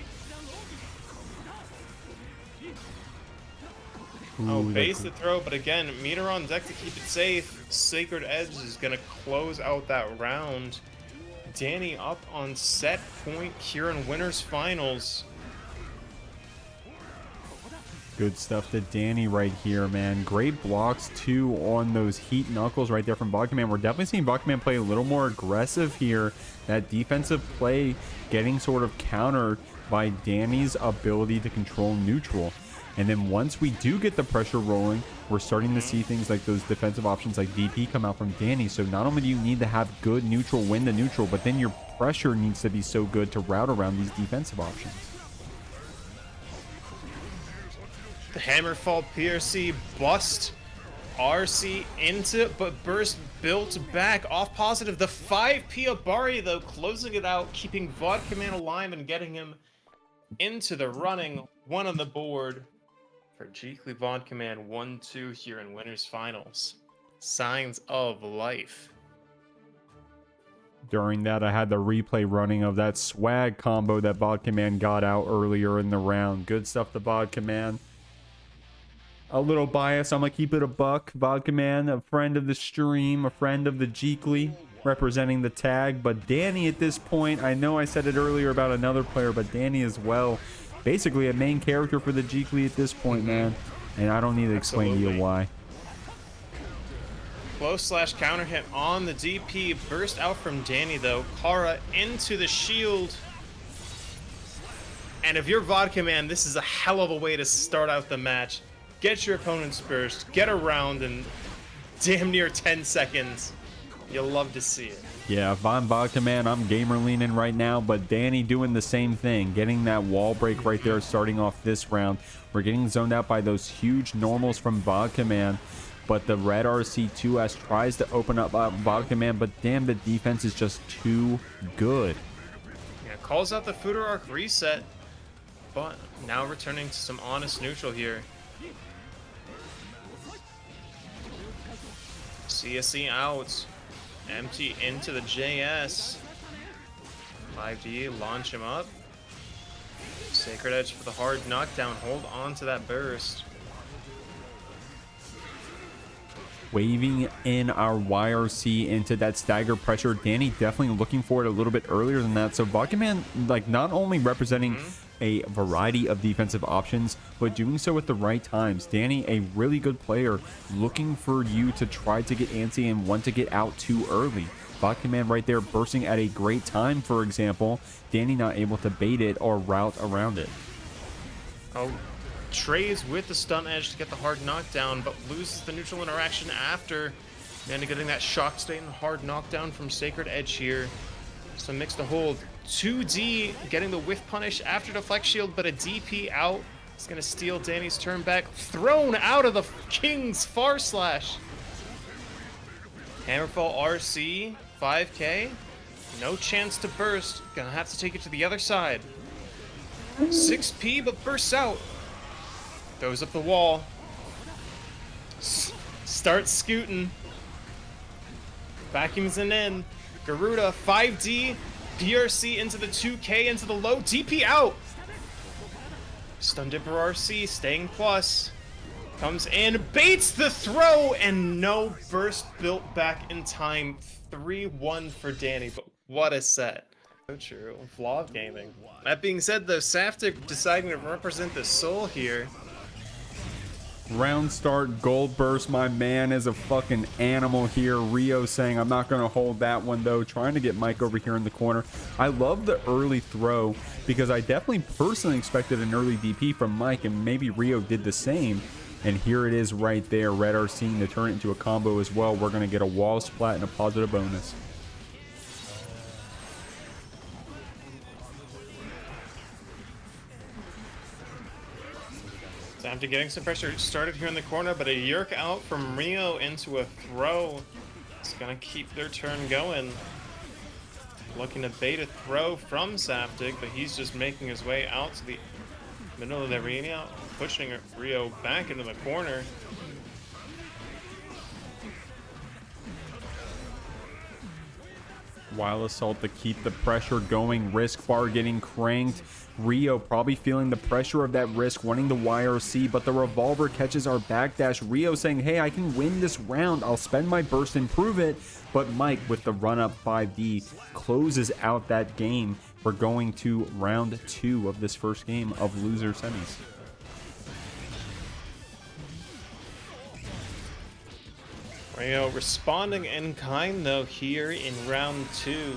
Speaker 2: Ooh,
Speaker 1: base the throw, but again, meter on deck to keep it safe. Sacred Edge is gonna close out that round. Dany up on set point here in Winners Finals.
Speaker 2: Good stuff to Dany right here, man. Great blocks, too, on those Heat Knuckles right there from Vodka Man. We're definitely seeing Vodka Man play a little more aggressive here. That defensive play getting sort of countered by Dany's ability to control neutral. And then once we do get the pressure rolling, we're starting to see things like those defensive options like DP come out from Dany. So not only do you need to have good neutral win the neutral, but then your pressure needs to be so good to route around these defensive options.
Speaker 1: The Hammerfall PRC bust RC into it, but burst built back off positive. The 5P Abari, though, closing it out, keeping Vodka Man alive and getting him into the running. One on the board for Jeekly Vodka Man 1-2 here in winners finals. Signs of life.
Speaker 2: During that, I had the replay running of that swag combo that Vodka Man got out earlier in the round. Good stuff to Vodka Man. A little biased, I'm gonna keep it a buck. Vodka Man, a friend of the stream, a friend of the Jeekly, representing the tag. But Dany at this point, I know I said it earlier about another player, but Dany as well. Basically a main character for the Jeekly at this point, man. And I don't need to explain to you why.
Speaker 1: Close slash counter hit on the DP. Burst out from Dany, though. Kara into the shield. And if you're Vodka Man, this is a hell of a way to start out the match. Get your opponent's burst, get around in damn near 10 seconds. You'll love to see it.
Speaker 2: Yeah, if I'm Vodka Man, I'm gamer leaning right now, but Dany doing the same thing, getting that wall break right there, starting off this round. We're getting zoned out by those huge normals from Vodka Man, but the red RC2S tries to open up Vodka Man, but damn, the defense is just too good.
Speaker 1: Yeah, calls out the Fudo Arc reset, but now returning to some honest neutral here. CSE out. Empty into the JS. 5D, launch him up. Sacred Edge for the hard knockdown. Hold on to that burst.
Speaker 2: Waving in our YRC into that stagger pressure. Dany definitely looking for it a little bit earlier than that. So Vodka Man, like, not only representing a variety of defensive options, but doing so at the right times. Dany, a really good player, looking for you to try to get antsy and want to get out too early. Vodka Man right there bursting at a great time, for example. Dany not able to bait it or route around it.
Speaker 1: Oh, trades with the stun edge to get the hard knockdown, but loses the neutral interaction after. And getting that shock state and hard knockdown from Sacred Edge here. So mix to hold. 2D getting the whiff punish after deflect shield, but a DP out. It's gonna steal Dany's turn back. Thrown out of the King's far slash. Hammerfall RC, 5k. No chance to burst. Gonna have to take it to the other side. 6p, but bursts out. Goes up the wall. Starts scooting. Vacuums it in. Garuda, 5D. PRC into the 2k, into the low. DP out. Stun Dipper RC staying plus. Comes in, baits the throw, and no burst built back in time. 3-1 for Dany, but what a set. So true. Vlog gaming. That being said, though, Saftig deciding to represent the soul here.
Speaker 2: Round start, gold burst. My man is a fucking animal here. Rio saying, I'm not going to hold that one, though. Trying to get Mike over here in the corner. I love the early throw because I definitely personally expected an early DP from Mike, and maybe Rio did the same. And here it is right there. Red RC to turn it into a combo as well. We're going to get a wall splat and a positive bonus.
Speaker 1: After getting some pressure started here in the corner, but a yerk out from Rio into a throw. It's gonna keep their turn going. Looking to bait a throw from Saftig, but he's just making his way out to the middle of the arena, pushing Rio back into the corner.
Speaker 2: Wild Assault to keep the pressure going. Risk bar getting cranked. Rio probably feeling the pressure of that risk, wanting the YRC, but the revolver catches our backdash. Rio saying, hey, I can win this round. I'll spend my burst and prove it. But Mike, with the run-up 5D, closes out that game. We're going to round 2 of this first game of loser semis.
Speaker 1: Rio responding in kind, though, here in round 2.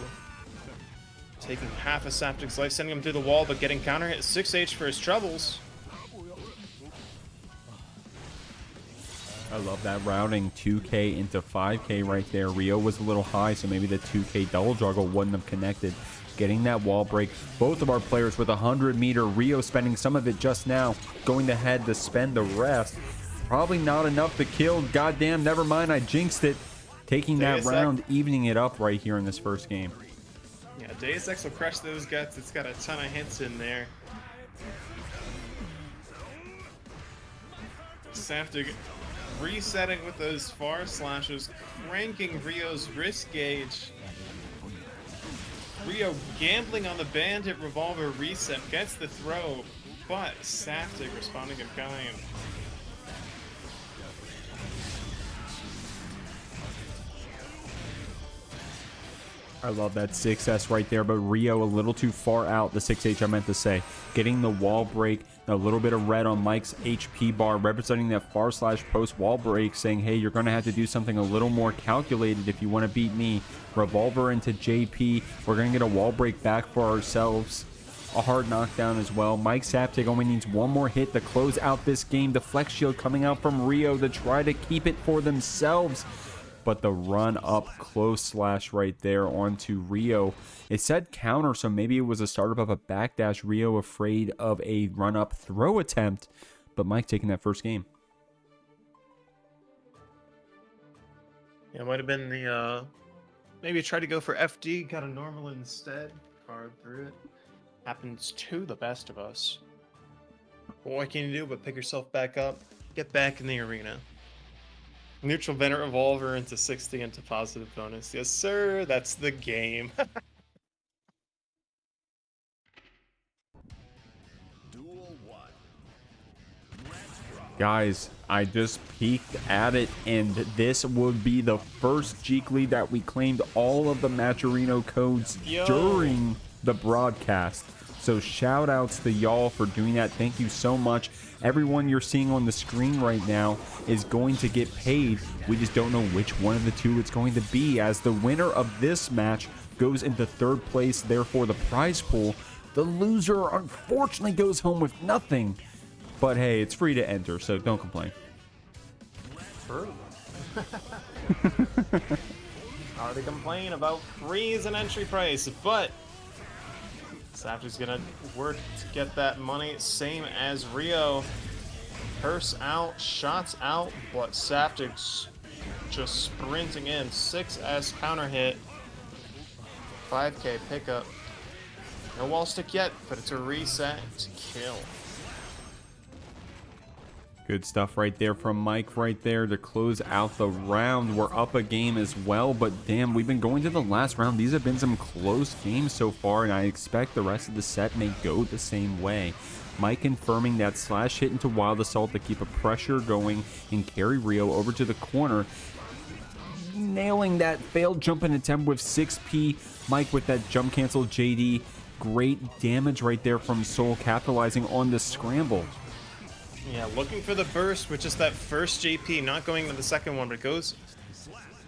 Speaker 1: Taking half of Saftig's life, sending him through the wall, but getting counter hit 6H for his troubles.
Speaker 2: I love that routing 2k into 5k right there. Rio was a little high, so maybe the 2k double juggle wouldn't have connected. Getting that wall break. Both of our players with 100 meter. Rio spending some of it just now, going ahead to spend the rest. probably not enough to kill. Goddamn, never mind, I jinxed it. Taking that round, evening it up right here in this first game.
Speaker 1: Yeah, Deus Ex will crush those guts. It's got a ton of hits in there. Mikesaftig resetting with those far slashes, cranking Rio's wrist gauge. Rio gambling on the bandit revolver reset, gets the throw, but Saftig responding in kind.
Speaker 2: I love that 6S right there, but Rio a little too far out, the 6H I meant to say. Getting the wall break, a little bit of red on Mike's HP bar, representing that far slash post wall break, saying, hey, you're going to have to do something a little more calculated if you want to beat me. Revolver into JP. We're going to get a wall break back for ourselves. A hard knockdown as well. Mikesaftig only needs one more hit to close out this game. The flex shield coming out from Rio to try to keep it for themselves. But the run up close slash right there onto Rio. It said counter, so maybe it was a startup of a backdash. Rio afraid of a run up throw attempt, but Mike taking that first game.
Speaker 1: Yeah, it might have been the maybe try to go for FD, got a normal instead. Card through it. Happens to the best of us. What can you do but pick yourself back up, get back in the arena. Neutral Venet Revolver into 60 into positive bonus. Yes, sir. That's the game.
Speaker 2: Guys, I just peeked at it, and this would be the first Jeekly that we claimed all of the Matcherino codes during the broadcast. So shout outs to y'all for doing that. Thank you so much. Everyone you're seeing on the screen right now is going to get paid. We just don't know which one of the two it's going to be, as the winner of this match goes into third place, therefore the prize pool. The loser unfortunately goes home with nothing. But hey, it's free to enter, so don't complain.
Speaker 1: Hardly complain about free as an entry price, but Saftig's gonna work to get that money, same as Rio. Purse out, shots out, but Saftig's just sprinting in. 6S counter hit. 5K pickup. No wall stick yet, but it's a reset to kill.
Speaker 2: Good stuff right there from Mike right there to close out the round. We're up a game as well, but damn, we've been going to the last round. These have been some close games so far, and I expect the rest of the set may go the same way. Mike confirming that slash hit into Wild Assault to keep a pressure going and carry Rio over to the corner. Nailing that failed jumping attempt with 6P. Mike with that jump cancel JD. Great damage right there from Soul, capitalizing on the scramble.
Speaker 1: Yeah, looking for the burst with just that first JP, not going to the second one, but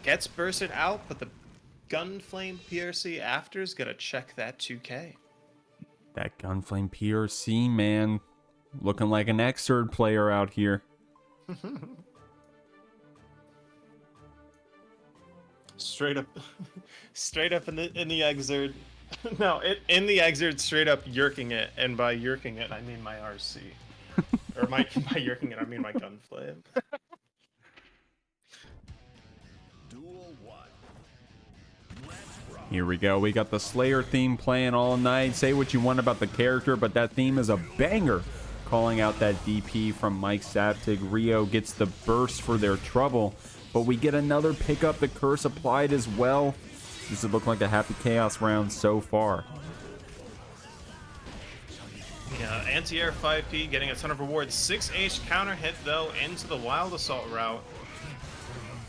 Speaker 1: gets bursted out, but the Gunflame PRC after's gonna check that 2K.
Speaker 2: That Gunflame PRC, man, looking like an Xrd player out here.
Speaker 1: Straight up in the Xrd. No, in the Xrd, straight up yerking it, and by yerking it, I mean my RC. Or by yerking it, I mean my Gunflame.
Speaker 2: Here we go. We got the Slayer theme playing all night. Say what you want about the character, but that theme is a banger. Calling out that DP from Mikesaftig. Rio gets the burst for their trouble, but we get another pickup. The curse applied as well. This would look like a happy chaos round so far.
Speaker 1: Yeah, anti-air 5P getting a ton of rewards. 6H counter hit though into the Wild Assault route.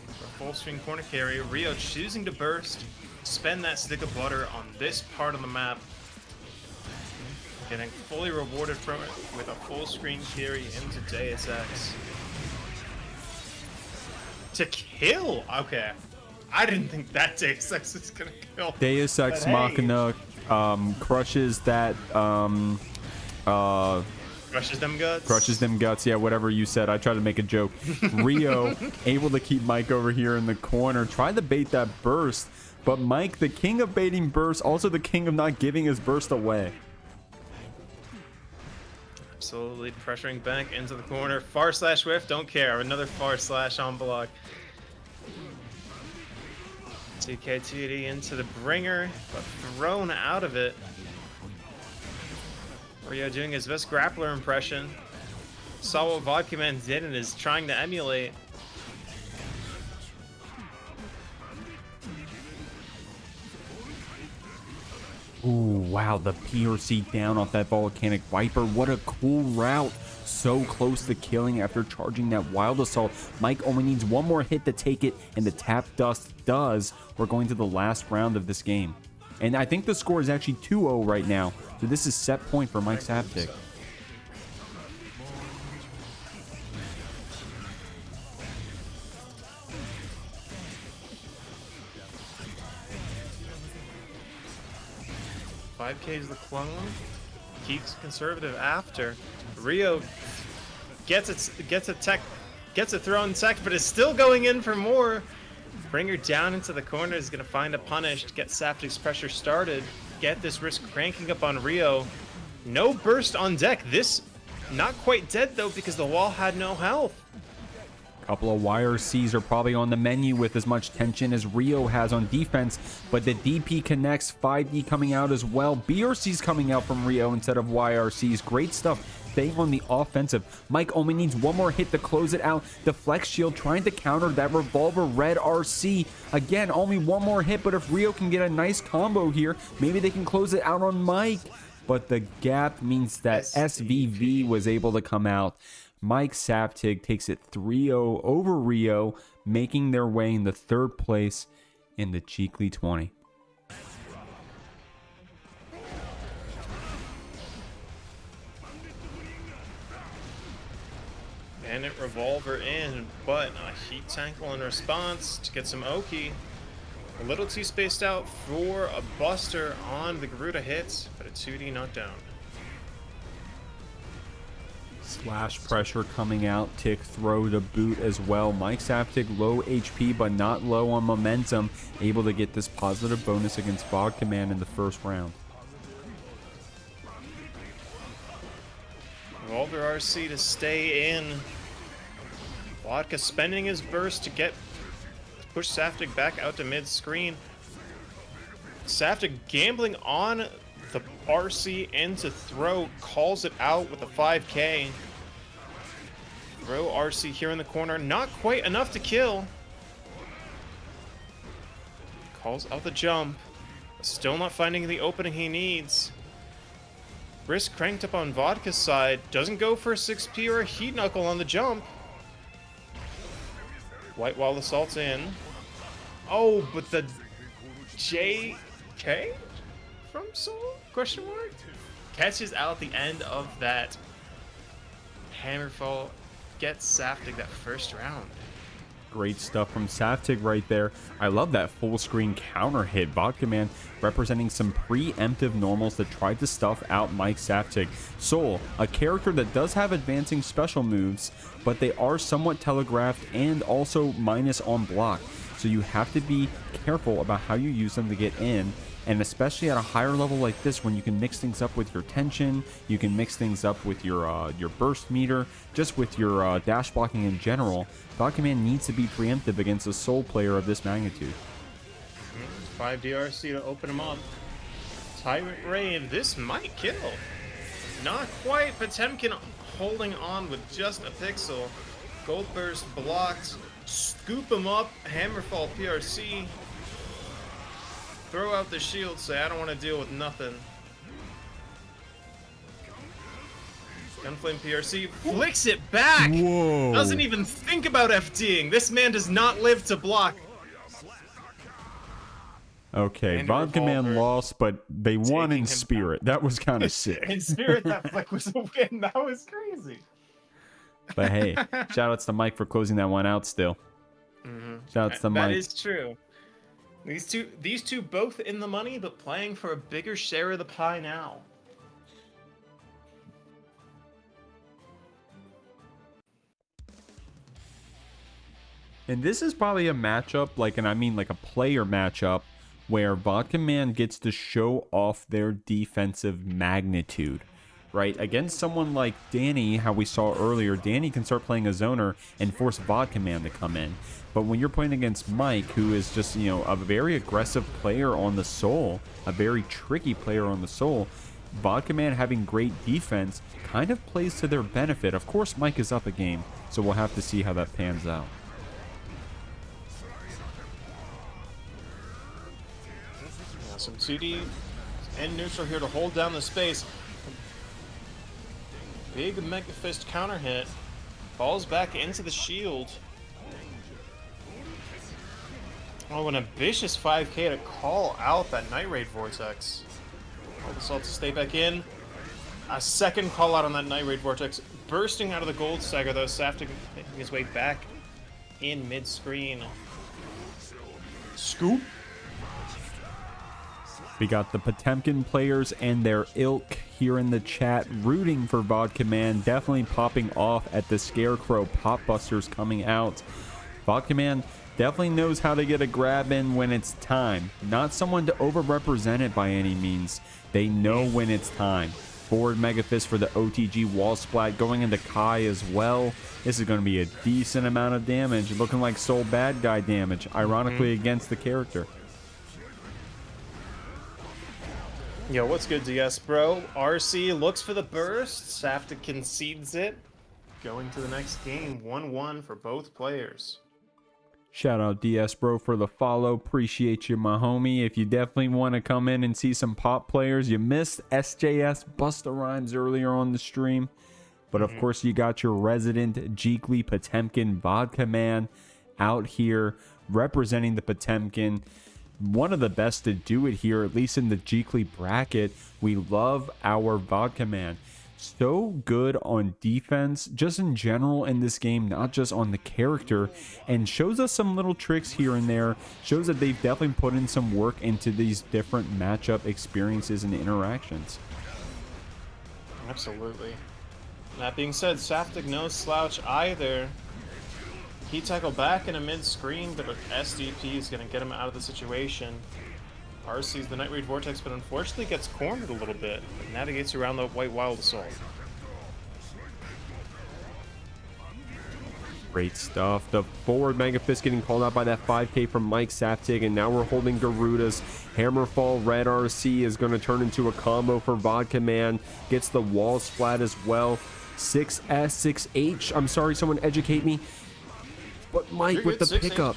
Speaker 1: For full screen corner carry, Rio choosing to burst, spend that stick of butter on this part of the map. Getting fully rewarded from it with a full screen carry into Deus Ex. To kill? Okay. I didn't think that Deus Ex was gonna kill.
Speaker 2: Deus Ex Machina crushes that
Speaker 1: crushes them guts.
Speaker 2: Crushes them guts. Yeah, whatever you said. I tried to make a joke. Rio able to keep Mike over here in the corner. Try to bait that burst, but Mike, the king of baiting burst, also the king of not giving his burst away.
Speaker 1: Slowly pressuring back into the corner. Far slash whiff, don't care. Another far slash on block. TKTD into the bringer, but thrown out of it. Rio doing his best grappler impression. Saw what Vodka Man did and is trying to emulate.
Speaker 2: Ooh, wow, the PRC down off that Volcanic Viper. What a cool route. So close to killing after charging that Wild Assault. Mike only needs one more hit to take it, and the tap dust does. We're going to the last round of this game. And I think the score is actually 2-0 right now. So this is set point for Mikesaftig.
Speaker 1: 5K's the clone. Keeps conservative after. Rio gets a throw in tech, but is still going in for more. Bring her down into the corner, is gonna find a punish to get Saftig's pressure started. Get this risk cranking up on Rio. No burst on deck. This not quite dead though because the wall had no health.
Speaker 2: Couple of YRCs are probably on the menu with as much tension as Rio has on defense, but the DP connects, 5D coming out as well. BRC's coming out from Rio instead of YRCs. Great stuff. Staying on the offensive. Mike only needs one more hit to close it out. The flex shield trying to counter that revolver red RC. Again, only one more hit, but if Rio can get a nice combo here, maybe they can close it out on Mike. But the gap means that SVV was able to come out. Mikesaftig takes it 3-0 over Rio, making their way in the third place in the JKLY 20.
Speaker 1: Bandit revolver in, but a heat tankle in response to get some Oki. A little too spaced out for a buster on the Garuda hits, but a 2D knockdown.
Speaker 2: Slash pressure coming out, tick throw to boot as well. Mikesaftig low HP but not low on momentum, able to get this positive bonus against Vodka Man in the first round.
Speaker 1: Revolver RC to stay in. Vodka spending his burst to push Saftig back out to mid screen. Saftig gambling on the RC into throw, calls it out with a 5K. Throw RC here in the corner, not quite enough to kill. Calls out the jump, still not finding the opening he needs. Brisk cranked up on Vodka's side, doesn't go for a 6P or a heat knuckle on the jump. White Wall assaults in. Oh, but the JK from Soul? Question mark? Catches out the end of that hammerfall, gets Saftig that first round.
Speaker 2: Great stuff from Saftig right there. I love that full screen counter hit. Vodka Man representing some preemptive normals that tried to stuff out Mikesaftig. Soul, a character that does have advancing special moves, but they are somewhat telegraphed and also minus on block. So you have to be careful about how you use them to get in. And especially at a higher level like this, when you can mix things up with your tension, you can mix things up with your burst meter, just with your dash blocking in general, Vodka Man needs to be preemptive against a Soul player of this magnitude.
Speaker 1: 5 DRC to open him up. Tyrant Rain, this might kill. Not quite, Potemkin holding on with just a pixel. Gold Burst blocked. Scoop him up, Hammerfall PRC. Throw out the shield, say I don't want to deal with nothing. Gunflame PRC flicks it back.
Speaker 2: Whoa.
Speaker 1: Doesn't even think about FDing. This man does not live to block.
Speaker 2: Okay, Vodka Man lost, but they won in spirit. That was kind of sick.
Speaker 1: In spirit, that flick was a win. That was crazy.
Speaker 2: But hey, shout outs to Mike for closing that one out still. Shout outs to Mike.
Speaker 1: That is true. These two both in the money, but playing for a bigger share of the pie now.
Speaker 2: And this is probably a matchup, like a player matchup, where Vodka Man gets to show off their defensive magnitude. right? Against someone like Dany, how we saw earlier, Dany can start playing a zoner and force Vodka Man to come in. But when you're playing against Mike, who is just, you know, a very aggressive player on the soul, a very tricky player on the soul, Vodka Man having great defense kind of plays to their benefit. Of course, Mike is up a game, so we'll have to see how that pans out.
Speaker 1: Some 2D and neutral here to hold down the space. Big Mega Fist counter hit. Falls back into the shield. Oh, an ambitious 5k to call out that Night Raid Vortex. Assault to stay back in. A second call out on that Night Raid Vortex. Bursting out of the Gold Stagger though. Saftig making his way back in mid-screen. Scoop.
Speaker 2: We got the Potemkin players and their ilk here in the chat rooting for Vodka Man, definitely popping off at the Scarecrow Pop Busters coming out. Vodka Man definitely knows how to get a grab in when it's time. Not someone to overrepresent it by any means. They know when it's time. Forward Mega Fist for the OTG wall splat going into Kai as well. This is going to be a decent amount of damage, looking like Soul Bad Guy damage, ironically against the character.
Speaker 1: Yo, what's good, DS bro? RC looks for the burst. Saftig concedes it. Going to the next game, 1-1 for both players.
Speaker 2: Shout out DS Bro for the follow. Appreciate you, my homie. If you definitely want to come in and see some pop players, you missed SJS BUSTA Rhymes earlier on the stream. But of course, you got your resident Jeekly Potemkin Vodka Man out here representing the Potemkin. One of the best to do it here, at least in the Jeekly bracket. We love our Vodka Man. So good on defense, just in general in this game, not just on the character, and shows us some little tricks here and there. Shows that they've definitely put in some work into these different matchup experiences and interactions.
Speaker 1: Absolutely. That being said, Saftig no slouch either. He tackled back in a mid-screen, but SDP is going to get him out of the situation. RC's the Night Raid Vortex, but unfortunately gets cornered a little bit. But navigates around the White Wild Assault.
Speaker 3: Great stuff. The forward Mega Fist getting called out by that 5k from Mikesaftig, and now we're holding Garuda's. Hammerfall Red RC is going to turn into a combo for Vodka Man. Gets the wall splat as well. 6S, 6H. I'm sorry, someone educate me. But Mike with the pickup.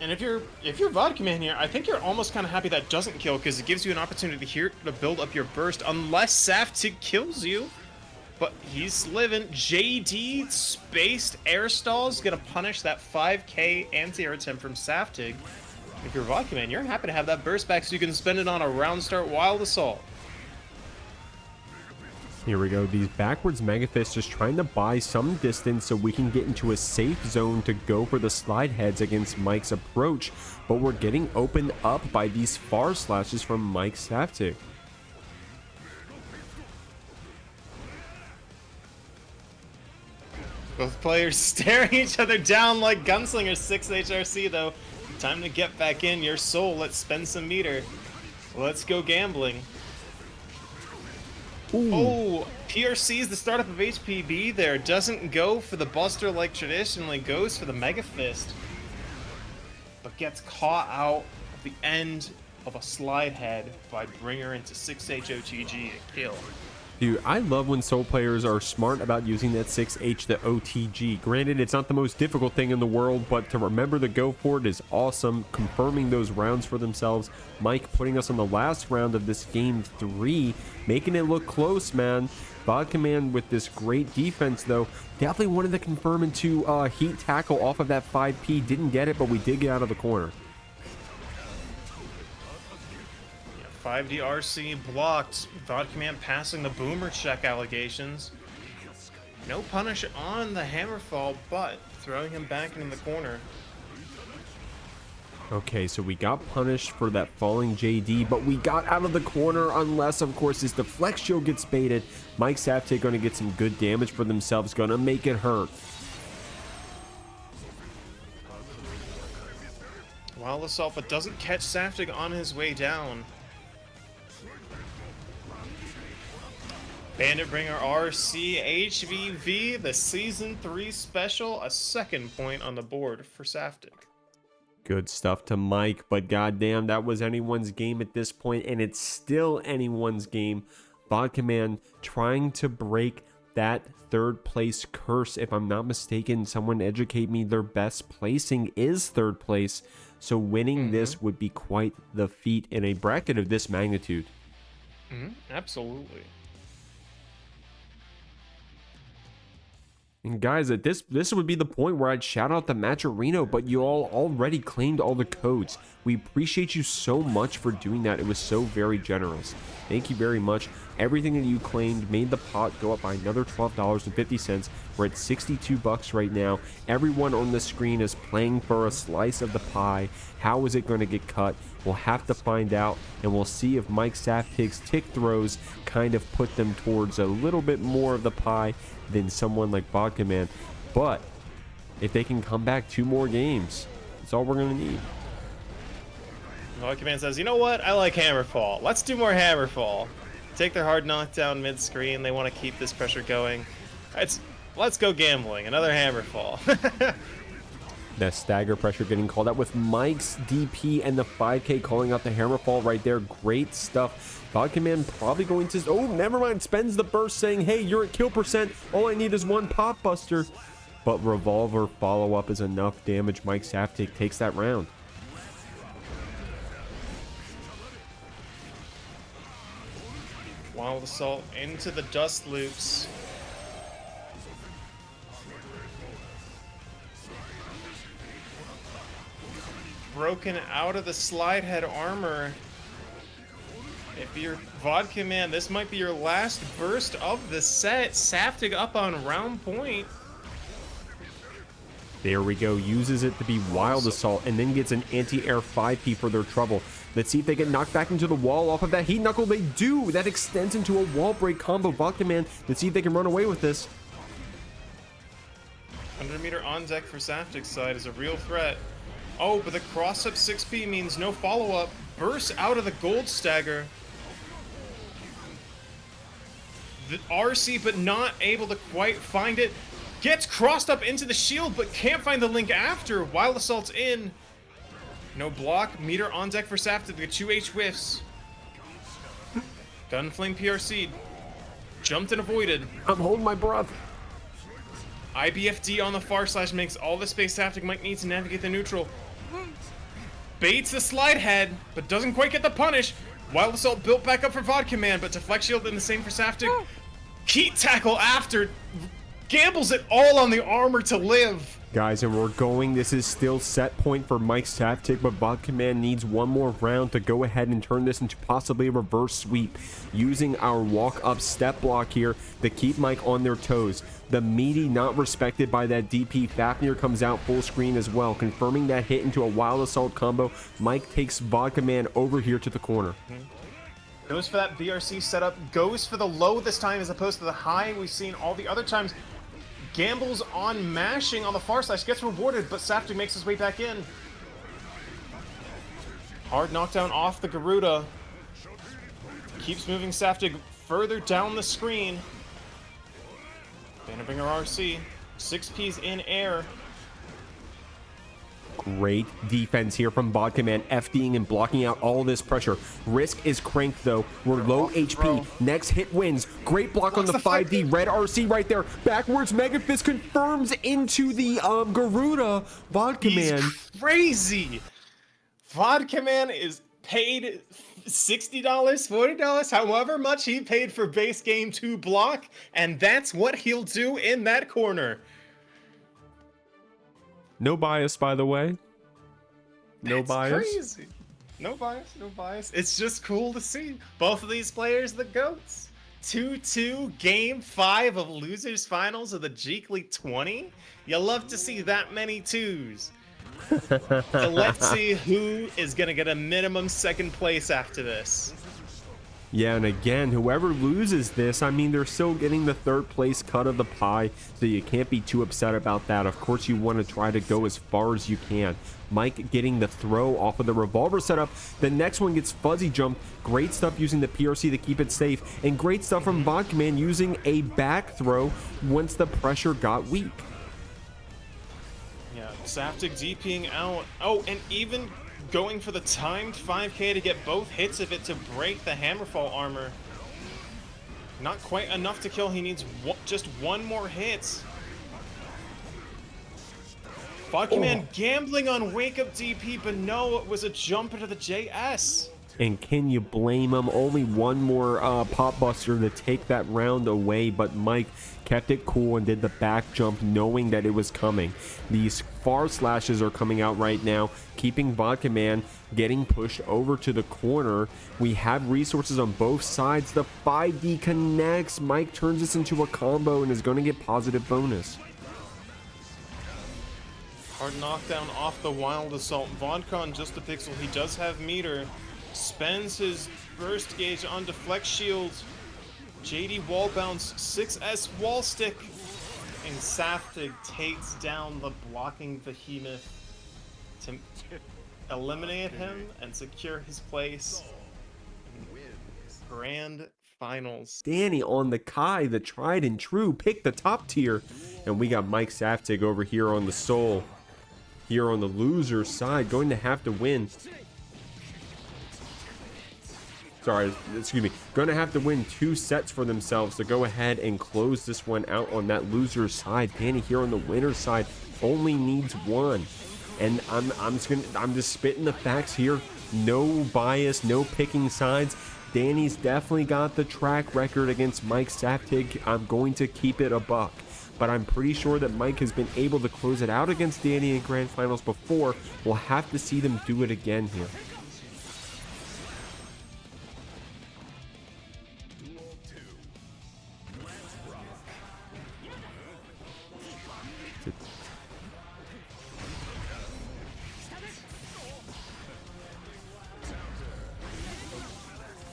Speaker 1: And if you're Vodka Man here, I think you're almost kind of happy that doesn't kill, because it gives you an opportunity here to build up your burst, unless Saftig kills you. But he's living. JD spaced air stalls gonna punish that 5k anti-air attempt from Saftig. If you're Vodka Man, you're happy to have that burst back so you can spend it on a round start Wild Assault.
Speaker 3: Here we go. These backwards Mega Fists just trying to buy some distance so we can get into a safe zone to go for the slide heads against Mike's approach. But we're getting opened up by these far slashes from Mikesaftig.
Speaker 1: Both players staring each other down like gunslingers. 6HRC though. Time to get back in your soul. Let's spend some meter. Let's go gambling. Ooh. Oh, PRC's the startup of HPB there. Doesn't go for the Buster like traditionally, goes for the Mega Fist. But gets caught out at the end of a slide head by Bringer into 6HOTG to kill.
Speaker 3: Dude, I love when Soul players are smart about using that 6H, the OTG. Granted, it's not the most difficult thing in the world, but to remember to go for it is awesome. Confirming those rounds for themselves. Mike putting us on the last round of this game 3, making it look close, man. Vodka Man with this great defense, though. Definitely wanted to confirm into heat tackle off of that 5P. Didn't get it, but we did get out of the corner.
Speaker 1: 5DRC blocked. Vodka Man passing the boomer check allegations. No punish on the Hammerfall, but throwing him back into the corner.
Speaker 3: Okay, so we got punished for that falling JD, but we got out of the corner unless, of course, this Deflectio gets baited. Mikesaftig going to get some good damage for themselves, going to make it hurt.
Speaker 1: Wild Assault, but doesn't catch Saftig on his way down. Bandit Bringer RC HVV, the Season 3 special, a 2nd point on the board for Saftig.
Speaker 3: Good stuff to Mike, but goddamn, that was anyone's game at this point, and it's still anyone's game. Vodka Man trying to break that 3rd place curse. If I'm not mistaken, someone educate me, their best placing is 3rd place. So winning this would be quite the feat in a bracket of this magnitude.
Speaker 1: Absolutely.
Speaker 3: And guys, at this would be the point where I'd shout out the Matcherino, but you all already claimed all the codes. We appreciate you so much for doing that. It was so very generous. Thank you very much. Everything that you claimed made the pot go up by another $12.50. We're at $62 right now. Everyone on the screen is playing for a slice of the pie. How is it going to get cut? We'll have to find out, and we'll see if Mikesaftig's tick throws kind of put them towards a little bit more of the pie than someone like Vodka Man. But if they can come back 2 more games, that's all we're going to need.
Speaker 1: Vodka Man says, you know what? I like Hammerfall. Let's do more Hammerfall. Take their hard knockdown mid-screen. They want to keep this pressure going. Let's go gambling. Another Hammerfall.
Speaker 3: That stagger pressure getting called out with Mike's DP and the 5K calling out the Hammerfall right there. Great stuff. Vodka Man probably going to... Oh, never mind. Spends the burst saying, hey, you're at kill percent. All I need is 1 pop buster. But Revolver follow-up is enough damage. Mikesaftig takes that round.
Speaker 1: Wild Assault into the dust loops. Broken out of the slide head armor. If you're Vodka Man, this might be your last burst of the set. Saftig up on round point.
Speaker 3: There we go. Uses it to be Wild Assault and then gets an anti-air 5P for their trouble. Let's see if they get knocked back into the wall off of that Heat Knuckle. They do. That extends into a wall break combo. Vodka Man, let's see if they can run away with this.
Speaker 1: 100 meter on deck for Saftig's side is a real threat. Oh, but the cross-up 6P means no follow-up. Bursts out of the gold stagger. The RC, but not able to quite find it. Gets crossed up into the shield, but can't find the link after. Wild Assault's in. No block. Meter on deck for Saftig. The 2H whiffs. Gunflame PRC'd. Jumped and avoided.
Speaker 3: I'm holding my breath.
Speaker 1: IBFD on the far slash makes all the space Saftig might need to navigate the neutral. Baits the slide head, but doesn't quite get the punish. Wild Assault built back up for Vodka Man, but deflect shield and the same for Saftig. Heat tackle after. Gambles it all on the armor to live.
Speaker 3: Guys, and we're going. This is still set point for Mikesaftig, but Vodka Man needs 1 more round to go ahead and turn this into possibly a reverse sweep. Using our walk-up step block here to keep Mike on their toes. The meaty not respected by that DP. Fafnir comes out full screen as well, confirming that hit into a Wild Assault combo. Mike takes Vodka Man over here to the corner.
Speaker 1: Goes for that BRC setup. Goes for the low this time as opposed to the high we've seen all the other times. Gambles on mashing on the far slash, gets rewarded, but Saftig makes his way back in. Hard knockdown off the Garuda. Keeps moving Saftig further down the screen. Bannerbringer RC. 6Ps in air.
Speaker 3: Great defense here from Vodka Man, FDing and blocking out all this pressure. Risk is cranked though. We're low HP. Next hit wins. Great block on the 5D. Red RC right there. Backwards Mega Fist confirms into the Garuda. Vodka Man.
Speaker 1: Crazy. Vodka Man is paid $60, $40, however much he paid for base game to block, and that's what he'll do in that corner.
Speaker 3: No bias, by the way. No bias.
Speaker 1: Crazy. No bias, no bias. It's just cool to see. Both of these players, the GOATs. 2-2, game 5 of losers finals of the Jeekly 20. You love to see that many twos. So let's see who is going to get a minimum 2nd place after this.
Speaker 3: Yeah, and again, whoever loses this, I mean, they're still getting the third place cut of the pie, so you can't be too upset about that. Of course, you want to try to go as far as you can. Mike getting the throw off of the revolver setup. The next one gets fuzzy jump. Great stuff using the PRC to keep it safe, and great stuff from Vodkaman using a back throw once the pressure got weak.
Speaker 1: Yeah, Saftig DPing out. Oh, and even going for the timed 5k to get both hits of it to break the Hammerfall armor. Not quite enough to kill. He needs just one more hit. Vodkaman gambling on wake up DP, but no, it was a jump into the JS.
Speaker 3: And can you blame him? Only one more pop buster to take that round away, but Mike kept it cool and did the back jump knowing that it was coming. These far slashes are coming out right now, keeping Vodkaman getting pushed over to the corner. We have resources on both sides. The 5D connects. Mike turns this into a combo and is going to get positive bonus.
Speaker 1: Hard knockdown off the Wild Assault. Vodka on just a pixel. He does have meter. Spends his burst gauge on deflect shield. JD wall bounce, 6S wall stick. And Saftig takes down the blocking behemoth to eliminate him and secure his place in grand finals.
Speaker 3: Dany on the Kai, the tried and true, picked the top tier. And we got Mikesaftig over here on the Soul. Here on the loser side, going to have to win. Sorry, excuse me. Going to have to win 2 sets for themselves to go ahead and close this one out on that loser side. Dany here on the winner side only needs 1. And I'm just spitting the facts here. No bias, no picking sides. Dany's definitely got the track record against Mikesaftig. I'm going to keep it a buck. But I'm pretty sure that Mike has been able to close it out against Dany in grand finals before. We'll have to see them do it again here.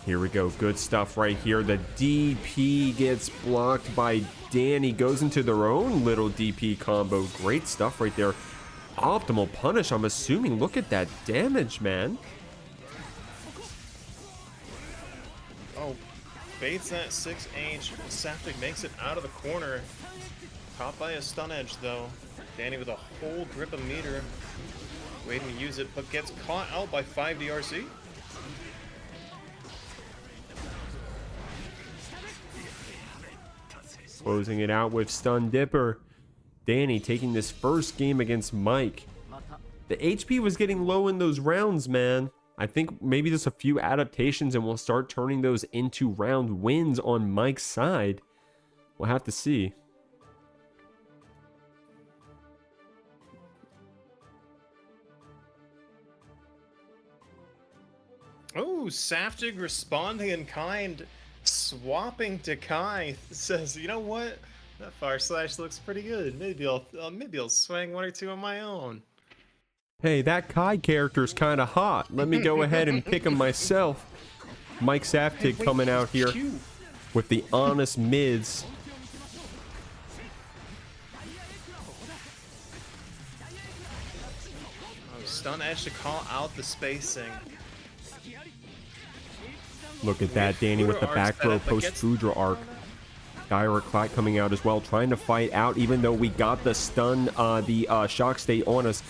Speaker 3: Here we go. Good stuff right here. The DP gets blocked by Dany. Goes into their own little DP combo. Great stuff right there. Optimal punish, I'm assuming. Look at that damage, man.
Speaker 1: Oh, baits that 6H. Saftig makes it out of the corner. Caught by a stun edge, though. Dany with a whole grip of meter. Waiting to use it, but gets caught out by 5 DRC.
Speaker 3: Closing it out with Stun Dipper. Dany taking this first game against Mike. The HP was getting low in those rounds, man. I think maybe just a few adaptations and we'll start turning those into round wins on Mike's side. We'll have to see.
Speaker 1: Oh, Saftig responding in kind. Swapping to Kai, says, you know what? That far slash looks pretty good. Maybe I'll swing 1 or 2 on my own.
Speaker 3: Hey, that Kai character's kind of hot. Let me go ahead and pick him myself. Mikesaftig coming out here with the honest mids.
Speaker 1: Oh, stun edge to call out the spacing.
Speaker 3: Look at that, Dany with the back throw post Fudra arc. Direct fight coming out as well, trying to fight out, even though we got the stun, the shock state on us.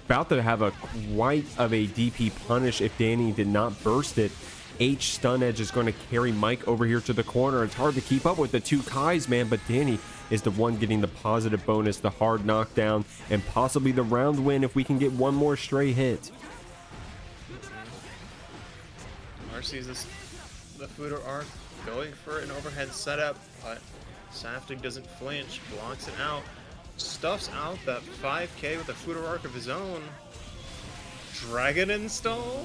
Speaker 3: About to have a quite of a DP punish if Dany did not burst it. H stun edge is going to carry Mike over here to the corner. It's hard to keep up with the 2 Kais, man, but Dany is the one getting the positive bonus, the hard knockdown, and possibly the round win if we can get 1 more stray hit.
Speaker 1: Sees this, the Fudra arc going for an overhead setup, but Saftig doesn't flinch, blocks it out, stuffs out that 5k with a Fudra arc of his own. Dragon install?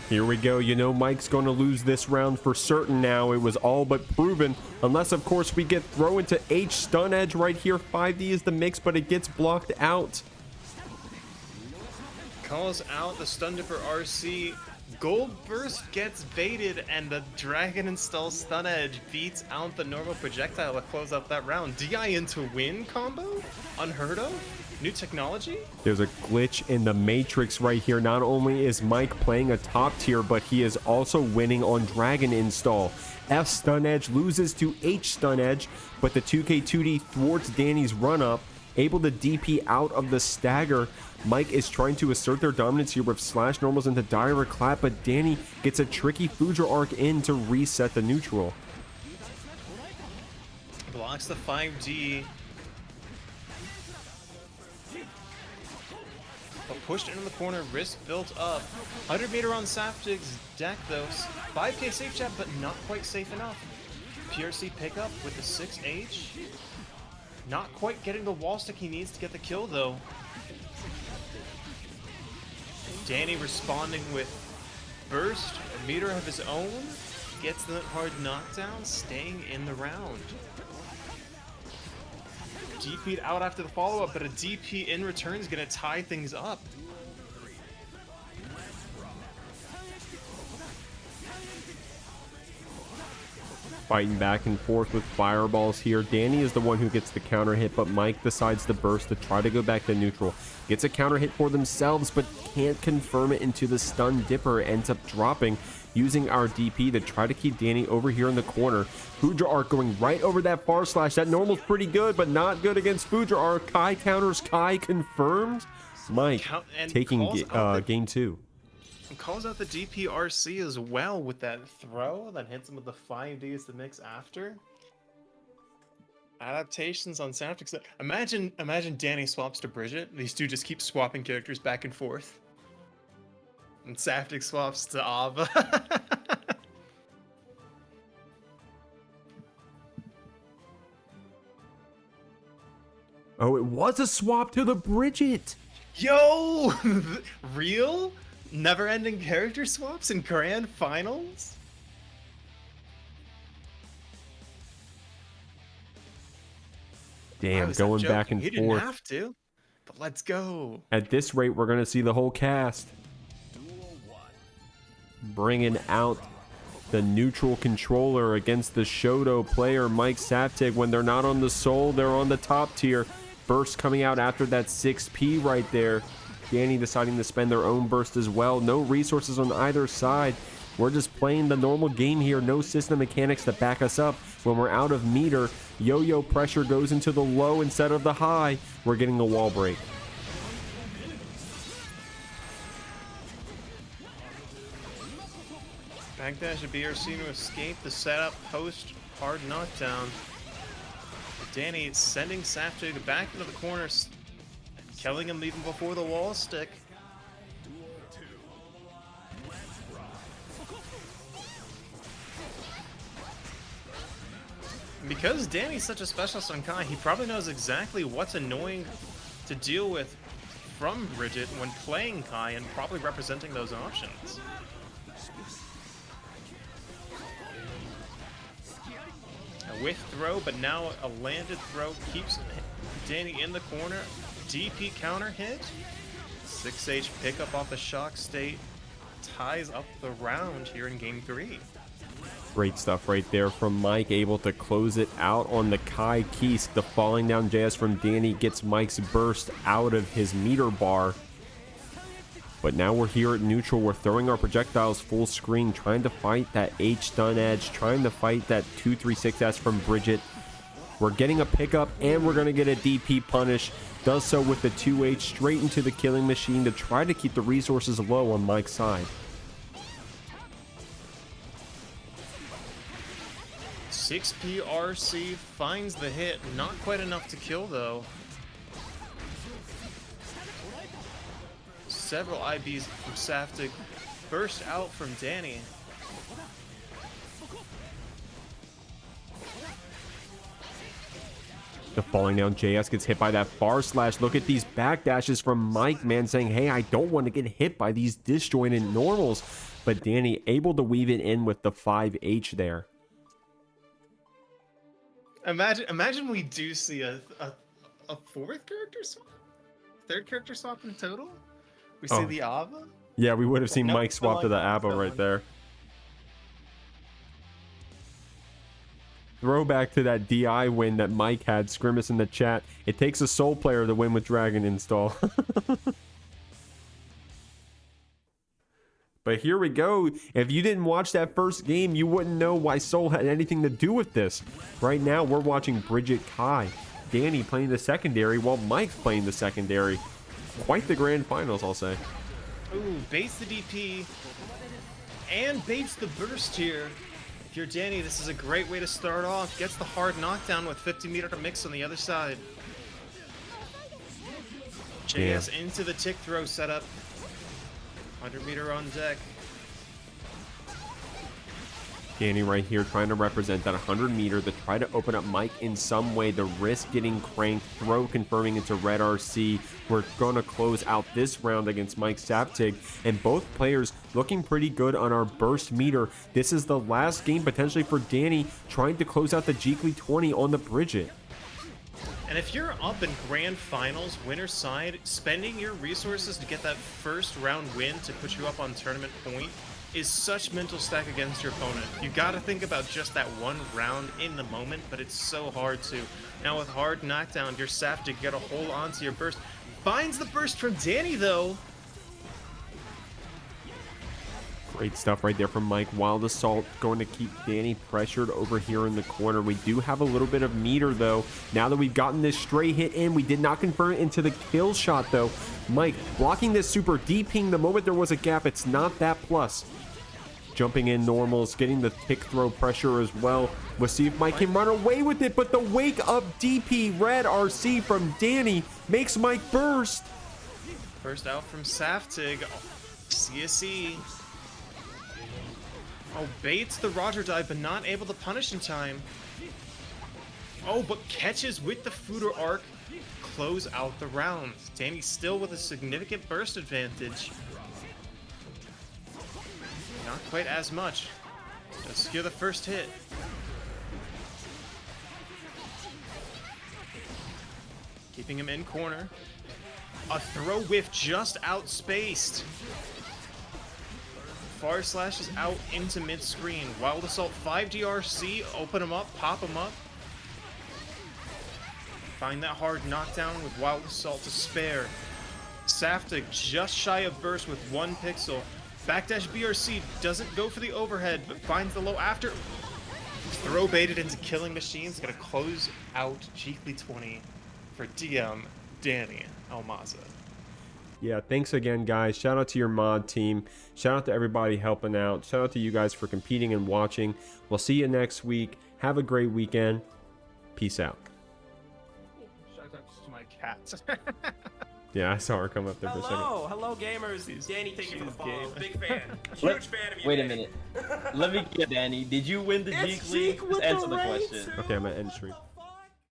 Speaker 3: Here we go. You know Mike's going to lose this round for certain now. It was all but proven. Unless, of course, we get thrown into H stun edge right here. 5D is the mix, but it gets blocked out.
Speaker 1: Calls out the Stun Dipper RC. Gold Burst gets baited, and the Dragon Install Stun Edge beats out the normal projectile to close out that round. DI into win combo? Unheard of? New technology?
Speaker 3: There's a glitch in the Matrix right here. Not only is Mike playing a top tier, but he is also winning on Dragon Install. F Stun Edge loses to H Stun Edge, but the 2K2D thwarts Dany's run up, able to DP out of the stagger. Mike is trying to assert their dominance here with slash normals into direct clap, but Dany gets a tricky Fuja arc in to reset the neutral.
Speaker 1: Blocks the 5G. But pushed into the corner, risk built up. 100 meter on Saftig's deck though. 5k safe chat, but not quite safe enough. PRC pickup with the 6H. Not quite getting the wall stick he needs to get the kill though. Dany responding with burst, a meter of his own, gets the hard knockdown, staying in the round. DP'd out after the follow-up, but a DP in return is going to tie things up.
Speaker 3: Fighting back and forth with fireballs here. Dany is the one who gets the counter hit, but Mike decides to burst to try to go back to neutral. Gets a counter hit for themselves, but can't confirm it into the stun dipper. Ends up dropping, using our DP to try to keep Dany over here in the corner. Fuja arc going right over that far slash. That normal's pretty good, but not good against Fuja arc. Kai counters, Kai confirmed. Mike taking game 2.
Speaker 1: And calls out the DPRC as well with that throw that hits him with the 5Ds to mix after. Adaptations on Saftig. Imagine Dany swaps to Bridget. These two just keep swapping characters back and forth. And Saftig swaps to Ava.
Speaker 3: Oh, it was a swap to the Bridget.
Speaker 1: Yo! Real? Never-ending character swaps in grand finals?
Speaker 3: Damn, going back and
Speaker 1: he
Speaker 3: forth.
Speaker 1: Didn't have to, but let's go.
Speaker 3: At this rate, we're going to see the whole cast. Bringing out the neutral controller against the Shoto player, Mikesaftig. When they're not on the soul, they're on the top tier. Burst coming out after that 6P right there. Dany deciding to spend their own burst as well. No resources on either side. We're just playing the normal game here. No system mechanics to back us up. When we're out of meter, yo-yo pressure goes into the low instead of the high. We're getting the wall break.
Speaker 1: Backdash of BRC to escape the setup post hard knockdown. Dany sending Saftig back into the corner, killing him even before the wall stick. Because Dany's such a specialist on Kai, he probably knows exactly what's annoying to deal with from Bridget when playing Kai and probably representing those options. A whiff throw, but now a landed throw keeps Dany in the corner. DP counter hit. 6H pickup off the shock state. Ties up the round here in game 3.
Speaker 3: Great stuff right there from Mike, able to close it out on the Kai Keys. The falling down JS from Dany gets Mike's burst out of his meter bar. But now we're here at neutral. We're throwing our projectiles full screen, trying to fight that H stun edge, trying to fight that 236S from Bridget. We're getting a pickup, and we're going to get a DP punish. Does so with the 2H straight into the killing machine to try to keep the resources low on Mike's side.
Speaker 1: 6PRC finds the hit. Not quite enough to kill, though. Several IBs from Saftig. Burst out from Dany.
Speaker 3: The falling down JS gets hit by that far slash. Look at these backdashes from Mike, man, saying, hey, I don't want to get hit by these disjointed normals. But Dany able to weave it in with the 5H there.
Speaker 1: Imagine we do see a fourth character swap? Third character swap in total? We see the Ava?
Speaker 3: Yeah, we would have seen
Speaker 1: Nope,
Speaker 3: Mike swap to the ABBA right there. Throwback to that DI win that Mike had, Scrimmage in the chat. It takes a Soul player to win with Dragon install. But here we go. If you didn't watch that first game, you wouldn't know why Soul had anything to do with this. Right now, we're watching Bridget Kai. Dany playing the secondary while Mike's playing the secondary. Quite the grand finals, I'll say.
Speaker 1: Ooh, baits the DP. And baits the burst here. If you're Dany, this is a great way to start off. Gets the hard knockdown with 50 meter to mix on the other side. JS into the tick throw setup. 100 meter on deck.
Speaker 3: Dany right here trying to represent that 100 meter to try to open up Mike in some way. The risk getting cranked, throw confirming into red RC. We're going to close out this round against Mikesaftig, and both players looking pretty good on our burst meter. This is the last game potentially for Dany, trying to close out the Jeekly 20 on the Bridget.
Speaker 1: And if you're up in grand finals, winner's side, spending your resources to get that first round win to put you up on tournament point is such mental stack against your opponent. You gotta think about just that one round in the moment, but it's so hard to. Now with hard knockdown, you're Saftig, you gotta hold on to your burst. Finds the burst from Dany though.
Speaker 3: Great stuff right there from Mike. Wild Assault going to keep Dany pressured over here in the corner. We do have a little bit of meter though. Now that we've gotten this stray hit in, we did not convert it into the kill shot though. Mike blocking this super DPing the moment there was a gap. It's not that plus. Jumping in normals, getting the tick throw pressure as well. We'll see if Mike can run away with it, but the wake up DP red RC from Dany makes Mike burst.
Speaker 1: First out from Saftig. CSE. Oh, baits the Roger dive, but not able to punish in time. Oh, but catches with the Fooder arc. Close out the round. Dany still with a significant burst advantage. Not quite as much. Does secure the first hit. Keeping him in corner. A throw whiff just outspaced. Far slash is out into mid screen. Wild Assault 5 DRC. Open him up, pop him up. Find that hard knockdown with Wild Assault to spare. Saftig just shy of burst with 1 pixel. Backdash BRC doesn't go for the overhead, but finds the low after. Throw baited into Killing Machines. Gonna close out Jeekly 20 for DM Dany Almaza.
Speaker 3: Yeah, thanks again, guys. Shout out to your mod team. Shout out to everybody helping out. Shout out to you guys for competing and watching. We'll see you next week. Have a great weekend. Peace out.
Speaker 1: Shout out to my cat.
Speaker 3: Yeah, I saw her come up there for a second.
Speaker 4: Hello gamers. Dany, thank you for the follow. Big fan.
Speaker 5: Let-
Speaker 4: Huge fan of you.
Speaker 5: Wait a
Speaker 4: Dany.
Speaker 5: minute. Let me get Dany. Did you win the Jeekly? Just answer the question.
Speaker 3: Okay, I'm gonna end stream.